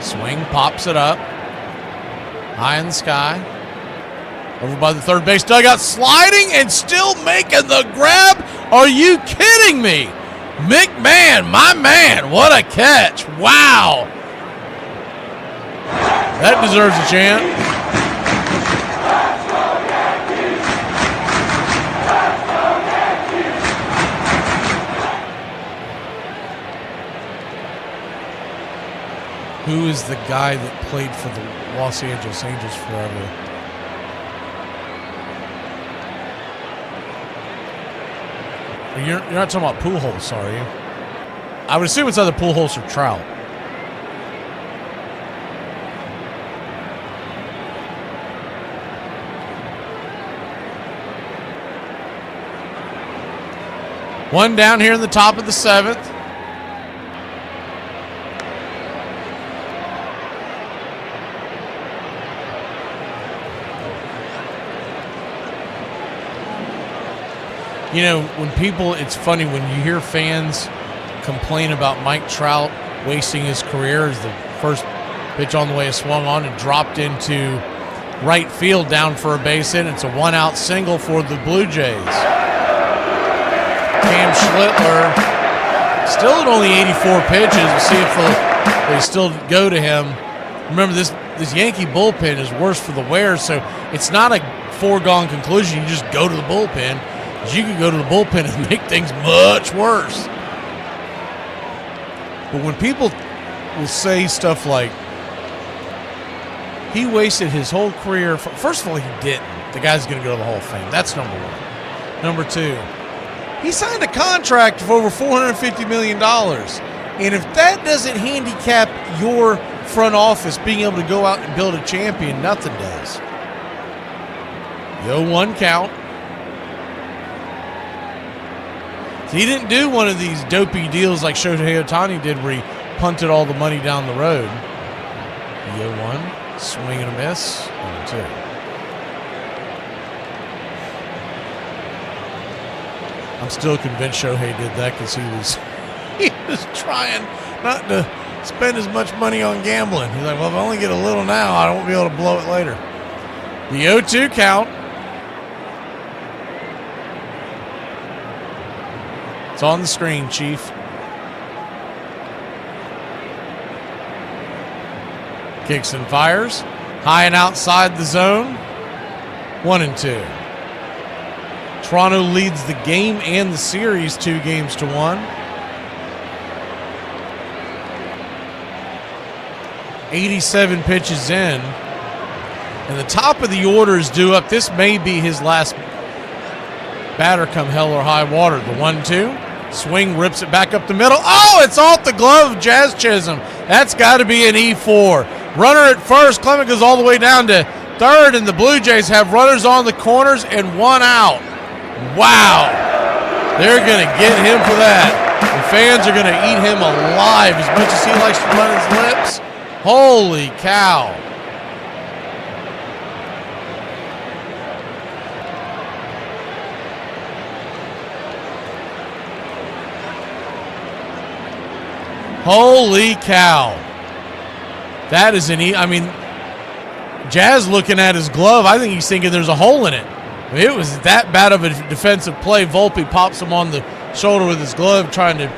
Swing, pops it up. High in the sky. Over by the third base dugout, sliding and still making the grab. Are you kidding me? McMahon, my man, what a catch. Wow. That deserves a chant. Who is the guy that played for the Los Angeles Angels forever? You're not talking about Pujols, are you? I would assume it's either Pujols or Trout. One down here in the top of the 7th. You know, it's funny when you hear fans complain about Mike Trout wasting his career as the first pitch on the way is swung on and dropped into right field down for a base hit. It's a 1-out single for the Blue Jays. Cam Schlittler still at only 84 pitches. We'll see if they still go to him. Remember, this Yankee bullpen is worse for the wear, so it's not a foregone conclusion. You just go to the bullpen. You can go to the bullpen and make things much worse. But when people will say stuff like, he wasted his whole career. First of all, he didn't. The guy's going to go to the Hall of Fame. That's number one. Number two, He signed a contract of over $450 million. And if that doesn't handicap your front office being able to go out and build a champion, nothing does. The 0-1 count. So he didn't do one of these dopey deals like Shohei Ohtani did where he punted all the money down the road. The 0-1, swing and a miss, 1-2. I'm still convinced Shohei did that because he was trying not to spend as much money on gambling. He's like, well, if I only get a little now, I won't be able to blow it later. The 0-2 count. It's on the screen, Chief. Kicks and fires. High and outside the zone. 1-2. Toronto leads the game and the series 2-1. 87 pitches in. And the top of the order is due up. This may be his last batter come hell or high water. The 1-2. Swing, rips it back up the middle. Oh, it's off the glove of Jazz Chisholm. That's got to be an E4. Runner at first. Clement goes all the way down to third, and the Blue Jays have runners on the corners and one out. Wow. They're going to get him for that. The fans are going to eat him alive as much as he likes to run his lips. Holy cow. Holy cow. That is Jazz looking at his glove. I think he's thinking there's a hole in it. It was that bad of a defensive play. Volpe pops him on the shoulder with his glove, trying to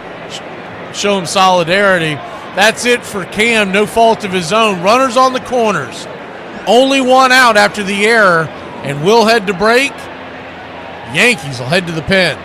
show him solidarity. That's it for Cam. No fault of his own. Runners on the corners. Only one out after the error, and we'll head to break. Yankees will head to the pen.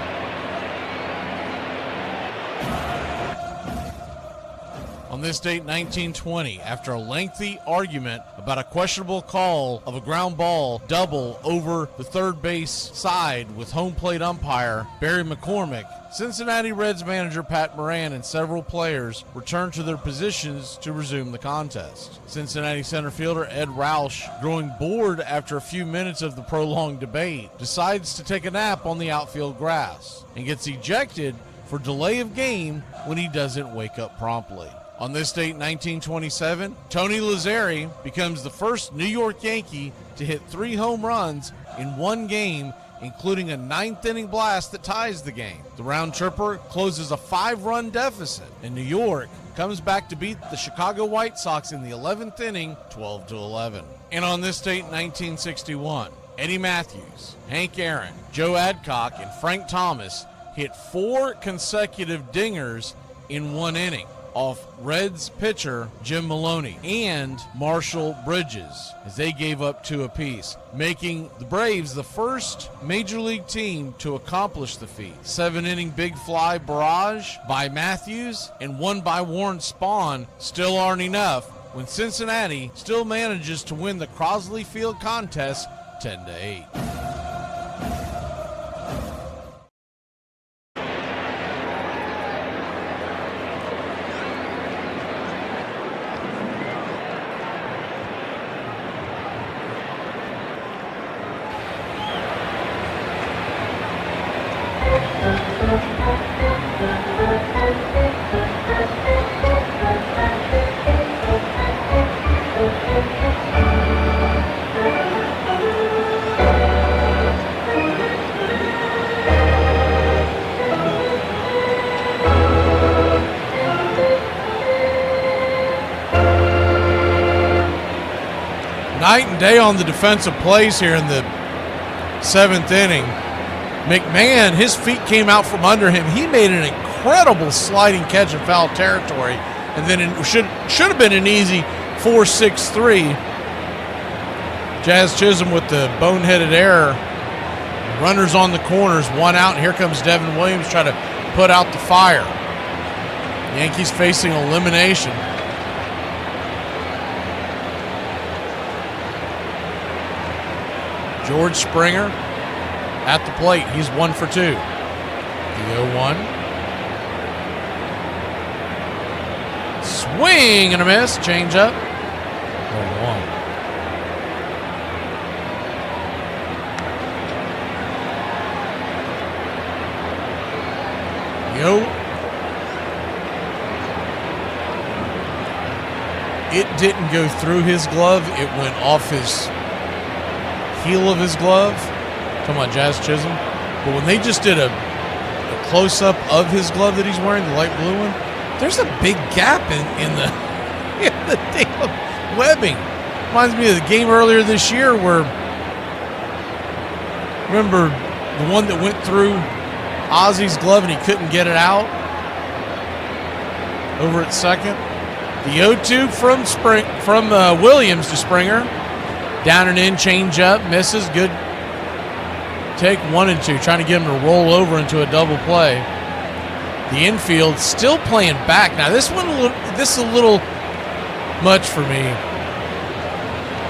On this date, 1920, after a lengthy argument about a questionable call of a ground ball double over the third base side with home plate umpire Barry McCormick, Cincinnati Reds manager Pat Moran and several players returned to their positions to resume the contest. Cincinnati center fielder Ed Roush, growing bored after a few minutes of the prolonged debate, decides to take a nap on the outfield grass and gets ejected for delay of game when he doesn't wake up promptly. On this date, 1927, Tony Lazzeri becomes the first New York Yankee to hit 3 home runs in one game, including a 9th-inning blast that ties the game. The round tripper closes a 5-run deficit, and New York comes back to beat the Chicago White Sox in the 11th inning, 12-11. And on this date, 1961, Eddie Matthews, Hank Aaron, Joe Adcock, and Frank Thomas hit 4 consecutive dingers in one inning off Reds pitcher Jim Maloney and Marshall Bridges, as they gave up 2 apiece, making the Braves the first major league team to accomplish the feat. 7-inning big fly barrage by Matthews and one by Warren Spahn still aren't enough when Cincinnati still manages to win the Crosley Field contest 10-8. Night and day on the defensive plays here in the 7th inning. McMahon, his feet came out from under him. He made an incredible sliding catch in foul territory, and then it should have been an easy 4-6-3. Jazz Chisholm with the boneheaded error. Runners on the corners, one out, and here comes Devin Williams trying to put out the fire. Yankees facing elimination. George Springer at the plate. He's 1 for 2. The 0-1. Swing and a miss. Change up. 0-1. Yo. It didn't go through his glove. It went off his heel of his glove. Come on, Jazz Chisholm. But when they just did a close-up of his glove that he's wearing, the light blue one, there's a big gap in the damn webbing. Reminds me of the game earlier this year where, remember the one that went through Ozzy's glove and he couldn't get it out over at second. The 0-2 from Williams to Springer. Down and in, change up, misses. Good take 1 and 2, trying to get him to roll over into a double play. The infield still playing back. Now this is a little much for me.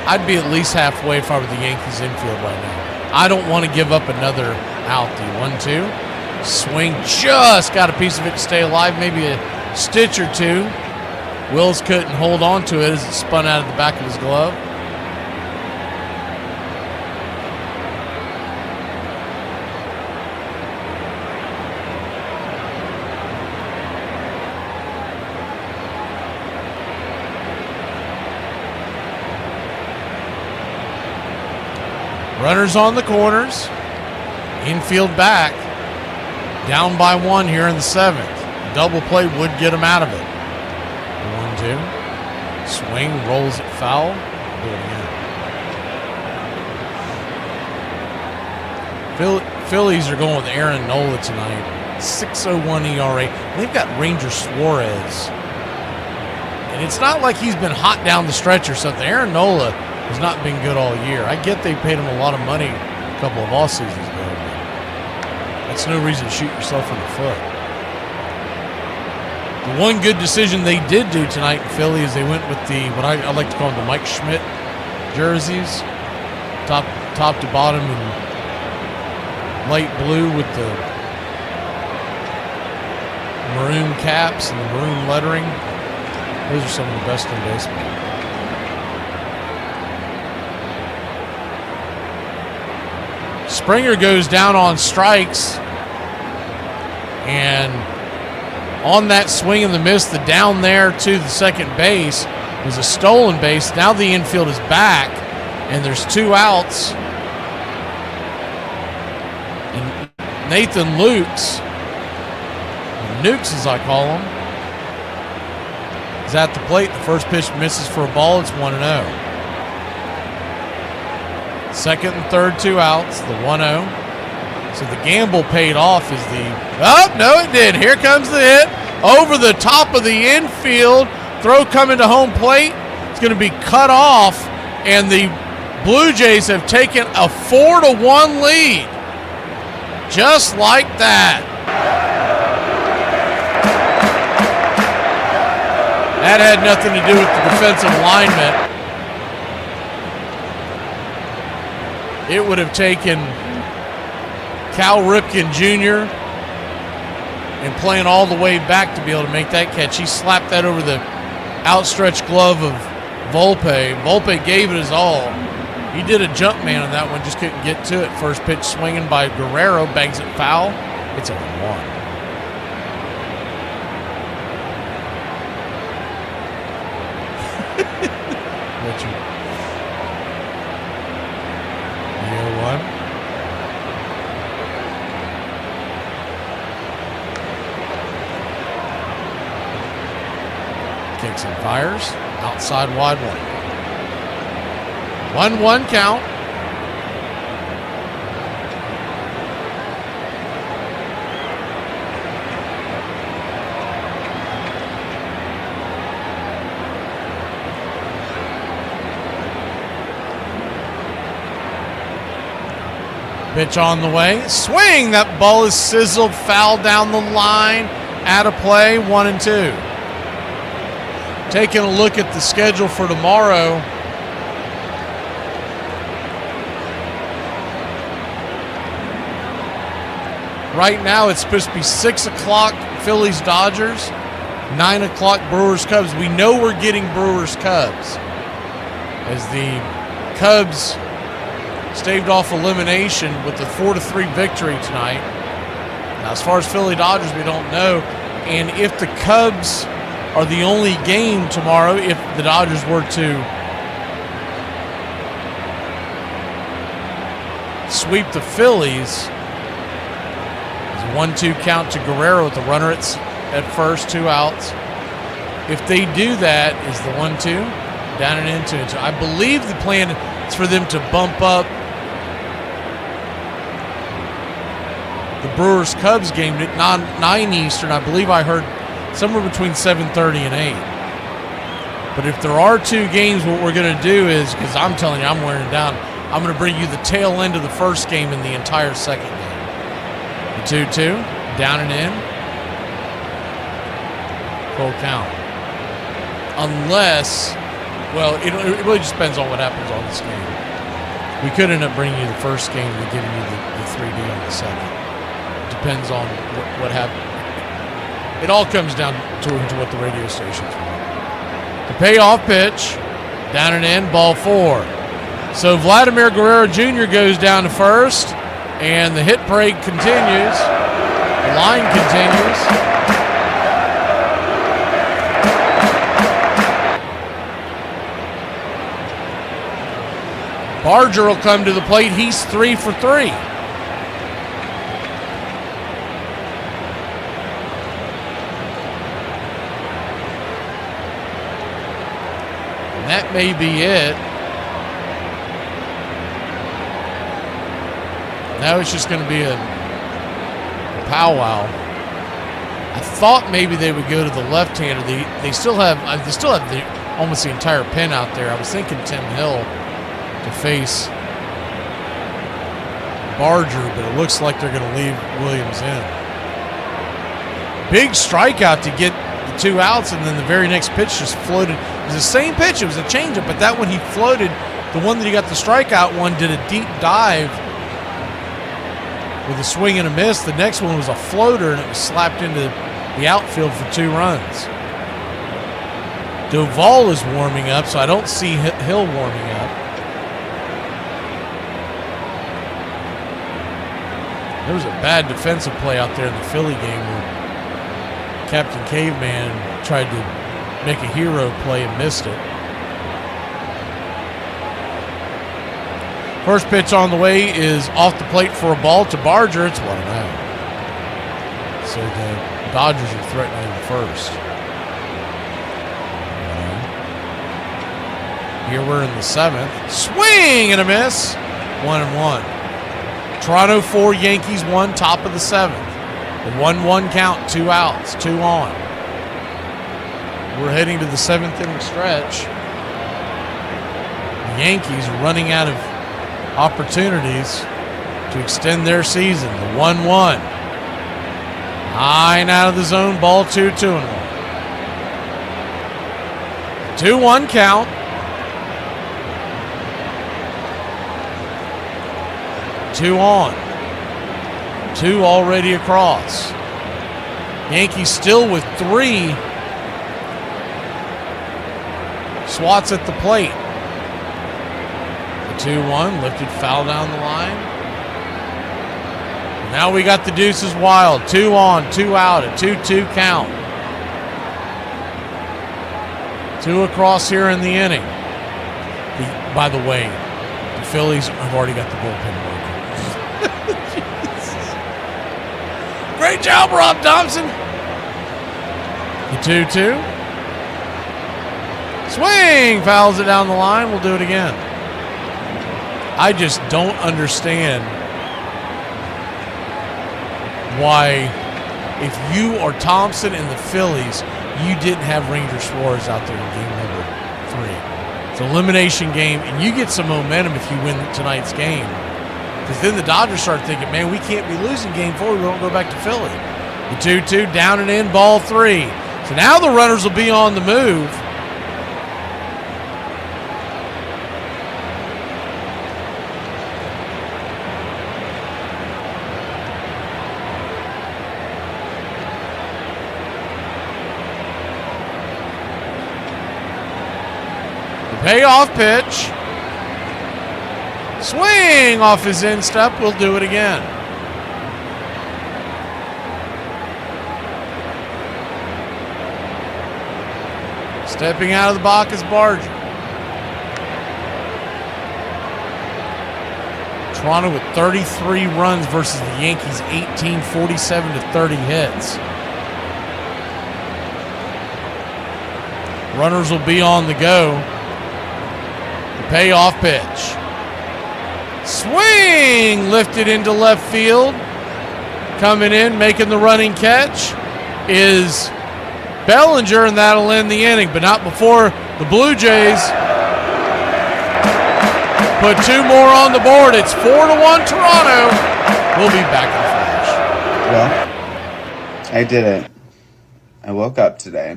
I'd be at least halfway if I were the Yankees infield right now. I don't want to give up another out. The 1-2. Swing, just got a piece of it to stay alive, maybe a stitch or two. Wills couldn't hold on to it as it spun out of the back of his glove. Runners on the corners. Infield back. Down by 1 here in the 7th. Double play would get him out of it. 1-2. Swing, rolls it foul. Do it again. Phillies are going with Aaron Nola tonight. 6.01 ERA. They've got Ranger Suarez. And it's not like he's been hot down the stretch or something. Aaron Nola has not been good all year. I get they paid him a lot of money a couple of off seasons ago. That's no reason to shoot yourself in the foot. The one good decision they did do tonight in Philly is they went with the, what I like to call them, the Mike Schmidt jerseys. Top to bottom in light blue with the maroon caps and the maroon lettering. Those are some of the best in baseball. Springer goes down on strikes, and on that swing and the miss, the down there to the second base was a stolen base. Now the infield is back, and there's 2 outs. And Nathan Nukes, as I call him, is at the plate. The first pitch misses for a ball. It's 1-0. Second and third, 2 outs, the 1-0. So the gamble paid off as no, it did. Here comes the hit over the top of the infield. Throw coming to home plate. It's going to be cut off, and the Blue Jays have taken a 4-1 lead. Just like that. That had nothing to do with the defensive lineman. It would have taken Cal Ripken Jr. and playing all the way back to be able to make that catch. He slapped that over the outstretched glove of Volpe. Volpe gave it his all. He did a jump man on that one, just couldn't get to it. First pitch swinging by Guerrero, bangs it foul. It's a 1. Kicks and fires. Outside wide 1. 1-1 count. Pitch on the way. Swing. That ball is sizzled. Foul down the line. Out of play. 1-2. Taking a look at the schedule for tomorrow. Right now, it's supposed to be 6 o'clock Phillies Dodgers, 9 o'clock Brewers Cubs. We know we're getting Brewers Cubs, as the Cubs staved off elimination with the 4-3 victory tonight. Now, as far as Philly Dodgers, we don't know. And if the Cubs are the only game tomorrow, if the Dodgers were to sweep the Phillies, there's a 1-2 count to Guerrero with the runner at first, 2 outs. If they do that, is the 1-2 down and into it. So I believe the plan is for them to bump up the Brewers-Cubs game at 9 Eastern. I believe I heard somewhere between 7:30 and 8. But if there are 2 games, what we're going to do is, because I'm telling you, I'm wearing it down, I'm going to bring you the tail end of the first game and the entire second game. The 2-2, down and in. Full count. Unless, well, it really just depends on what happens on this game. We could end up bringing you the first game and giving you the 3D on the second. Depends on what happens. It all comes down to what the radio stations want. The payoff pitch, down and in, ball 4. So Vladimir Guerrero Jr. goes down to first, and the hit parade continues. The line continues. Barger will come to the plate. He's 3 for 3. That may be it. Now it's just going to be a powwow. I thought maybe they would go to the left-hander. They still have almost the entire pen out there. I was thinking Tim Hill to face Barger, but it looks like they're going to leave Williams in. Big strikeout to get the 2 outs, and then the very next pitch just floated. It was the same pitch. It was a changeup, but that one he floated. The one that he got the strikeout one did a deep dive with a swing and a miss. The next one was a floater, and it was slapped into the outfield for 2 runs. Duvall is warming up, so I don't see Hill warming up. There was a bad defensive play out there in the Philly game where Captain Caveman tried to make a hero play and missed it. First pitch on the way is off the plate for a ball to Barger. It's 1-0. So the Dodgers are threatening the first. Here we're in the 7th. Swing and a miss. 1-1. Toronto 4, Yankees 1, top of the 7th. The 1-1 count, 2 outs, 2 on. We're heading to the 7th inning stretch. The Yankees are running out of opportunities to extend their season. The 1-1. 9 out of the zone, ball 2, 2-1. 2-1 count. 2 on. 2 already across. Yankees still with 3 swats at the plate. The 2-1 lifted foul down the line. Now we got the deuces wild. 2 on, 2 out, a 2-2 count. 2 across here in the inning. By the way, the Phillies have already got the bullpen working. Great job, Rob Thompson. The 2-2. Swing, fouls it down the line. We'll do it again. I just don't understand why, if you are Thompson and the Phillies, you didn't have Ranger Suarez out there in game number 3. It's an elimination game, and you get some momentum if you win tonight's game. Because then the Dodgers start thinking, man, we can't be losing game 4. We won't go back to Philly. The 2-2, down and in, ball 3. So now the runners will be on the move. The payoff pitch. Swing off his instep. We'll do it again. Stepping out of the box is Barger. Toronto with 33 runs versus the Yankees 18, 47 to 30 hits. Runners will be on the go. The payoff pitch. Swing! Lifted into left field. Coming in, making the running catch is Bellinger, and that'll end the inning, but not before the Blue Jays put 2 more on the board. It's 4-1 Toronto. We'll be back in a flash. Well, I did it. I woke up today.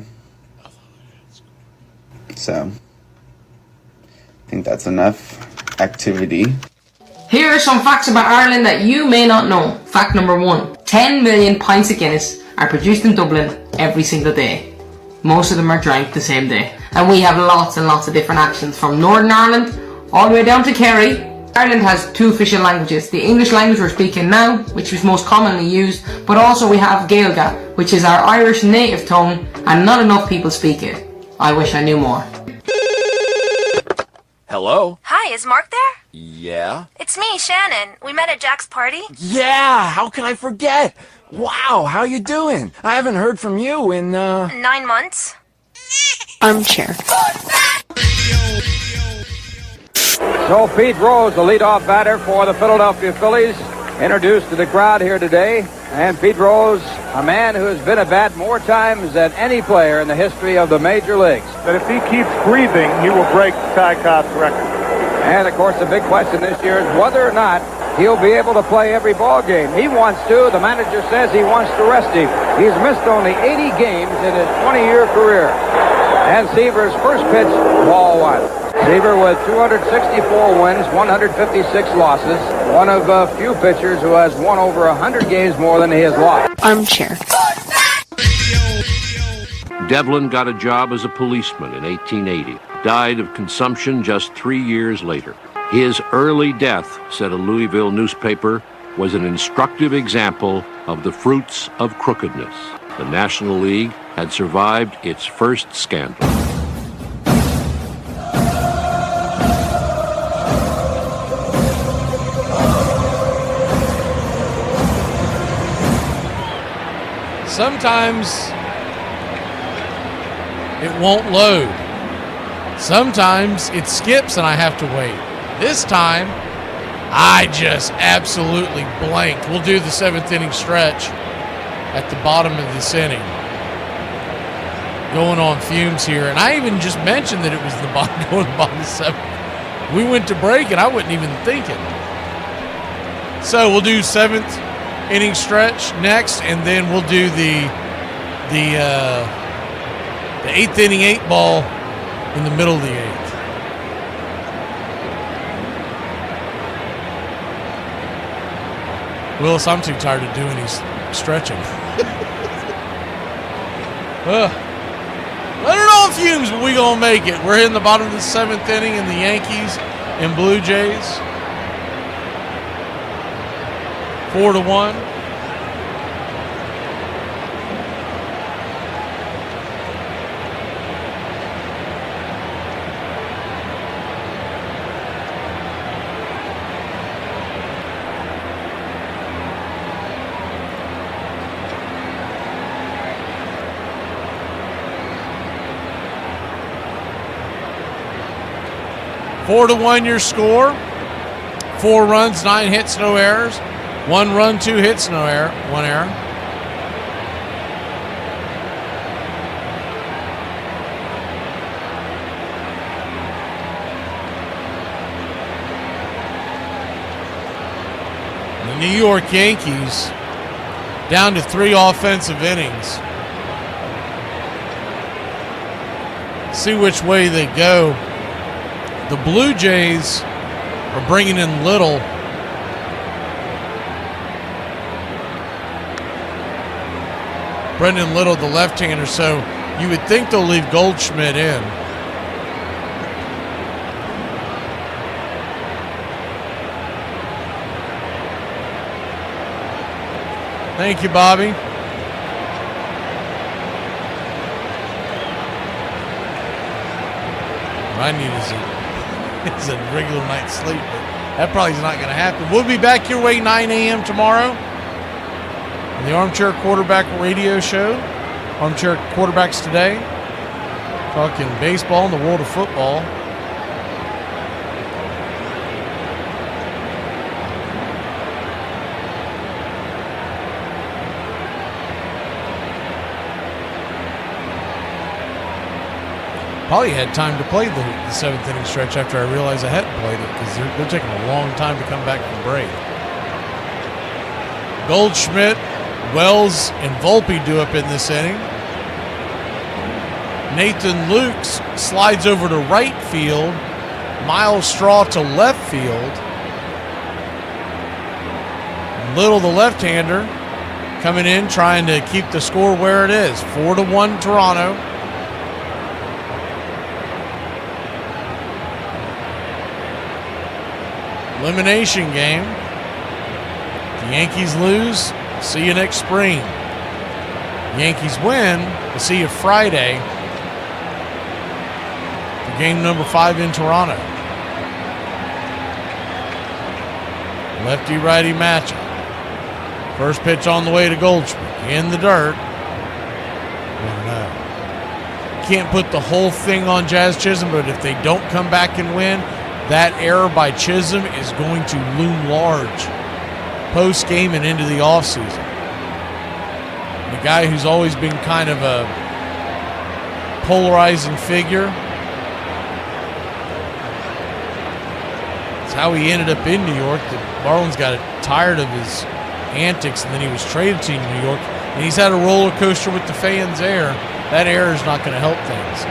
So, I think that's enough activity. Here are some facts about Ireland that you may not know. Fact number 1. 10 million pints of Guinness are produced in Dublin every single day. Most of them are drank the same day. And we have lots and lots of different accents from Northern Ireland all the way down to Kerry. Ireland has 2 official languages. The English language we're speaking now, which is most commonly used, but also we have Gaeilge, which is our Irish native tongue, and not enough people speak it. I wish I knew more. Hello? Hi, is Mark there? Yeah? It's me, Shannon. We met at Jack's party. Yeah! How can I forget? Wow, how you doing? I haven't heard from you in, 9 months. Armchair. So Pete Rose, the leadoff batter for the Philadelphia Phillies, introduced to the crowd here today. And Pete Rose, a man who has been a bat more times than any player in the history of the major leagues. That if he keeps breathing, he will break Ty Cobb's record. And of course, the big question this year is whether or not he'll be able to play every ball game. He wants to. The manager says he wants to rest him. He's missed only 80 games in his 20-year career. And Seaver's first pitch, ball 1. Seaver with 264 wins, 156 losses. One of a few pitchers who has won over 100 games more than he has lost. Armchair. Devlin got a job as a policeman in 1880. Died of consumption just 3 years later. His early death, said a Louisville newspaper, was an instructive example of the fruits of crookedness. The National League had survived its first scandal. Sometimes it won't load. Sometimes it skips and I have to wait. This time, I just absolutely blanked. We'll do the 7th inning stretch at the bottom of this inning. Going on fumes here. And I even just mentioned that it was the bottom, going to the bottom of the 7th. We went to break and I wasn't even thinking. So we'll do 7th inning stretch next, and then we'll do the 8th inning 8 ball in the middle of the 8th. Willis, I'm too tired of doing these stretching. Let it on fumes, but we gonna make it. We're in the bottom of the 7th inning in the Yankees and Blue Jays. 4-1. Four to 1 your score. 4 runs, 9 hits, no errors. 1 run, 2 hits, no error, 1 error. The New York Yankees down to 3 offensive innings. See which way they go. The Blue Jays are bringing in Little. Brendan Little, the left-hander, so you would think they'll leave Goldschmidt in. Thank you, Bobby. What I need is a regular night's sleep, but that probably is not going to happen. We'll be back your way 9 a.m. tomorrow on the Armchair Quarterback Radio Show. Armchair Quarterbacks Today. Talking baseball and the world of football. Probably had time to play the seventh inning stretch after I realized I hadn't played it because they're taking a long time to come back from break. Goldschmidt, Wells, and Volpe do up in this inning. Nathan Lukes slides over to right field. Miles Straw to left field. Little, the left-hander, coming in trying to keep the score where it is. 4-1 Toronto. Elimination game. The Yankees lose. See you next spring. Yankees win. We'll see you Friday for game number 5 in Toronto. Lefty-righty matchup. First pitch on the way to Goldschmidt. In the dirt. 1-0. Can't put the whole thing on Jazz Chisholm, but if they don't come back and win, that error by Chisholm is going to loom large post-game and into the offseason. The guy who's always been kind of a polarizing figure. It's how he ended up in New York. The Marlins got tired of his antics, and then he was traded to New York. And he's had a roller coaster with the fans there. That error is not going to help things.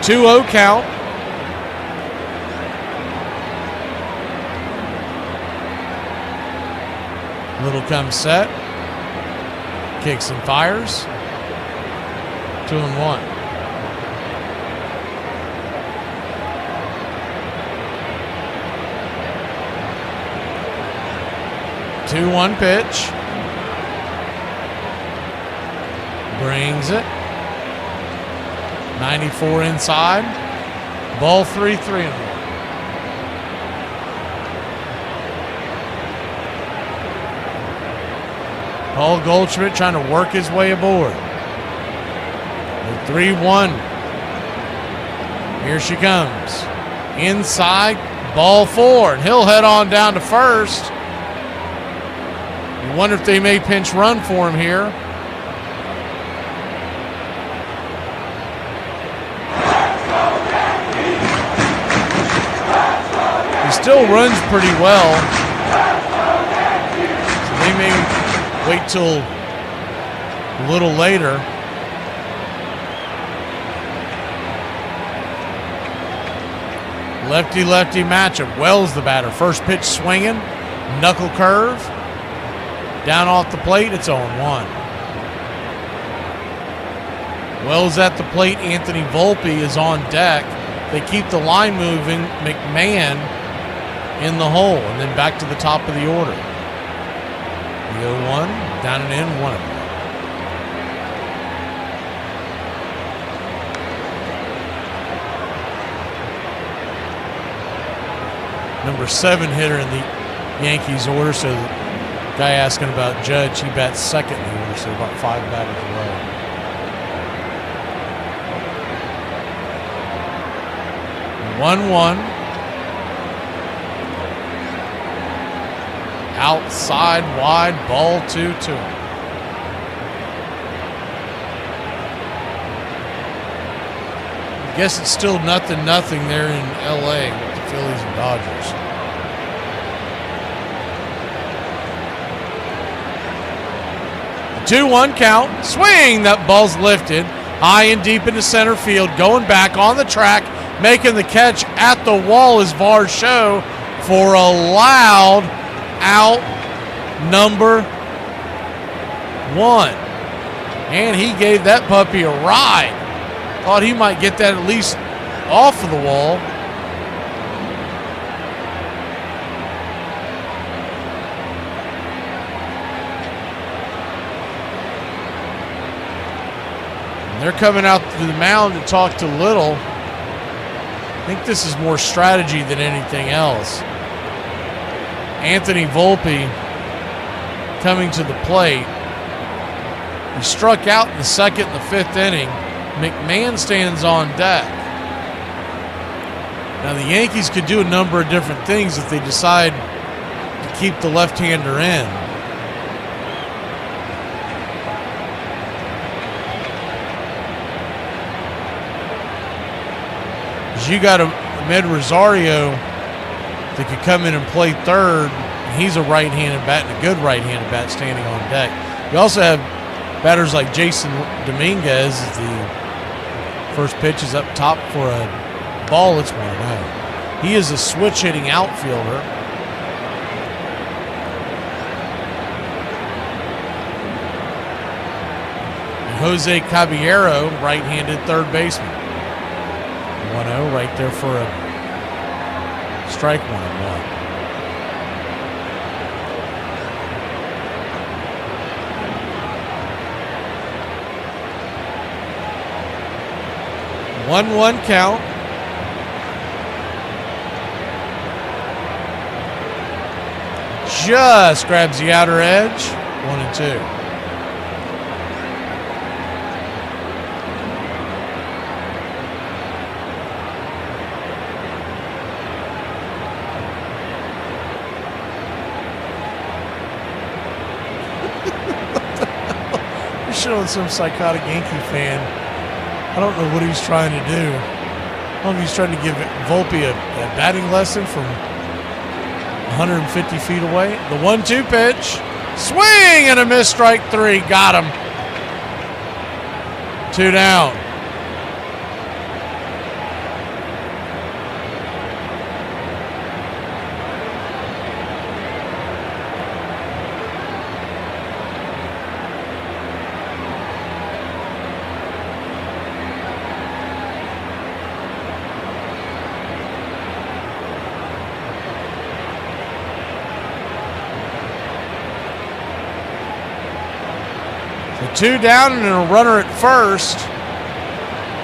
2-0 count. Little comes set. Kicks and fires. 2-1. Two-one pitch. Brings it. 94 inside. Ball 3-1. Paul Goldschmidt trying to work his way aboard. 3-1. Here she comes. Inside, ball 4. And he'll head on down to first. You wonder if they may pinch run for him here. He still runs pretty well. So they may wait till a little later. Lefty-lefty matchup. Wells the batter. First pitch swinging. Knuckle curve. Down off the plate. It's 0-1. Wells at the plate. Anthony Volpe is on deck. They keep the line moving. McMahon in the hole. And then back to the top of the order. The 0-1, down and in, 1. Number 7 hitter in the Yankees order, so the guy asking about Judge, he bats second in the order, so about 5 batters away. 1-1. Outside, wide, ball 2-2. I guess it's still 0-0 there in LA with the Phillies and Dodgers. The 2-1 count. Swing! That ball's lifted high and deep into center field. Going back on the track, making the catch at the wall is Varsho for a loud out number 1. And he gave that puppy a ride. Thought he might get that at least off of the wall. They're coming out to the mound to talk to Little. I think this is more strategy than anything else. Anthony Volpe coming to the plate. He struck out in the second and the fifth inning. McMahon stands on deck. Now the Yankees could do a number of different things if they decide to keep the left-hander in. You got a Med Rosario that could come in and play third, and he's a right-handed bat and a good right-handed bat standing on deck. You also have batters like Jason Dominguez. The first pitch is up top for a ball. It's 1-0. He is a switch-hitting outfielder. And Jose Caballero, right-handed third baseman. 1-0 right there for a strike, 1-1. One count. Just grabs the outer edge. 1-2. Showing some psychotic Yankee fan. I don't know what he's trying to do. I don't know if he's trying to give Volpe a batting lesson from 150 feet away. The 1-2 pitch. Swing and a miss, strike 3. Got him. 2 down. So 2 down and a runner at first,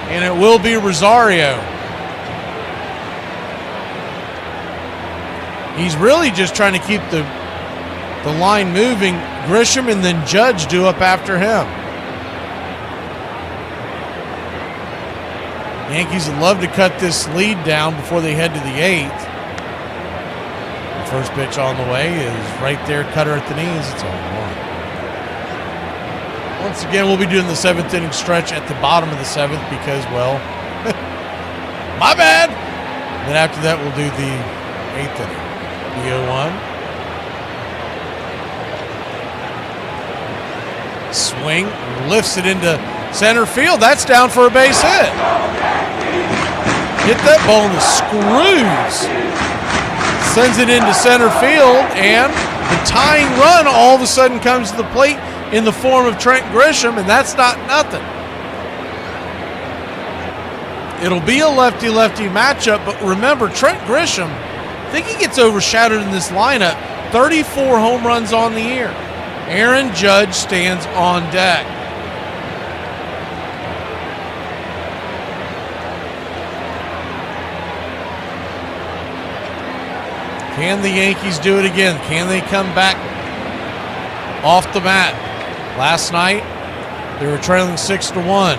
and it will be Rosario. He's really just trying to keep the line moving. Grisham and then Judge do up after him. Yankees would love to cut this lead down before they head to the 8th. The first pitch on the way is right there, cutter at the knees. It's 0-1. Once again, we'll be doing the 7th inning stretch at the bottom of the 7th because, well, my bad. Then after that, we'll do the 8th inning. The 0-1. Swing, lifts it into center field. That's down for a base hit. Hit that ball in the screws. Sends it into center field, and the tying run all of a sudden comes to the plate in the form of Trent Grisham, and that's not nothing. It'll be a lefty-lefty matchup, but remember, Trent Grisham, I think he gets overshadowed in this lineup. 34 home runs on the year. Aaron Judge stands on deck. Can the Yankees do it again? Can they come back off the mat? Last night, they were trailing 6-1.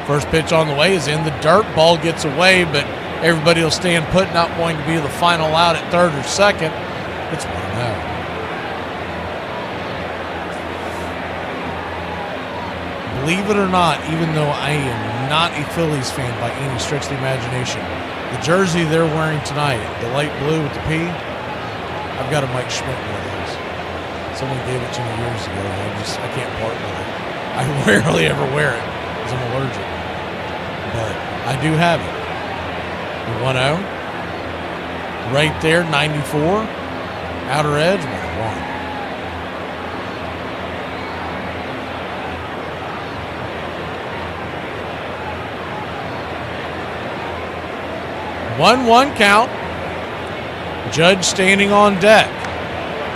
First pitch on the way is in the dirt. Ball gets away, but everybody will stand put, not going to be the final out at third or second. It's 1-0. Believe it or not, even though I am not a Phillies fan by any stretch of the imagination, the jersey they're wearing tonight, the light blue with the P, I've got a Mike Schmidt one of those. Someone gave it to me years ago. I can't part with it. I rarely ever wear it because I'm allergic. But I do have it. The 1-0. Right there, 94. Outer edge, 1-1. One count. Judge standing on deck.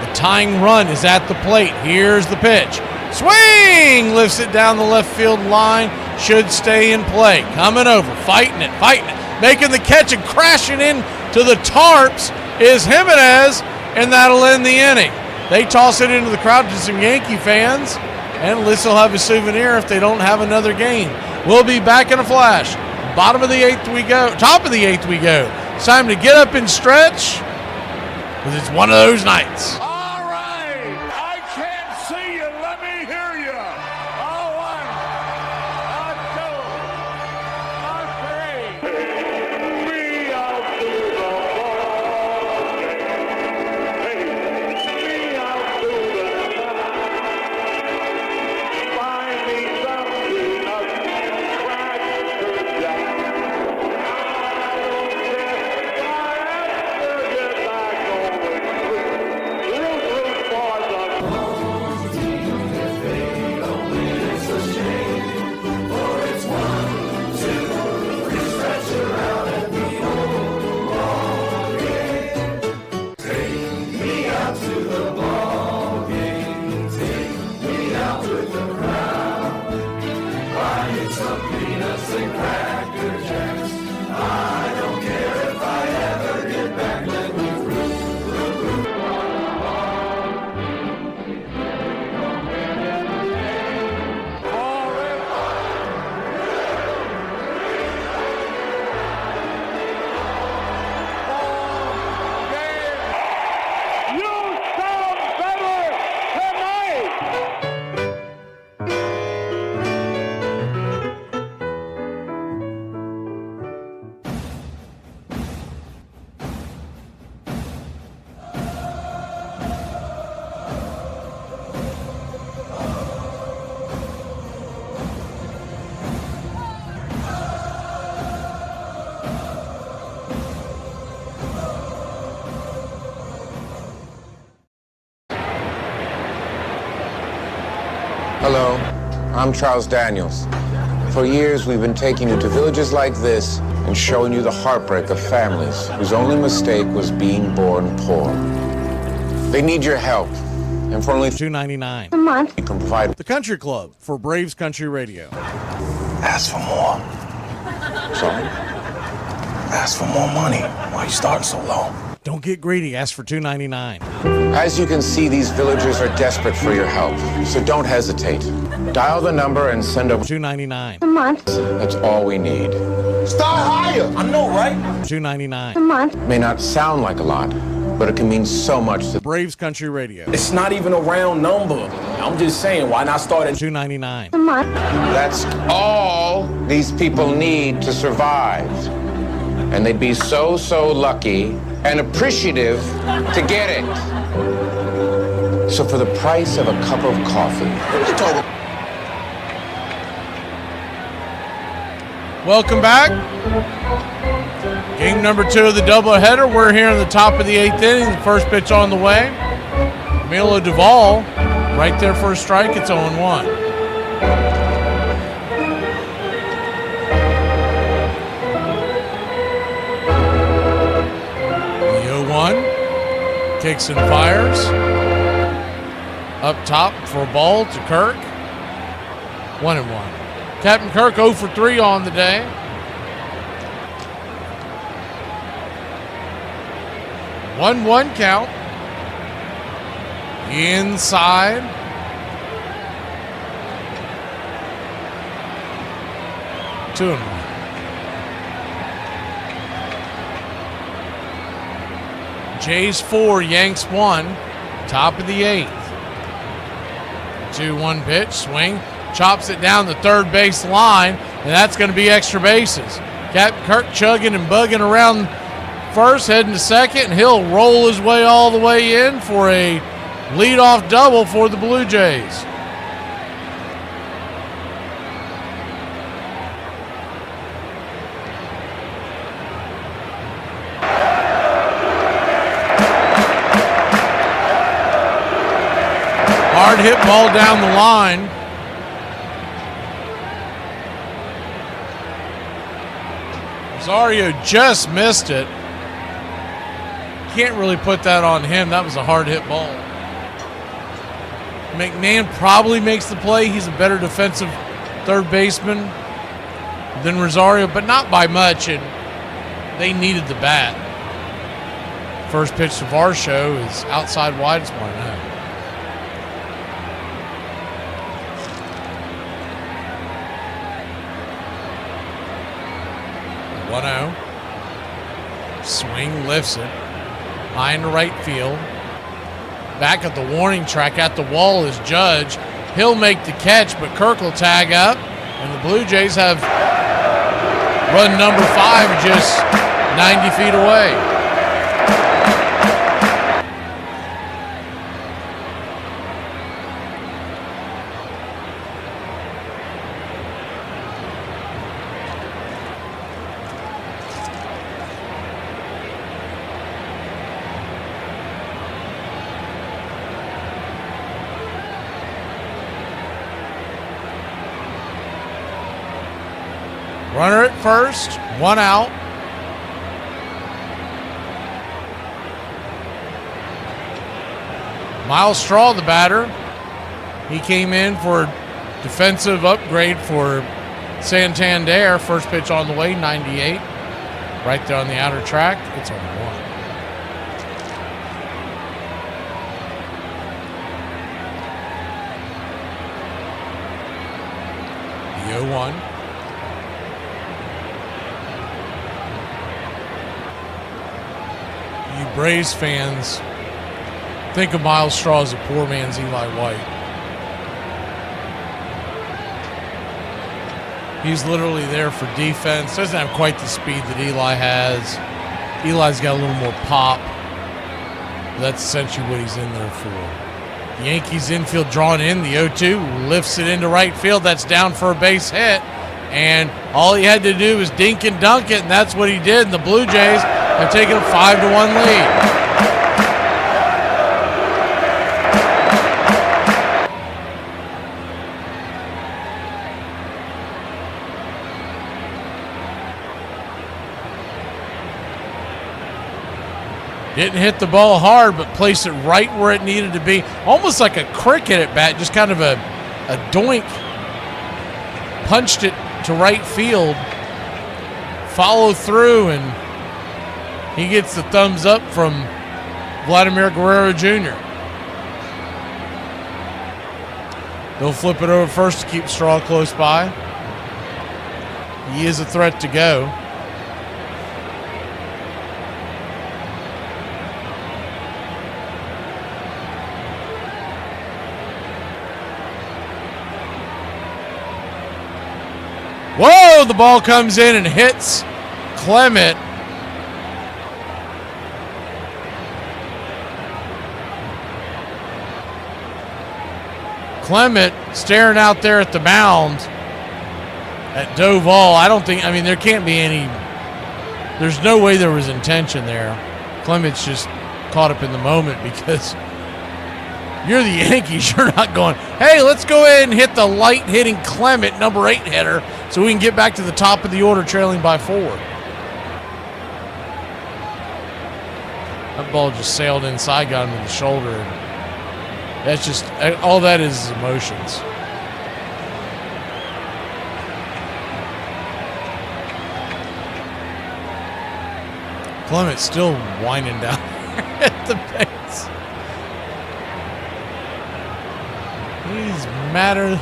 The tying run is at the plate. Here's the pitch. Swing! Lifts it down the left field line. should stay in play. Coming over, fighting it, making the catch and crashing in to the tarps is Jimenez, and that'll end the inning. They toss it into the crowd to some Yankee fans, and at least they'll have a souvenir if they don't have another game. We'll be back in a flash. Bottom of the 8th we go. Top of the 8th we go. It's time to get up and stretch, because it's one of those nights. Hello, I'm Charles Daniels. For years, we've been taking you to villages like this and showing you the heartbreak of families whose only mistake was being born poor. They need your help, and for only $2.99 a month, you can provide the Country Club for Braves Country Radio. Ask for more. Sorry? Ask for more money. Why are you starting so low? Don't get greedy. Ask for $2.99. As you can see, these villagers are desperate for your help, so don't hesitate. Dial the number and send over $2.99 a month. That's all we need. Start higher. I know, right? $2.99 A month may not sound like a lot, but it can mean so much to Braves Country Radio. It's not even a round number. I'm just saying, why not start at $2.99 a month. That's all these people need to survive. And they'd be so lucky and appreciative to get it. So for the price of a cup of coffee. Welcome back. Game number 2 of the doubleheader. We're here in the top of the 8th inning. The first pitch on the way. Milo Duvall right there for a strike. It's 0-1. Kicks and fires. Up top for a ball to Kirk. 1-1. Captain Kirk 0 for 3 on the day. One count. Inside. Two and 1. Jays 4, Yanks 1, top of the 8th. 2-1 pitch, swing, chops it down the third base line, and that's going to be extra bases. Captain Kirk chugging and bugging around first, heading to second, and he'll roll his way all the way in for a leadoff double for the Blue Jays. Hard hit ball down the line. Rosario just missed it. Can't really put that on him. That was a hard hit ball. McMahon probably makes the play. He's a better defensive third baseman than Rosario, but not by much, and they needed the bat. First pitch of our show is outside wide. It's 1-0. 1-0. Swing, lifts it. High into right field. Back at the warning track at the wall is Judge. He'll make the catch, but Kirk will tag up, and the Blue Jays have run number 5 just 90 feet away. Runner at first, 1 out. Miles Straw, the batter. He came in for defensive upgrade for Santander. First pitch on the way, 98. Right there on the outer track. It's on 1. The 0-1. You Braves fans think of Miles Straw as a poor man's Eli White. He's literally there for defense. Doesn't have quite the speed that Eli has. Eli's got a little more pop. That's essentially what he's in there for. The Yankees infield drawn in. The 0-2 lifts it into right field. That's down for a base hit. And all he had to do was dink and dunk it, and that's what he did. And the Blue Jays have taken a 5-1 lead. Didn't hit the ball hard, but placed it right where it needed to be. Almost like a cricket at bat, just kind of a doink. Punched it to right field. Follow through, and he gets the thumbs up from Vladimir Guerrero Jr. They'll flip it over first to keep Straw close by. He is a threat to go. Whoa, the ball comes in and hits Clement. Clement staring out there at the mound at Doval. There can't be any, there's no way there was intention there. Clement's just caught up in the moment because you're the Yankees. You're not going, hey, let's go ahead and hit the light hitting Clement, number 8 hitter, so we can get back to the top of the order trailing by 4. That ball just sailed inside, got him in the shoulder. That's just, all that is emotions. Clement's still winding down at the base. He's madder.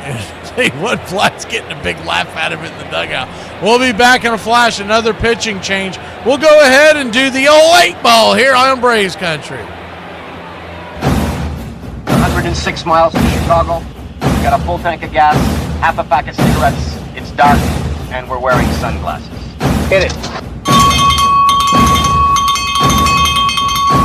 And tell you what, Flat's getting a big laugh at him in the dugout. We'll be back in a flash, another pitching change. We'll go ahead and do the old 8 ball here on Braves Country. 106 miles to Chicago. We got a full tank of gas, half a pack of cigarettes. It's dark, and we're wearing sunglasses. Hit it.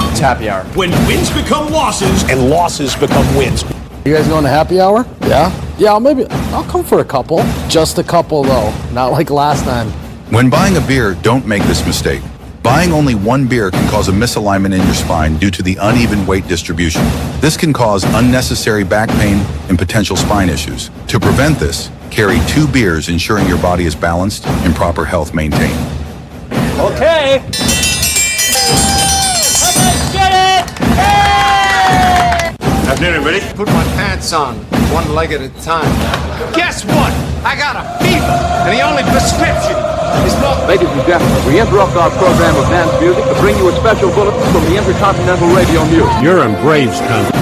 It's happy hour. When wins become losses and losses become wins. You guys going to happy hour? Yeah? Yeah, I'll come for a couple. Just a couple, though. Not like last time. When buying a beer, don't make this mistake. Buying only one beer can cause a misalignment in your spine due to the uneven weight distribution. This can cause unnecessary back pain and potential spine issues. To prevent this, carry 2 beers, ensuring your body is balanced and proper health maintained. Okay. Let's get it! Hey! Afternoon, everybody. Put my pants on, one leg at a time. Guess what? I got a fever, and the only prescription is more... Ladies and gentlemen, we interrupt our program of dance music to bring you a special bulletin from the Intercontinental Radio News. You're in Braves country.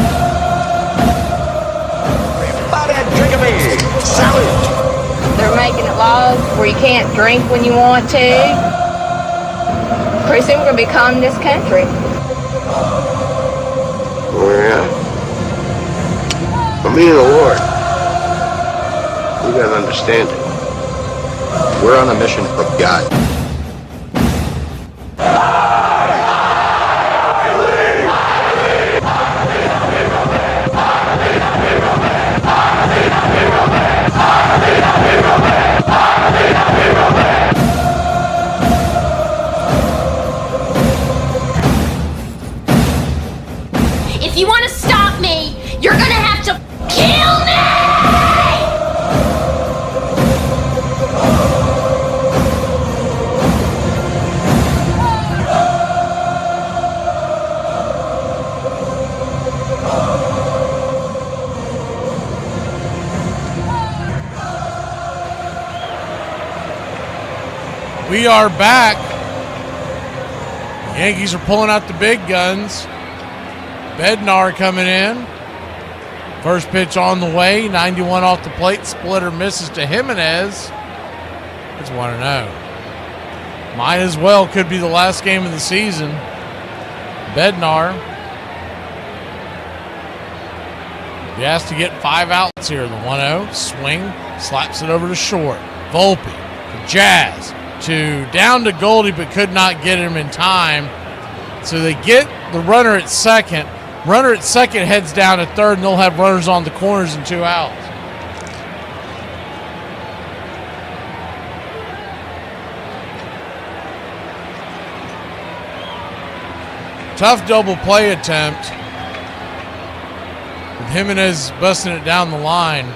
Everybody drink a big salute. They're making it laws where you can't drink when you want to. Pretty soon we're going to become this country. Yeah. For me and the Lord, you gotta understand it. We're on a mission from God. If you want to stop me, you're gonna have to kill me! We are back. The Yankees are pulling out the big guns. Bednar coming in. First pitch on the way. 91 off the plate. Splitter misses to Jimenez. It's 1-0. Might as well. Could be the last game of the season. Bednar. He has to get 5 outs here. The 1-0. Swing. Slaps it over to short. Volpe to Jazz. Down to Goldie, but could not get him in time. So they get the runner at second. Runner at second heads down at third, and they'll have runners on the corners and 2 outs. Tough double play attempt. With Jimenez busting it down the line.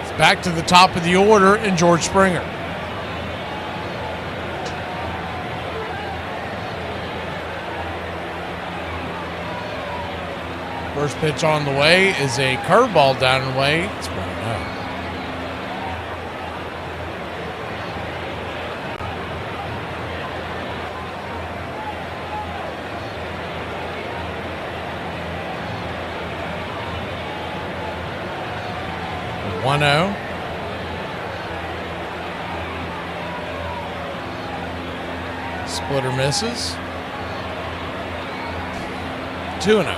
It's back to the top of the order and George Springer. First pitch on the way is a curveball down and away. It's 1-0. Splitter misses. 2-0.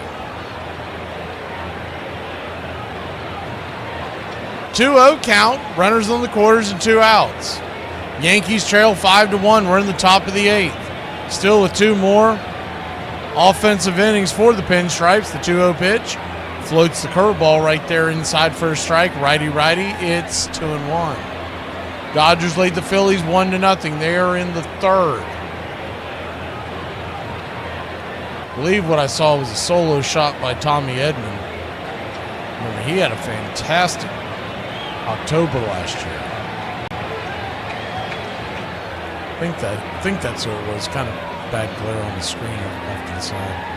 2-0 count. Runners on the quarters and 2 outs. Yankees trail 5-1. We're in the top of the 8th. Still with 2 more offensive innings for the Pinstripes. The 2-0 pitch floats the curveball right there inside first strike. Righty-righty. It's 2-1. Dodgers lead the Phillies 1-0. They are in the 3rd. I believe what I saw was a solo shot by Tommy Edman. Remember, he had a fantastic October last year. I think that's who it was. Kind of bad glare on the screen off to the side.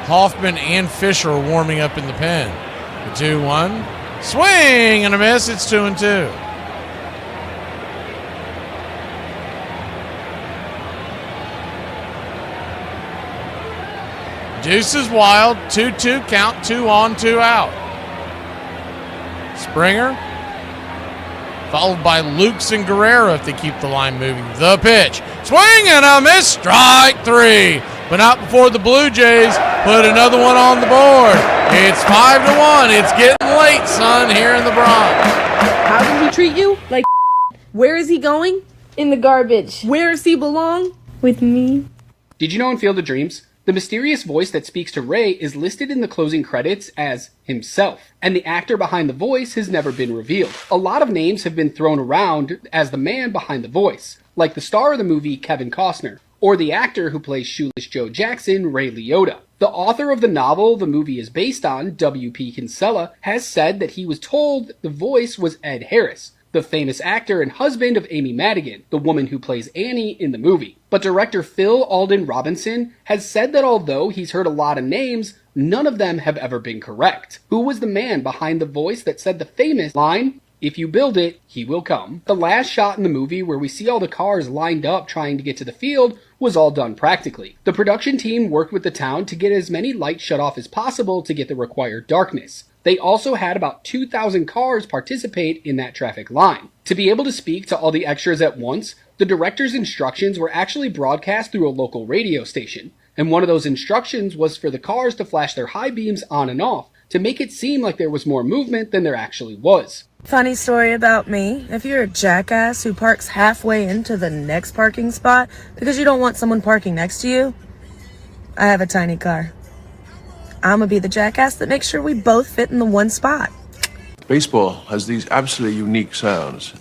Hoffman and Fisher are warming up in the pen. The 2-1. Swing and a miss. It's 2-2. Deuce is wild. 2-2 count. 2 on, 2 out. Springer. Followed by Lukes and Guerrero if they keep the line moving. The pitch. Swing and a miss. Strike 3. But not before the Blue Jays put another one on the board. It's 5-1. It's getting late, son, here in the Bronx. How did he treat you? Like, where is he going? In the garbage. Where does he belong? With me. Did you know in Field of Dreams, the mysterious voice that speaks to Ray is listed in the closing credits as himself, and the actor behind the voice has never been revealed. A lot of names have been thrown around as the man behind the voice, like the star of the movie Kevin Costner, or the actor who plays Shoeless Joe Jackson, Ray Liotta. The author of the novel the movie is based on, W.P. Kinsella, has said that he was told the voice was Ed Harris, the famous actor and husband of Amy Madigan, the woman who plays Annie in the movie. But director Phil Alden Robinson has said that although he's heard a lot of names, none of them have ever been correct. Who was the man behind the voice that said the famous line, "If you build it, he will come"? The last shot in the movie where we see all the cars lined up trying to get to the field was all done practically. The production team worked with the town to get as many lights shut off as possible to get the required darkness. They also had about 2,000 cars participate in that traffic line. To be able to speak to all the extras at once, the director's instructions were actually broadcast through a local radio station. And one of those instructions was for the cars to flash their high beams on and off to make it seem like there was more movement than there actually was. Funny story about me. If you're a jackass who parks halfway into the next parking spot because you don't want someone parking next to you, I have a tiny car. I'm gonna be the jackass that makes sure we both fit in the one spot. Baseball has these absolutely unique sounds.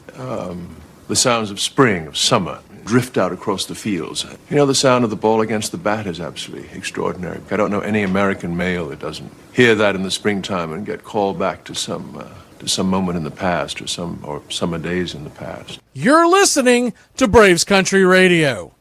The sounds of spring, of summer, drift out across the fields. You know, the sound of the ball against the bat is absolutely extraordinary. I don't know any American male that doesn't hear that in the springtime and get called back to some moment in the past or summer days in the past. You're listening to Braves Country Radio.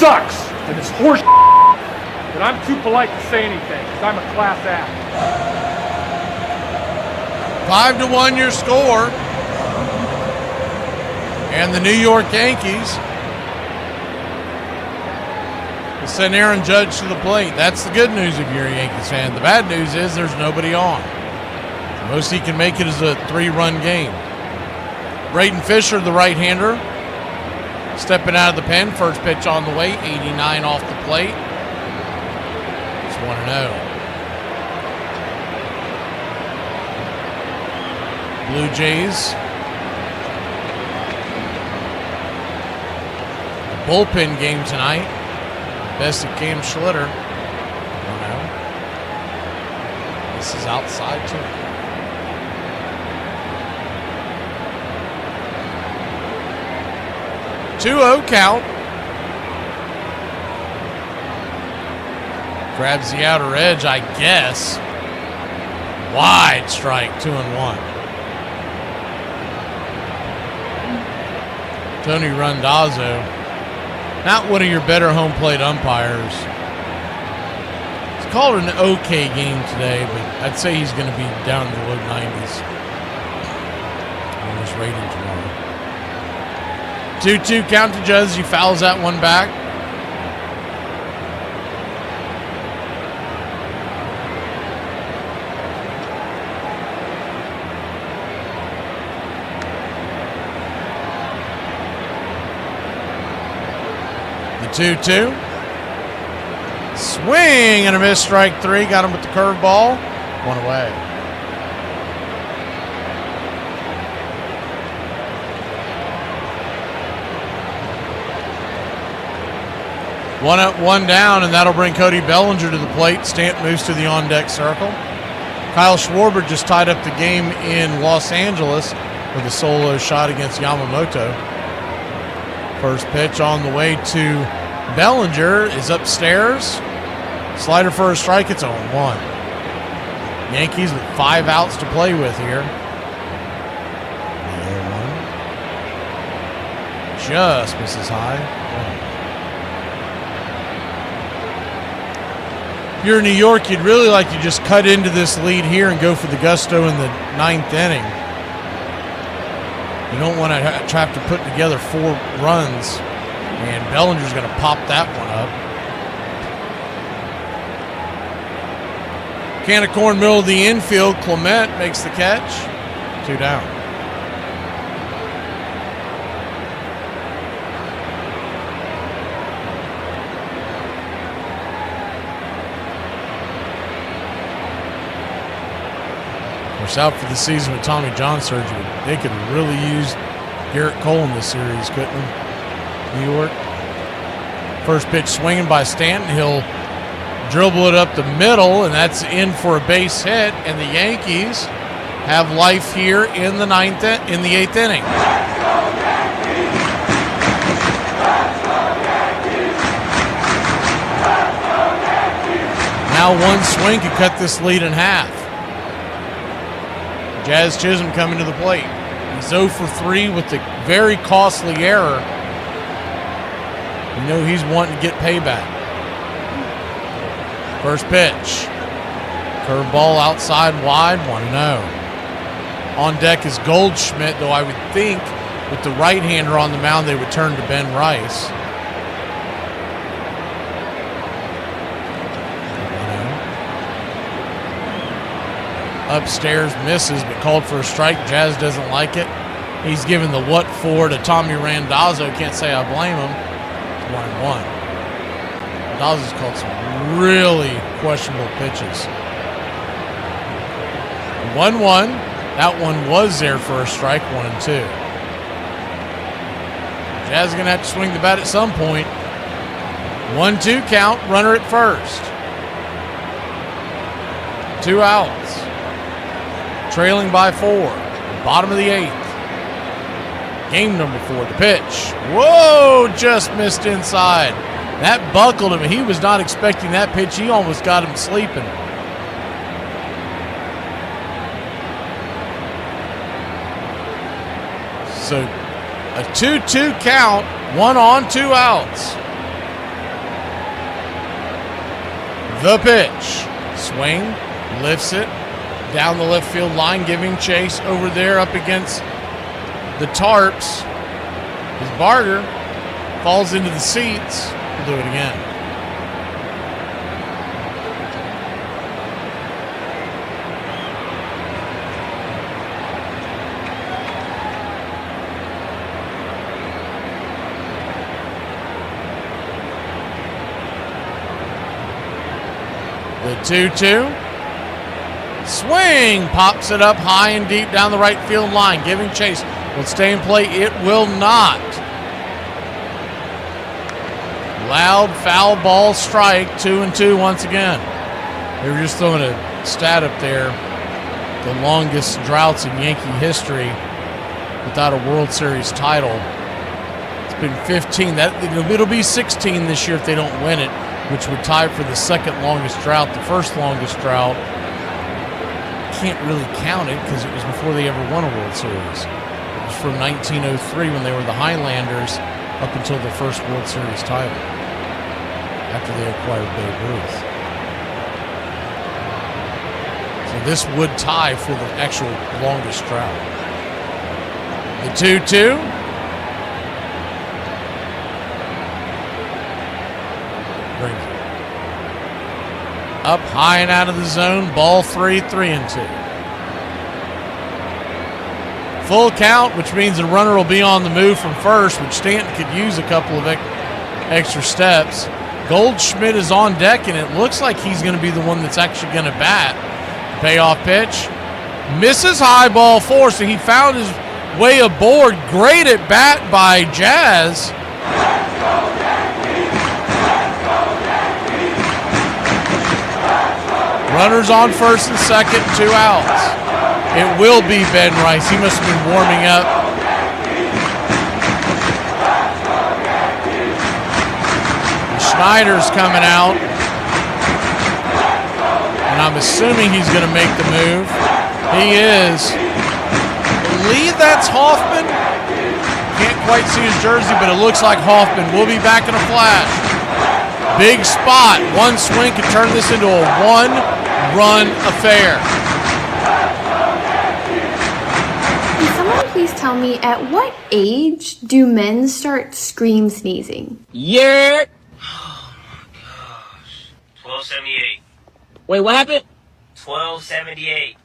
Sucks, and it's horse but I'm too polite to say anything, because I'm a class act. 5-1 your score. And the New York Yankees will send Aaron Judge to the plate. That's the good news if you're a Yankees fan. The bad news is there's nobody on. The most he can make it is a 3-run game. Braden Fisher, the right-hander, stepping out of the pen. First pitch on the way, 89 off the plate. It's 1-0. Blue Jays. The bullpen game tonight. Best of Cam Schlitter. 1-0. This is outside too. 2-0 count. Grabs the outer edge, I guess. Wide strike, 2-1. Tony Randazzo, not one of your better home plate umpires. It's called an okay game today, but I'd say he's going to be down in the low 90s on his rating tomorrow. 2-2 count to Judge. He fouls that one back. The 2-2. Swing and a miss, strike three. Got him with the curveball. One away. One up, one down, and that'll bring Cody Bellinger to the plate. Stamp moves to the on-deck circle. Kyle Schwarber just tied up the game in Los Angeles with a solo shot against Yamamoto. First pitch on the way to Bellinger is upstairs. Slider for a strike. It's 0-1. Yankees with 5 outs to play with here. The 0-1. Just misses high. If you're in New York, you'd really like to just cut into this lead here and go for the gusto in the 9th inning. You don't want to have to put together 4 runs, and Bellinger's going to pop that one up. Can of corn, middle of the infield. Clement makes the catch. 2 down. course, out for the season with Tommy John surgery. They could really use Garrett Cole in this series, couldn't they? New York. First pitch swinging by Stanton. He'll dribble it up the middle, and that's in for a base hit. And the Yankees have life here in the 8th inning. Now one swing could cut this lead in half. Jazz Chisholm coming to the plate. He's 0 for 3 with the very costly error. You know he's wanting to get payback. First pitch. Curveball outside wide, 1-0. On deck is Goldschmidt, though I would think with the right-hander on the mound they would turn to Ben Rice. Upstairs misses, but called for a strike. Jazz doesn't like it. He's given the what for to Tommy Randazzo. Can't say I blame him. 1-1. Randazzo's called some really questionable pitches. 1-1. That one was there for a strike. 1-2. Jazz is going to have to swing the bat at some point. 1-2 count. Runner at first. 2 outs. Trailing by 4. Bottom of the 8th. Game number 4. The pitch. Whoa! Just missed inside. That buckled him. He was not expecting that pitch. He almost got him sleeping. So a 2-2 count. 1 on, 2 outs. The pitch. Swing. Lifts it. Down the left field line, giving chase over there up against the tarps. As Barger falls into the seats. We'll do it again. The 2-2. Swing, pops it up high and deep down the right field line, giving chase. Will it stay in play? It will not. Loud foul ball strike, 2-2 once again. They were just throwing a stat up there. The longest droughts in Yankee history without a World Series title. It's been 15. It'll be 16 this year if they don't win it, which would tie for the second longest drought. The first longest drought, can't really count it because it was before they ever won a World Series. It was from 1903 when they were the Highlanders up until their first World Series title after they acquired Babe Ruth. So this would tie for the actual longest drought. The 2-2. Brings it up high and out of the zone. Ball 3, 3-2. Full count, which means the runner will be on the move from first, which Stanton could use a couple of extra steps. Goldschmidt is on deck, and it looks like he's going to be the one that's actually going to bat. Payoff pitch. Misses high, ball 4, so he found his way aboard. Great at bat by Jazz. Runners on first and second, 2 outs. It will be Ben Rice. He must have been warming up. Schneider's coming out. And I'm assuming he's going to make the move. He is. I believe that's Hoffman. Can't quite see his jersey, but it looks like Hoffman. We'll be back in a flash. Big spot. One swing could turn this into a 1-run affair. Can someone please tell me at what age do men start scream sneezing? Yeah. Oh my gosh. 1278. Wait, what happened? 1278.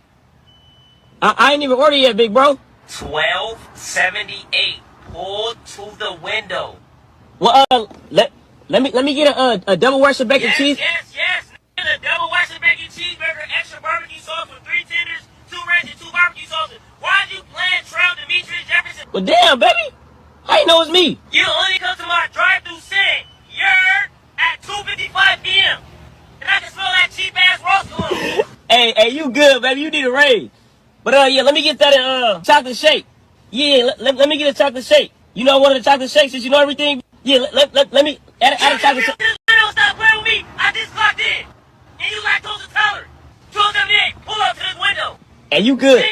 I ain't even ordered yet, big bro. 1278. Pull to the window. Well, let me get a double Western bacon cheese. Yes. A double Western bacon cheeseburger, extra barbecue sauce with 3 tenders, 2 ranch Well, damn, baby. How you know it's me? You only come to my drive-thru setting. You're at 2:55 p.m. And I can smell that cheap-ass roast cologne. Hey, you good, baby. You need a raise. But, yeah, let me get that, chocolate shake. Yeah, let me get a chocolate shake. You know one of the chocolate shakes since you know everything? Yeah, let me add a chocolate shake. Stop playing with me. I just clocked in. And you lactose intolerant. 1278, pull up to this window. Hey, you good.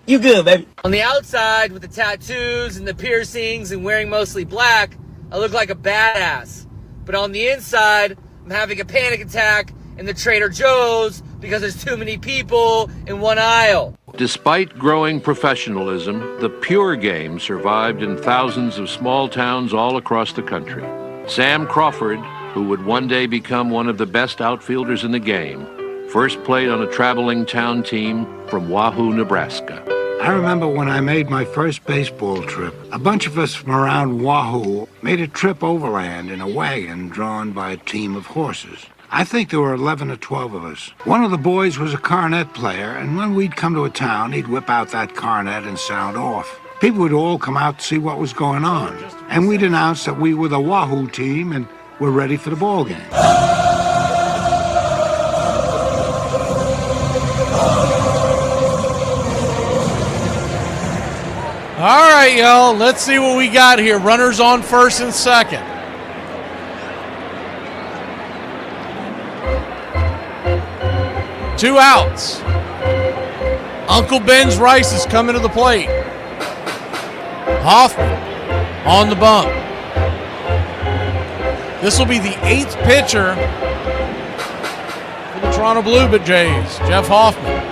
You good, baby. On the outside, with the tattoos and the piercings and wearing mostly black, I look like a badass. But on the inside, I'm having a panic attack in the Trader Joe's because there's too many people in one aisle. Despite growing professionalism, the pure game survived in thousands of small towns all across the country. Sam Crawford, who would one day become one of the best outfielders in the game, first played on a traveling town team from Wahoo, Nebraska. I remember when I made my first baseball trip, a bunch of us from around Wahoo made a trip overland in a wagon drawn by a team of horses. I think there were 11 or 12 of us. One of the boys was a cornet player, and when we'd come to a town, he'd whip out that cornet and sound off. People would all come out to see what was going on, and we'd announce that we were the Wahoo team and were ready for the ball game. All right, y'all, let's see what we got here. Runners on first and second. Two outs. Uncle Ben's Rice is coming to the plate. Hoffman on the bump. This will be the 8th pitcher for the Toronto Blue Jays, Jeff Hoffman.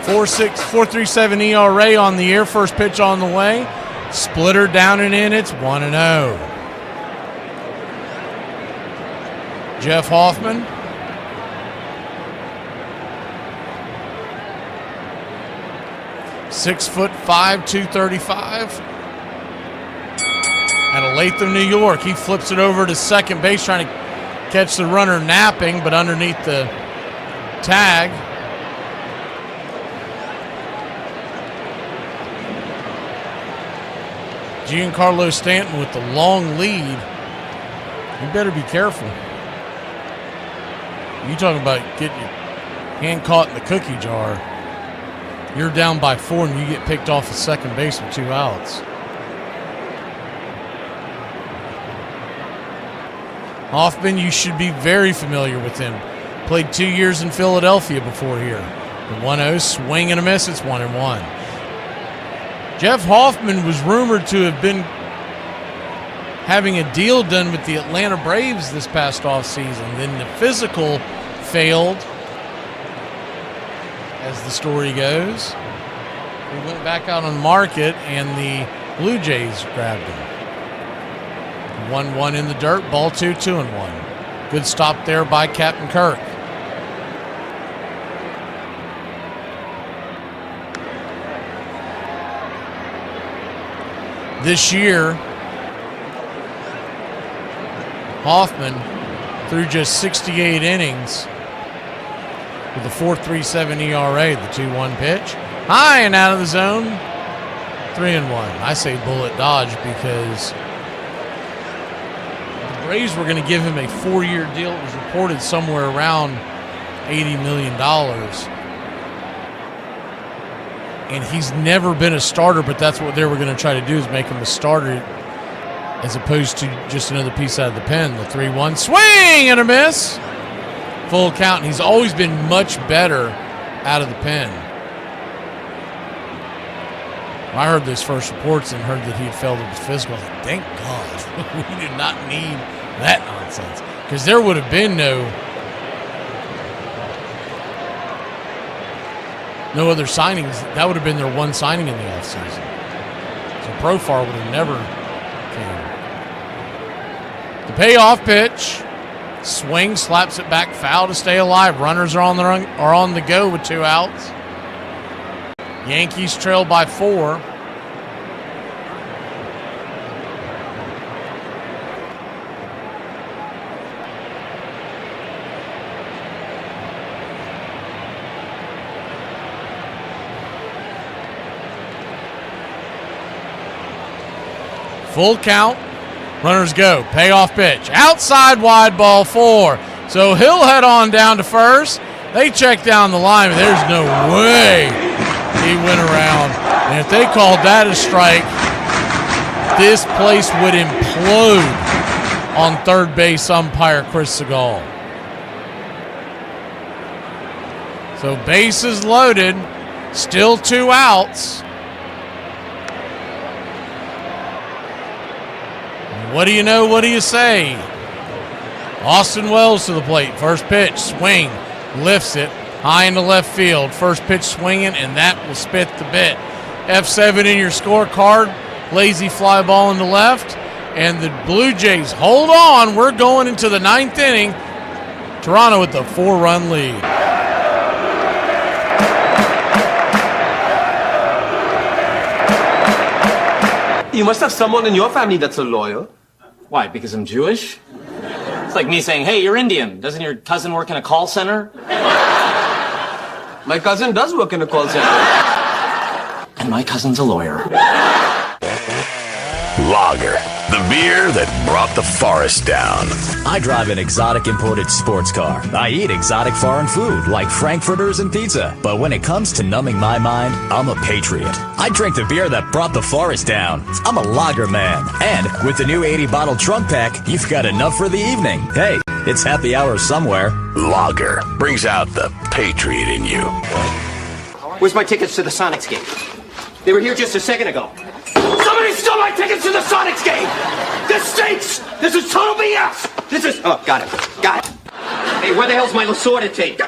4.37 ERA on the year. First pitch on the way. Splitter down and in. It's 1-0. Jeff Hoffman. (6'5", 235. Out of Latham, New York. He flips it over to second base, trying to catch the runner napping, but underneath the tag. Giancarlo Stanton with the long lead. You better be careful. You talking about getting your hand caught in the cookie jar. You're down by 4 and you get picked off at second base with 2 outs. Hoffman, you should be very familiar with him. Played 2 years in Philadelphia before here. The 1-0, swing and a miss, it's 1-1. Jeff Hoffman was rumored to have been having a deal done with the Atlanta Braves this past offseason. Then the physical failed, as the story goes. He went back out on the market, and the Blue Jays grabbed him. 1-1 in the dirt, ball 2, 2-1. Good stop there by Captain Kirk. This year, Hoffman threw just 68 innings with a 4.37 ERA, the 2-1 pitch. High and out of the zone, 3-1. I say bullet dodge because the Braves were going to give him a 4-year deal. It was reported somewhere around $80 million. And he's never been a starter, but that's what they were going to try to do, is make him a starter as opposed to just another piece out of the pen. The 3-1 swing and a miss. Full count. And he's always been much better out of the pen. I heard those first reports and heard that he had failed at his physical. Thank God. We did not need that nonsense, because there would have been no other signings. That would have been their one signing in the offseason. So Profar would have never came. The payoff pitch. Swing, slaps it back, foul to stay alive. Runners are on the go with 2 outs. Yankees trail by 4. Full count. Runners go. Payoff pitch. Outside wide, ball 4. So he'll head on down to first. They check down the line, but there's no way he went around. And if they called that a strike, this place would implode on third base umpire Chris Segal. So bases loaded, still 2 outs. What do you know? What do you say? Austin Wells to the plate. First pitch, swing, lifts it high into left field. First pitch swinging, and that will spit the bit. F7 in your scorecard. Lazy fly ball into left. And the Blue Jays hold on. We're going into the 9th inning. Toronto with the 4-run lead. You must have someone in your family that's a lawyer. Why, because I'm Jewish? It's like me saying, hey, you're Indian. Doesn't your cousin work in a call center? My cousin does work in a call center. And my cousin's a lawyer. Lager, the beer that brought the forest down. I drive an exotic imported sports car. I eat exotic foreign food like frankfurters and pizza. But when it comes to numbing my mind, I'm a patriot. I drink the beer that brought the forest down. I'm a lager man. And with the new 80-bottle trunk pack, you've got enough for the evening. Hey, it's happy hour somewhere. Lager brings out the patriot in you. Where's my tickets to the Sonics game? They were here just a second ago. Somebody stole my tickets to the Sonics game! This stinks! This is total BS! This is... Oh, got it. Got it. Hey, where the hell's my Lasorda tape?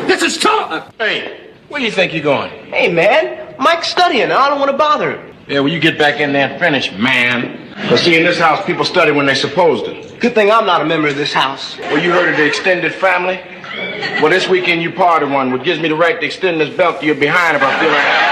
This is total... Hey, where do you think you're going? Hey, man. Mike's studying, and I don't want to bother him. Yeah, well, you get back in there and finish, man. Well, see, in this house, people study when they're supposed to. Good thing I'm not a member of this house. Well, you heard of the extended family? Well, this weekend you part of one, which gives me the right to extend this belt to your behind if I feel like...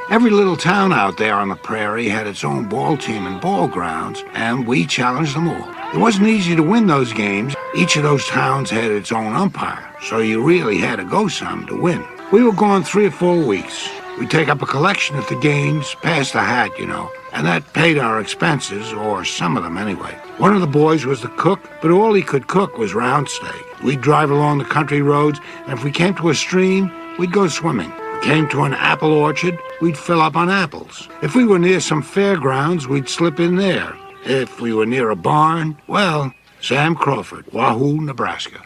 Every little town out there on the prairie had its own ball team and ball grounds, and we challenged them all. It wasn't easy to win those games. Each of those towns had its own umpire, so you really had to go some to win. We were gone 3 or 4 weeks. We'd take up a collection at the games, pass the hat, you know, and that paid our expenses, or some of them anyway. One of the boys was the cook, but all he could cook was round steak. We'd drive along the country roads, and if we came to a stream, we'd go swimming. Came to an apple orchard, we'd fill up on apples. If we were near some fairgrounds, we'd slip in there. If we were near a barn, well, Sam Crawford, Wahoo, Nebraska.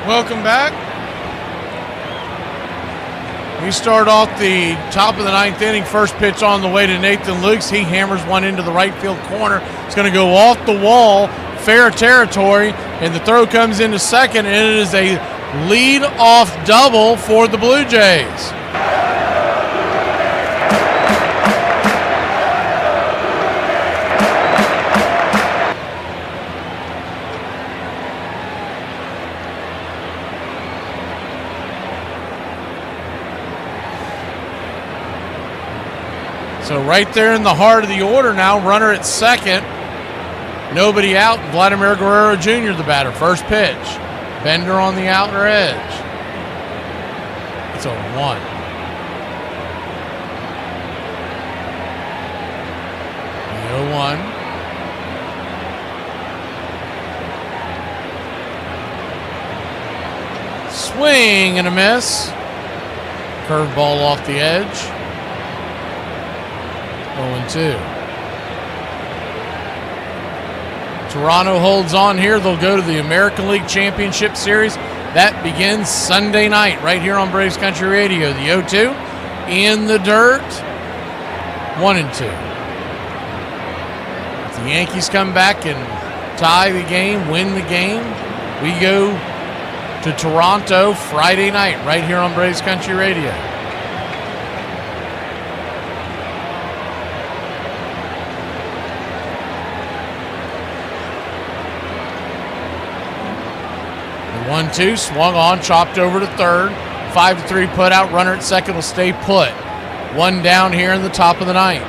Welcome back. We start off the top of the 9th inning. First pitch on the way to Nathan Lukes. He hammers one into the right field corner. It's going to go off the wall, fair territory, and the throw comes into second, and it is a lead-off double for the Blue Jays. So right there in the heart of the order now, runner at second. Nobody out. Vladimir Guerrero Jr., the batter. First pitch. Bender on the outer edge. It's a 1. The 0-1. Swing and a miss. Curveball off the edge. 0-2. Toronto holds on here. They'll go to the American League Championship Series. That begins Sunday night right here on Braves Country Radio. The 0-2 in the dirt, 1-2. If the Yankees come back and tie the game, win the game, we go to Toronto Friday night right here on Braves Country Radio. The 1-2 swung on, chopped over to third. 5-3 put out, runner at second will stay put. One down here in the top of the ninth.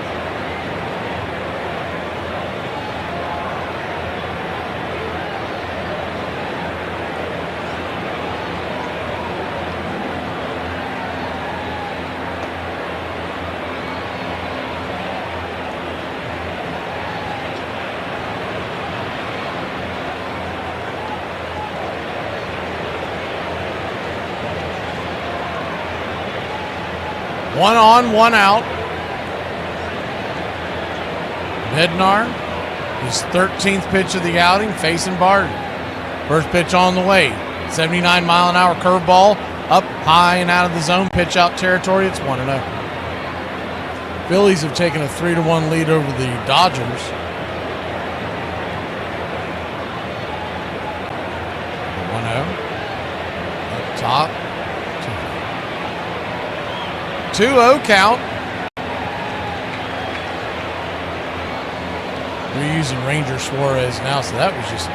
One on, one out. Bednar, his 13th pitch of the outing, facing Barton. First pitch on the way. 79-mile-an-hour curveball, up high and out of the zone, pitch out territory. It's 1-0. Phillies have taken a 3-1 lead over the Dodgers. Up top. 2-0 count. We're using Ranger Suarez now, so that was just...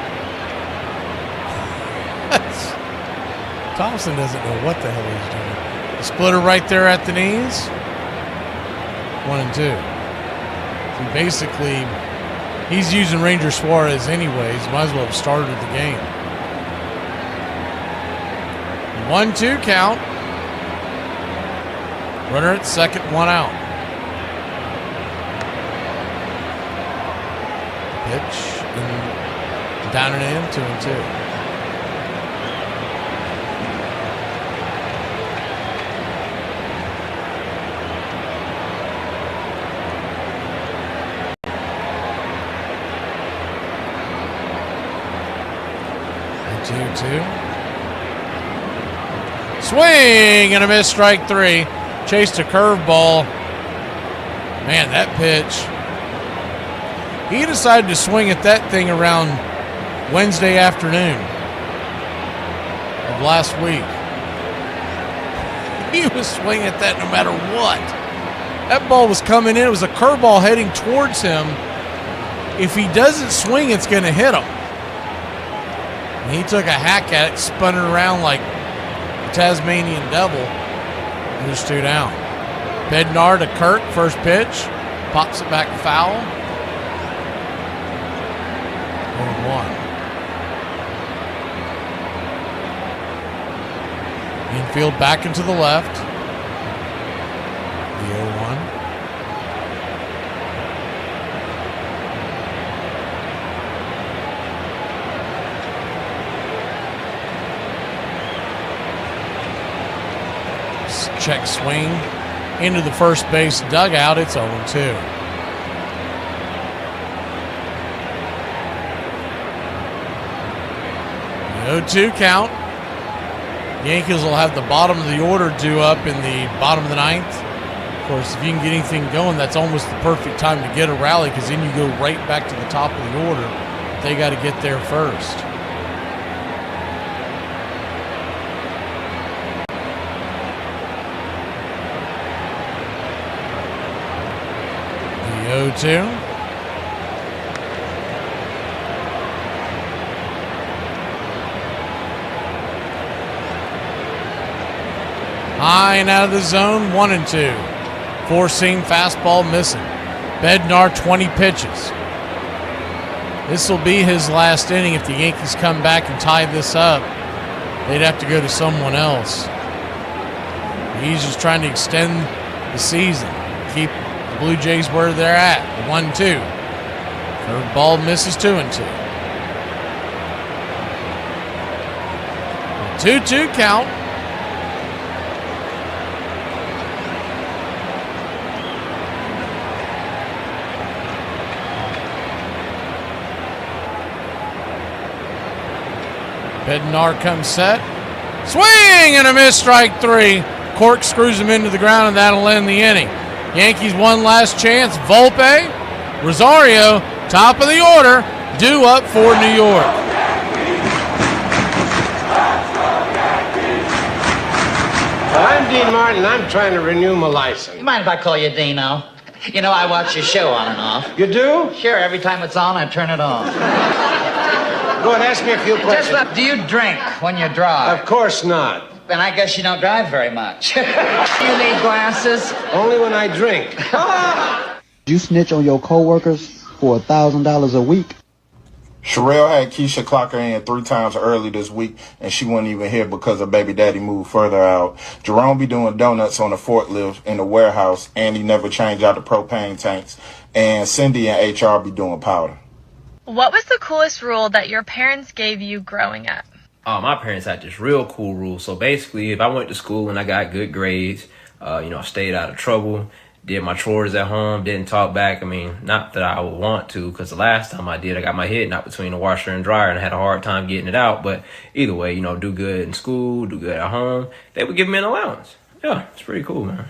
Thompson doesn't know what the hell he's doing. The splitter right there at the knees. 1-2. So basically, he's using Ranger Suarez anyways. Might as well have started the game. 1-2 count. Runner at second, one out. Pitch and down and in, 2-2. Swing and a miss, strike three. Chased a curveball. Man, that pitch. He decided to swing at that thing around Wednesday afternoon of last week. He was swinging at that no matter what. That ball was coming in. It was a curveball heading towards him. If he doesn't swing, it's going to hit him. And he took a hack at it, spun it around like a Tasmanian devil. There's two down. Bednar to Kirk, first pitch. Pops it back foul. 1-1. Infield back into the left. The 0-1. Check swing into the first base dugout. It's 0-2. The 0-2 count. Yankees will have the bottom of the order due up in the bottom of the ninth. Of course, if you can get anything going, that's almost the perfect time to get a rally, because then you go right back to the top of the order. They got to get there first. The 0-2. High and out of the zone, 1-2. Four-seam fastball missing. Bednar, 20 pitches. This will be his last inning. If the Yankees come back and tie this up, they'd have to go to someone else. He's just trying to extend the season, keep the Blue Jays where they're at. 1-2. Curveball misses, 2-2. 2-2 count. Bednar comes set. Swing and a miss, strike 3. Corkscrews him into the ground, and that'll end the inning. Yankees one last chance. Volpe, Rosario, top of the order, due up for New York. I'm Dean Martin. I'm trying to renew my license. You mind if I call you Dino? You know, I watch your show on and off. You do? Sure, every time it's on, I turn it on. Go ahead, ask me a few questions. Do you drink when you drive? Of course not. Then I guess you don't drive very much. You need glasses? Only when I drink. You snitch on your coworkers for $1,000 a week? Sherelle had Keisha clock her in 3 times early this week, and she wasn't even here because her baby daddy moved further out. Jerome be doing donuts on the forklift in the warehouse, and he never changed out the propane tanks. And Cindy and HR be doing powder. What was the coolest rule that your parents gave you growing up? My parents had this real cool rule. So basically, if I went to school and I got good grades, I stayed out of trouble, did my chores at home, didn't talk back. I mean, not that I would want to, because the last time I did, I got my head knocked between the washer and dryer and I had a hard time getting it out. But either way, do good in school, do good at home. They would give me an allowance. Yeah, it's pretty cool, man.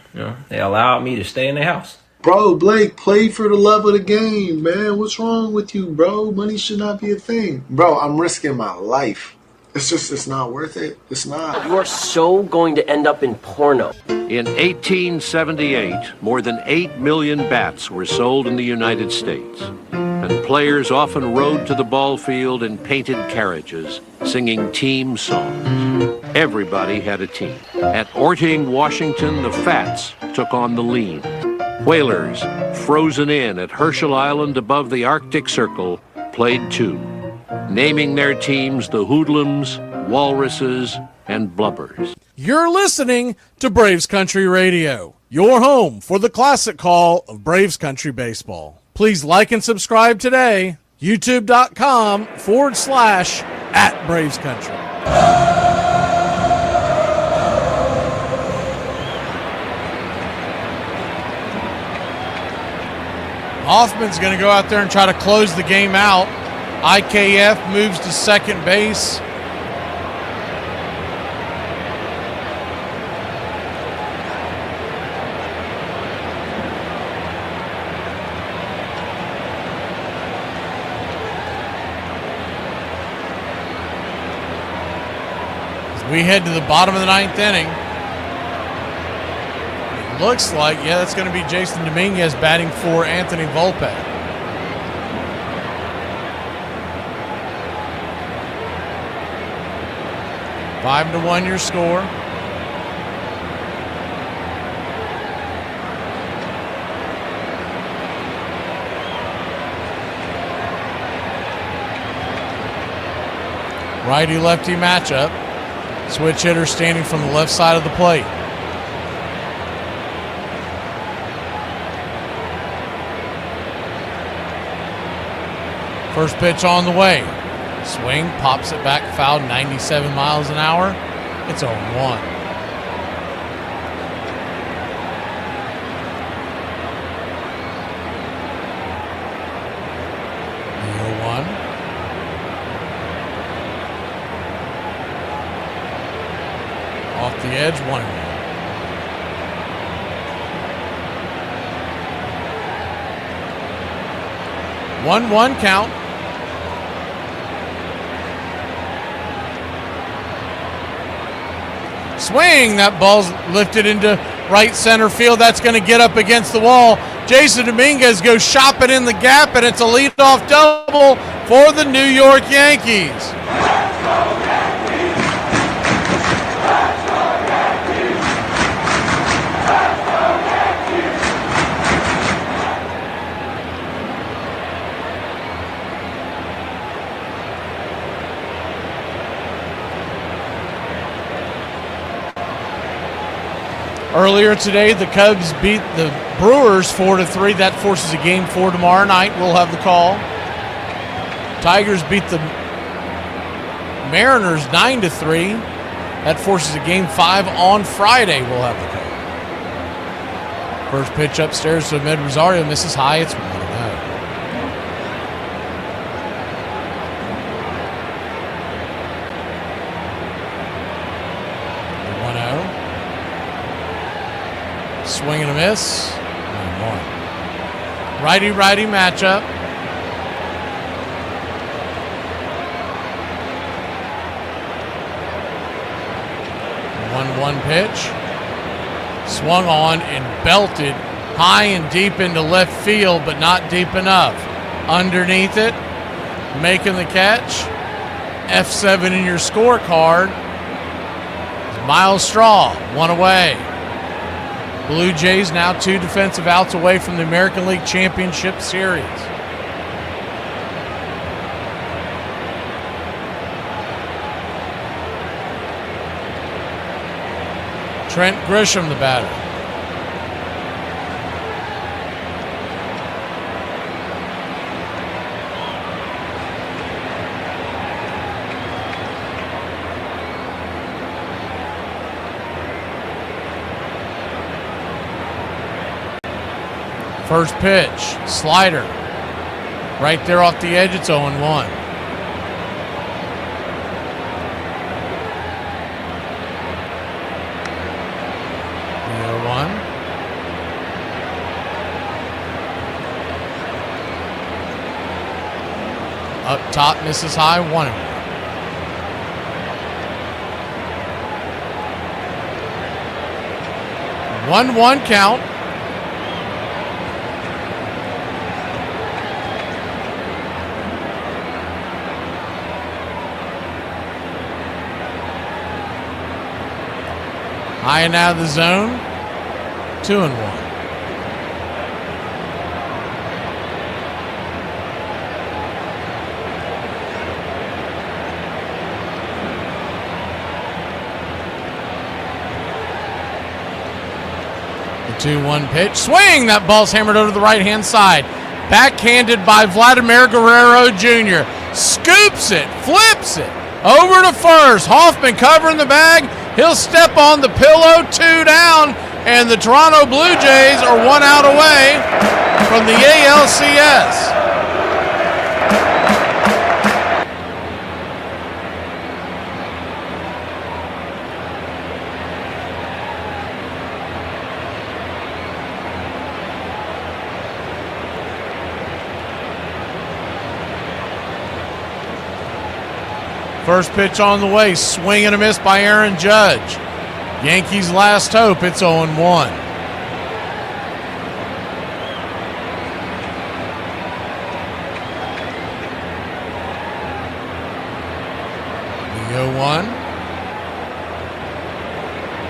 They allowed me to stay in their house. Bro, Blake, play for the love of the game, man. What's wrong with you, bro? Money should not be a thing. Bro, I'm risking my life. It's not worth it. It's not. You are so going to end up in porno. In 1878, more than 8 million bats were sold in the United States. And players often rode to the ball field in painted carriages, singing team songs. Everybody had a team. At Orting, Washington, the Fats took on the Lean. Whalers, frozen in at Herschel Island above the Arctic Circle, played too, naming their teams the Hoodlums, Walruses, and Blubbers. You're listening to Braves Country Radio, your home for the classic call of Braves Country Baseball. Please like and subscribe today, youtube.com/@Braves Country. Hoffman's going to go out there and try to close the game out. IKF moves to second base. As we head to the bottom of the 9th inning. Looks like, that's going to be Jason Dominguez batting for Anthony Volpe. Five to 1 your score. Righty-lefty matchup. Switch hitter standing from the left side of the plate. First pitch on the way. Swing, pops it back, foul, 97 miles an hour. It's 0-1. Off the edge, 1-1. 1-1 count. Swing, that ball's lifted into right center field. That's going to get up against the wall. Jason Dominguez goes shopping in the gap, and it's a leadoff double for the New York Yankees. Earlier today, the Cubs beat the Brewers 4-3. That forces a Game 4 tomorrow night. We'll have the call. Tigers beat the Mariners 9-3. That forces a Game 5 on Friday. We'll have the call. First pitch upstairs to Ahmed Rosario. Misses high. It's 1-0. Swing and a miss. 1-1. Righty-righty matchup. 1-1 pitch. Swung on and belted high and deep into left field, but not deep enough. Underneath it, making the catch. F7 in your scorecard. Miles Straw, 1 away. Blue Jays now 2 defensive outs away from the American League Championship Series. Trent Grisham, the batter. First pitch, slider. Right there off the edge, it's 0-1. Up top, misses high, 1-1. One count. High and out of the zone, 2-1. The 2-1 pitch. Swing! That ball's hammered over to the right-hand side. Backhanded by Vladimir Guerrero Jr. Scoops it, flips it, over to first. Hoffman covering the bag. He'll step on the pillow, 2 down, and the Toronto Blue Jays are 1 out away from the ALCS. First pitch on the way, swing and a miss by Aaron Judge. Yankees' last hope, it's 0-1. The 0-1.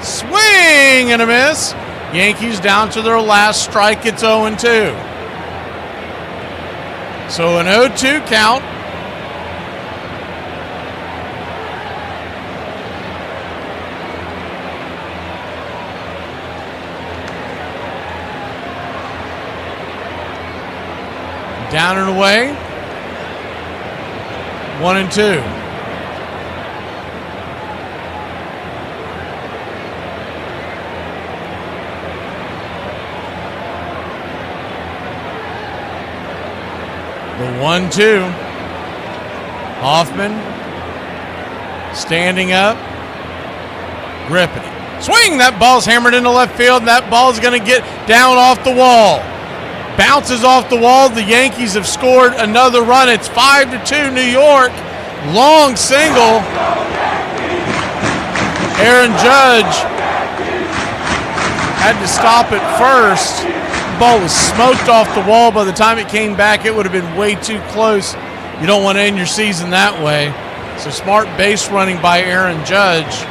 Swing and a miss. Yankees down to their last strike, it's 0-2. So an 0-2 count. Down and away. 1-2. The 1-2. Hoffman standing up, gripping it. Swing! That ball's hammered into left field, and that ball's going to get down off the wall. Bounces off the wall. The Yankees have scored another run. It's 5-2 New York. Long single. Aaron Judge had to stop it first. The ball was smoked off the wall. By the time it came back, it would have been way too close. You don't want to end your season that way. So smart base running by Aaron Judge.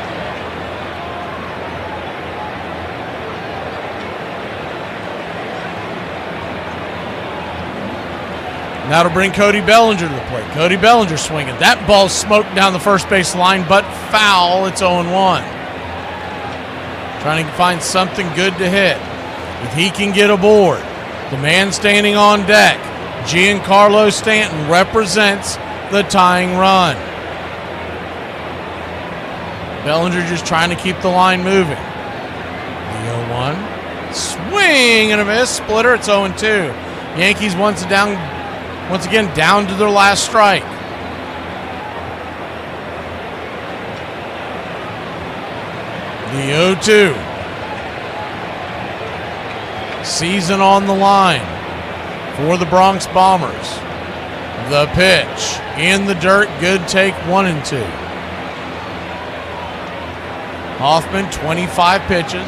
Now to bring Cody Bellinger to the plate. Cody Bellinger swinging. That ball smoked down the first base line, but foul. It's 0-1. Trying to find something good to hit. If he can get aboard, the man standing on deck, Giancarlo Stanton, represents the tying run. Bellinger just trying to keep the line moving. The 0-1. Swing and a miss. Splitter. It's 0-2. Yankees once again down to their last strike. The 0-2. Season on the line for the Bronx Bombers. The pitch in the dirt. Good take, 1-2. Hoffman, 25 pitches.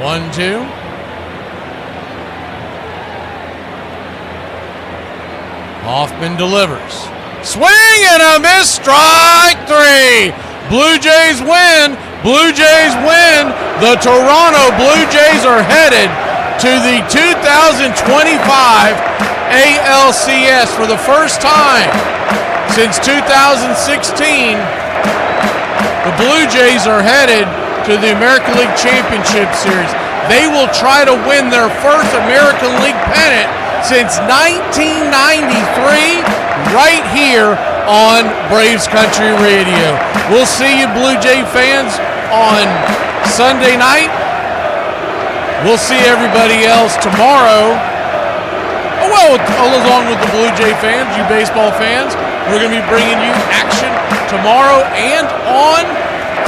One, two. Hoffman delivers. Swing and a miss. Strike 3. Blue Jays win. Blue Jays win. The Toronto Blue Jays are headed to the 2025 ALCS for the first time since 2016. The Blue Jays are headed to the American League Championship Series. They will try to win their first American League pennant since 1993 right here on Braves Country Radio. We'll see you Blue Jay fans on Sunday night. We'll see everybody else tomorrow. Well, along with the Blue Jay fans, you baseball fans, we're going to be bringing you action tomorrow and on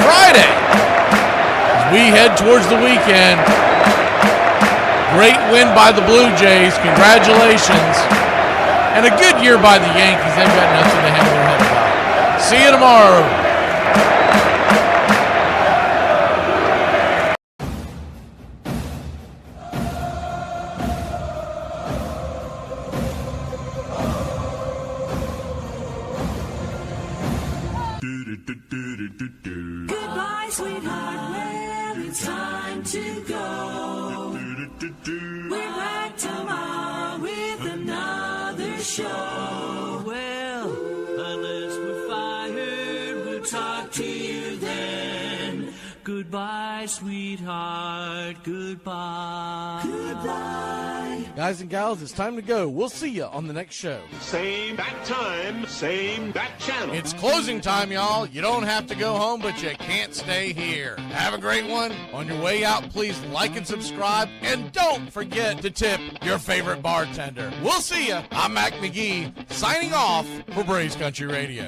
Friday. We head towards the weekend. Great win by the Blue Jays. Congratulations. And a good year by the Yankees. They've got nothing to hang their head about. See you tomorrow. Goodbye, sweetheart. Well, it's time to go. We're back tomorrow with another show. Well, unless we're fired, we'll talk to you then. Goodbye, sweetheart. Goodbye. Goodbye. Guys and gals, it's time to go. We'll see you on the next show. Same bat time, same bat channel. It's closing time, y'all. You don't have to go home, but you can't stay here. Have a great one. On your way out, please like and subscribe. And don't forget to tip your favorite bartender. We'll see you. I'm Mac McGee, signing off for Braves Country Radio.